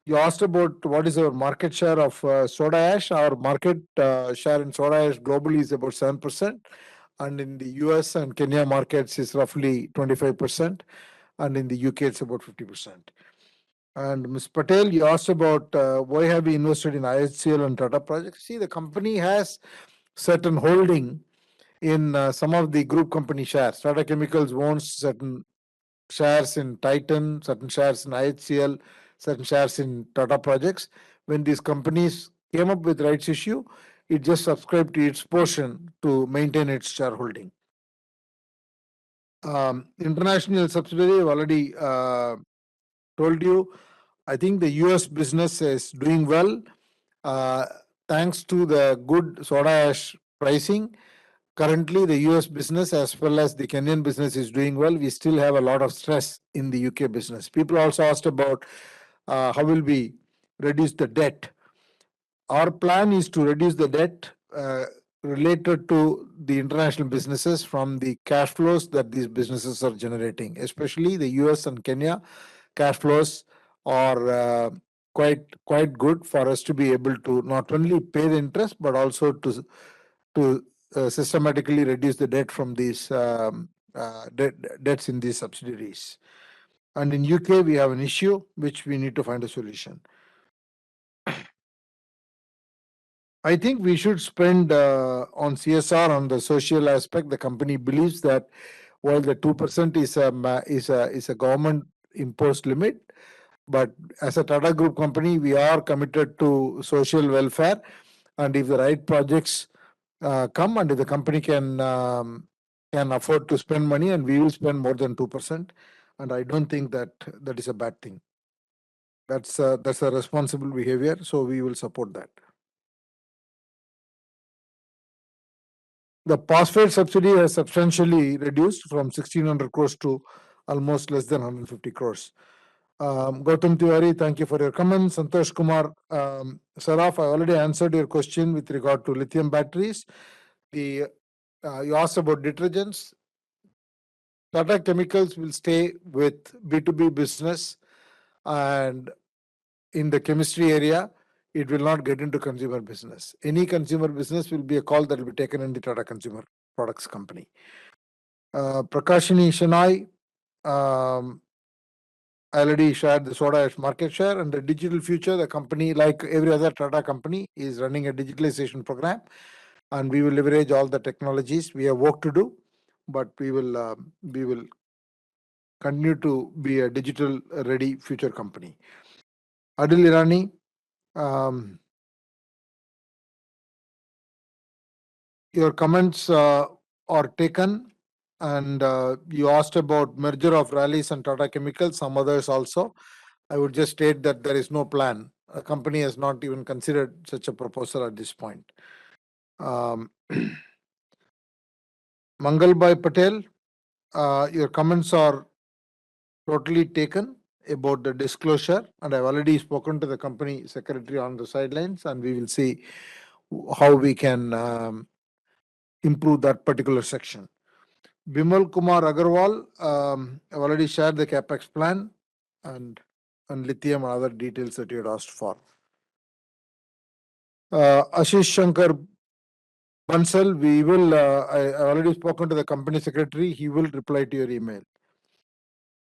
you asked about what is our market share of soda ash. Our market share in soda ash globally is about 7%, and in the US and Kenya markets is roughly 25%, and in the UK it's about 50%. And Ms. Patel, you asked about why have we invested in IHCL and Tata projects. See, the company has certain holding in some of the group company shares. Tata Chemicals owns certain shares in Titan, certain shares in IHCL, certain shares in Tata projects. When these companies came up with rights issue, it just subscribed to its portion to maintain its shareholding. International subsidiary, I've already told you. I think the US business is doing well thanks to the good soda ash pricing. Currently, the US business as well as the Kenyan business is doing well. We still have a lot of stress in the UK business. People also asked about how will we reduce the debt. Our plan is to reduce the debt related to the international businesses from the cash flows that these businesses are generating, especially the US and Kenya cash flows are quite good for us to be able to not only pay the interest but also to systematically reduce the debt from these debts in these subsidiaries. And in UK, we have an issue which we need to find a solution. I think we should spend on CSR on the social aspect. The company believes that while the 2% is a government imposed limit, but as a Tata Group company, we are committed to social welfare. And if the right projects come and if the company can afford to spend money, and we will spend more than 2%, and I don't think that is a bad thing. That's a responsible behavior, so we will support that. The phosphate subsidy has substantially reduced from 1,600 crores to almost less than 150 crores. Gautam Tiwari, thank you for your comments. Santosh Kumar Saraf, I already answered your question with regard to lithium batteries. You asked about detergents. Tata Chemicals will stay with B2B business, and in the chemistry area, it will not get into consumer business. Any consumer business will be a call that will be taken in the Tata Consumer Products Company. Prakashini Shenoy, I already shared the soda ash market share. And the digital future, the company, like every other Tata company, is running a digitalization program, and we will leverage all the technologies. We have work to do, but we will continue to be a digital ready future company. Adil Irani, your comments are taken, and you asked about merger of Rallis and Tata Chemicals, some others also. I would just state that there is no plan. A company has not even considered such a proposal at this point. Mangalbhai Patel, your comments are totally taken about the disclosure, and I've already spoken to the company secretary on the sidelines, and we will see how we can improve that particular section. Bimal Kumar Agarwal, I've already shared the capex plan and lithium and other details that you had asked for. Ashish Shankar Bansal, we will. I already spoken to the company secretary. He will reply to your email.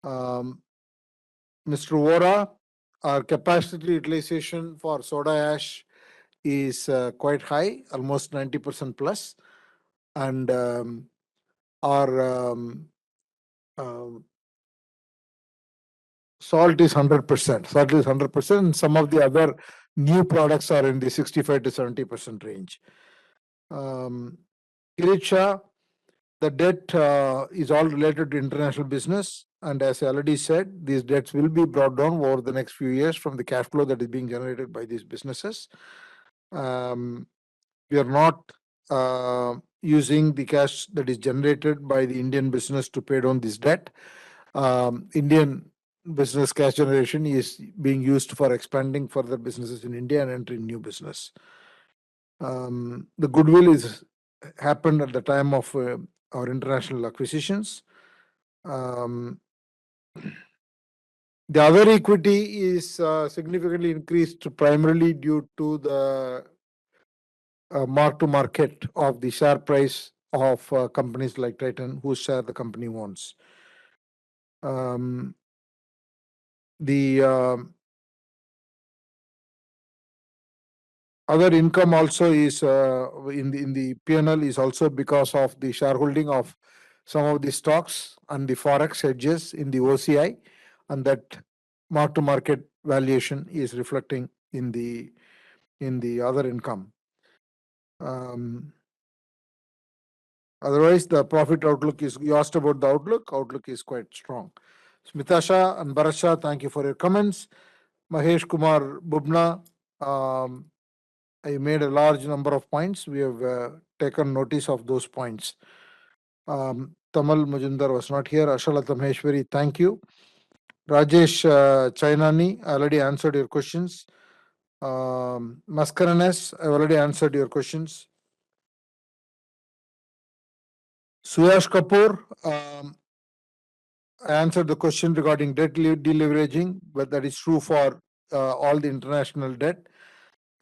Mr. Vora, our capacity utilization for soda ash is quite high, almost 90% plus, and our salt is 100%. Salt is 100%, and some of the other new products are in the 65 to 70% range. Kirit Shah, the debt is all related to international business, and as I already said, these debts will be brought down over the next few years from the cash flow that is being generated by these businesses. We are not using the cash that is generated by the Indian business to pay down this debt. Indian business cash generation is being used for expanding further businesses in India and entering new business. The goodwill is happened at the time of our international acquisitions. The other equity is significantly increased primarily due to the mark to market of the share price of companies like Titan, whose share the company owns. The other income also is in the P&L is also because of the shareholding of some of the stocks and the forex hedges in the OCI, and that mark to market valuation is reflecting in the other income. Otherwise, the profit outlook is, you asked about the outlook is quite strong. Smita Shah and Bharat Shah, thank you for your comments. Mahesh Kumar Bubna, I made a large number of points. We have taken notice of those points. Tamal Majumdar was not here. Ashala Tamheshwari, thank you. Rajesh Chainani, I already answered your questions. Maskaranes, I already answered your questions. Suyash Kapoor, I answered the question regarding debt deleveraging, but that is true for all the international debt.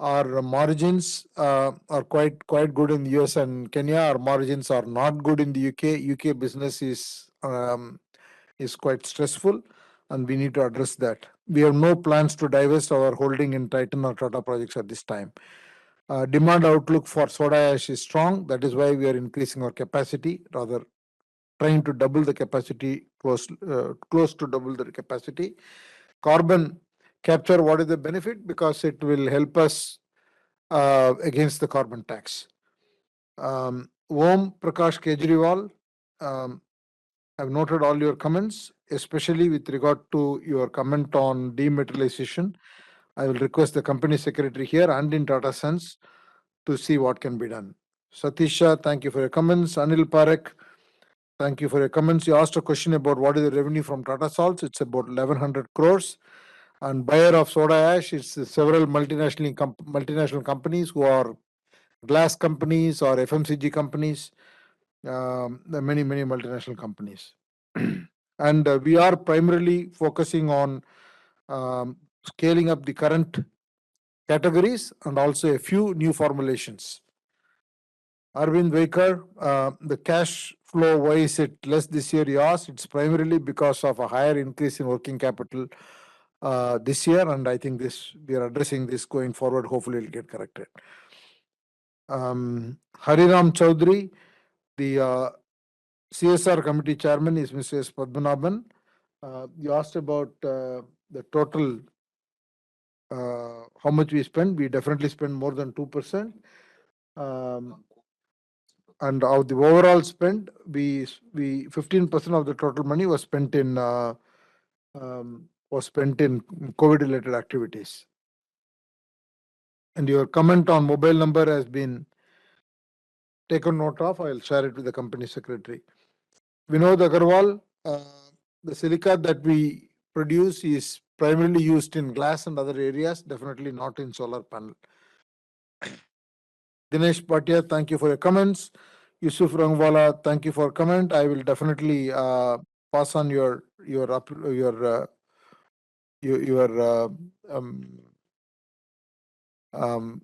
Our margins are quite good in the US and Kenya. Our margins are not good in the UK. UK business is quite stressful, and we need to address that. We have no plans to divest our holding in Titan or Tata Projects at this time. Demand outlook for soda ash is strong. That is why we are increasing our capacity, rather trying to double the capacity, close to double the capacity. Carbon capture, what is the benefit? Because it will help us against the carbon tax. Om Prakash Kejriwal, I've noted all your comments, especially with regard to your comment on dematerialization. I will request the company secretary here and in Tata Sons to see what can be done. Satisha, thank you for your comments. Anil Parekh, thank you for your comments. You asked a question about what is the revenue from Tata Salts. It's about 1100 crores. And buyer of soda ash is several multinational companies who are glass companies or FMCG companies. There are many multinational companies. And we are primarily focusing on scaling up the current categories and also a few new formulations. Arvind Vaikar, the cash flow, why is it less this year? You asked. It's primarily because of a higher increase in working capital this year, and I think we are addressing this going forward. Hopefully, it'll get corrected. Hariram Chaudhary, the CSR committee chairman is Mr. S. Padmanabhan. You asked about the total, how much we spend. We definitely spend more than 2%. And of the overall spend, we 15% of the total money was spent in COVID-related activities. And your comment on mobile number has been taken note of. I'll share it with the company secretary. Vinod Agarwal, the silica that we produce is primarily used in glass and other areas, definitely not in solar panel. Dinesh Bhatia, thank you for your comments. Yusuf Rangwala, thank you for comment. I will definitely pass on your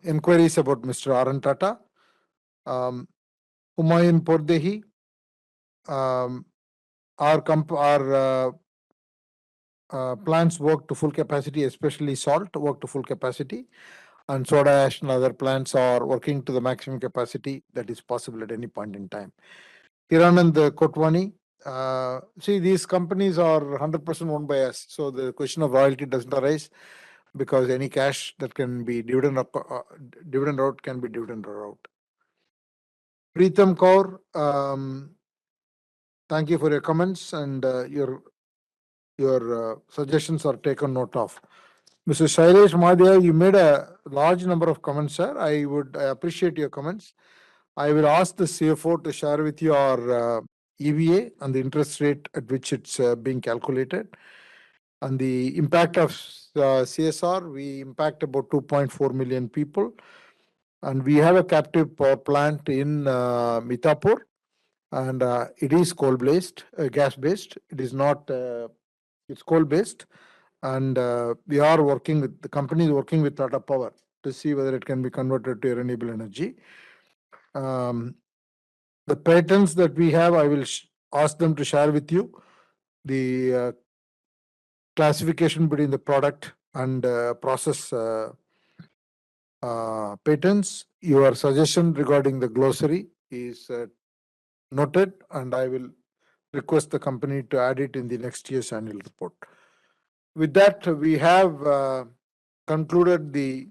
inquiries about Mr. R.N. Tata. Humayun Pordehi, our plants work to full capacity, especially salt work to full capacity, and soda ash and other plants are working to the maximum capacity that is possible at any point in time. Hiranand Kotwani, see, these companies are 100% owned by us, so the question of royalty doesn't arise because any cash that can be dividend out can be dividend out. Preetham Kaur, thank you for your comments, and your suggestions are taken note of. Mr. Shailesh Madhya, you made a large number of comments, sir. I appreciate your comments. I will ask the CFO to share with you our EVA and the interest rate at which it's being calculated. And the impact of CSR, we impact about 2.4 million people. And we have a captive power plant in Mitapur, and it is coal-based, gas-based. It is not, it's coal-based. And we are working with, the company is working with Tata Power to see whether it can be converted to renewable energy. The patents that we have, I will ask them to share with you the classification between the product and process patents. Your suggestion regarding the glossary is noted, and I will request the company to add it in the next year's annual report. With that, we have concluded the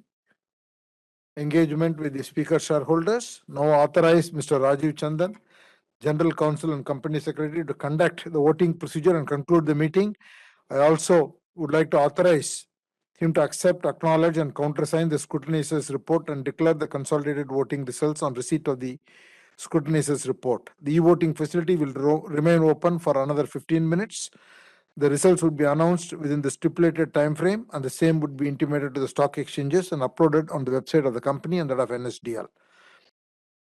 engagement with the speaker shareholders. Now authorize Mr. Rajiv Chandan, General Counsel and Company Secretary, to conduct the voting procedure and conclude the meeting. I also would like to authorize him to accept, acknowledge, and countersign the scrutinizer's report and declare the consolidated voting results on receipt of the scrutinizer's report. The e-voting facility will remain open for another 15 minutes. The results would be announced within the stipulated time frame, and the same would be intimated to the stock exchanges and uploaded on the website of the company and that of NSDL.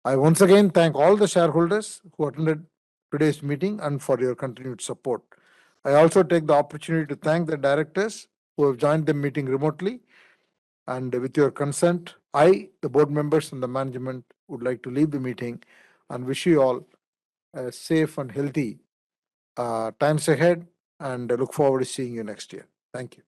I once again thank all the shareholders who attended today's meeting and for your continued support. I also take the opportunity to thank the directors who have joined the meeting remotely. And with your consent, I, the board members and the management would like to leave the meeting and wish you all a safe and healthy times ahead, and I look forward to seeing you next year. Thank you.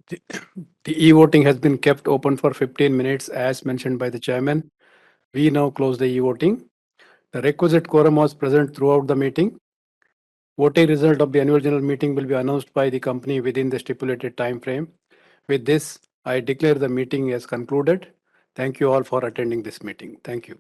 The e-voting has been kept open for 15 minutes as mentioned by the chairman. We now close the e-voting. The requisite quorum was present throughout the meeting. Voting result of the annual general meeting will be announced by the company within the stipulated time frame. With this, I declare the meeting as concluded. Thank you all for attending this meeting. Thank you.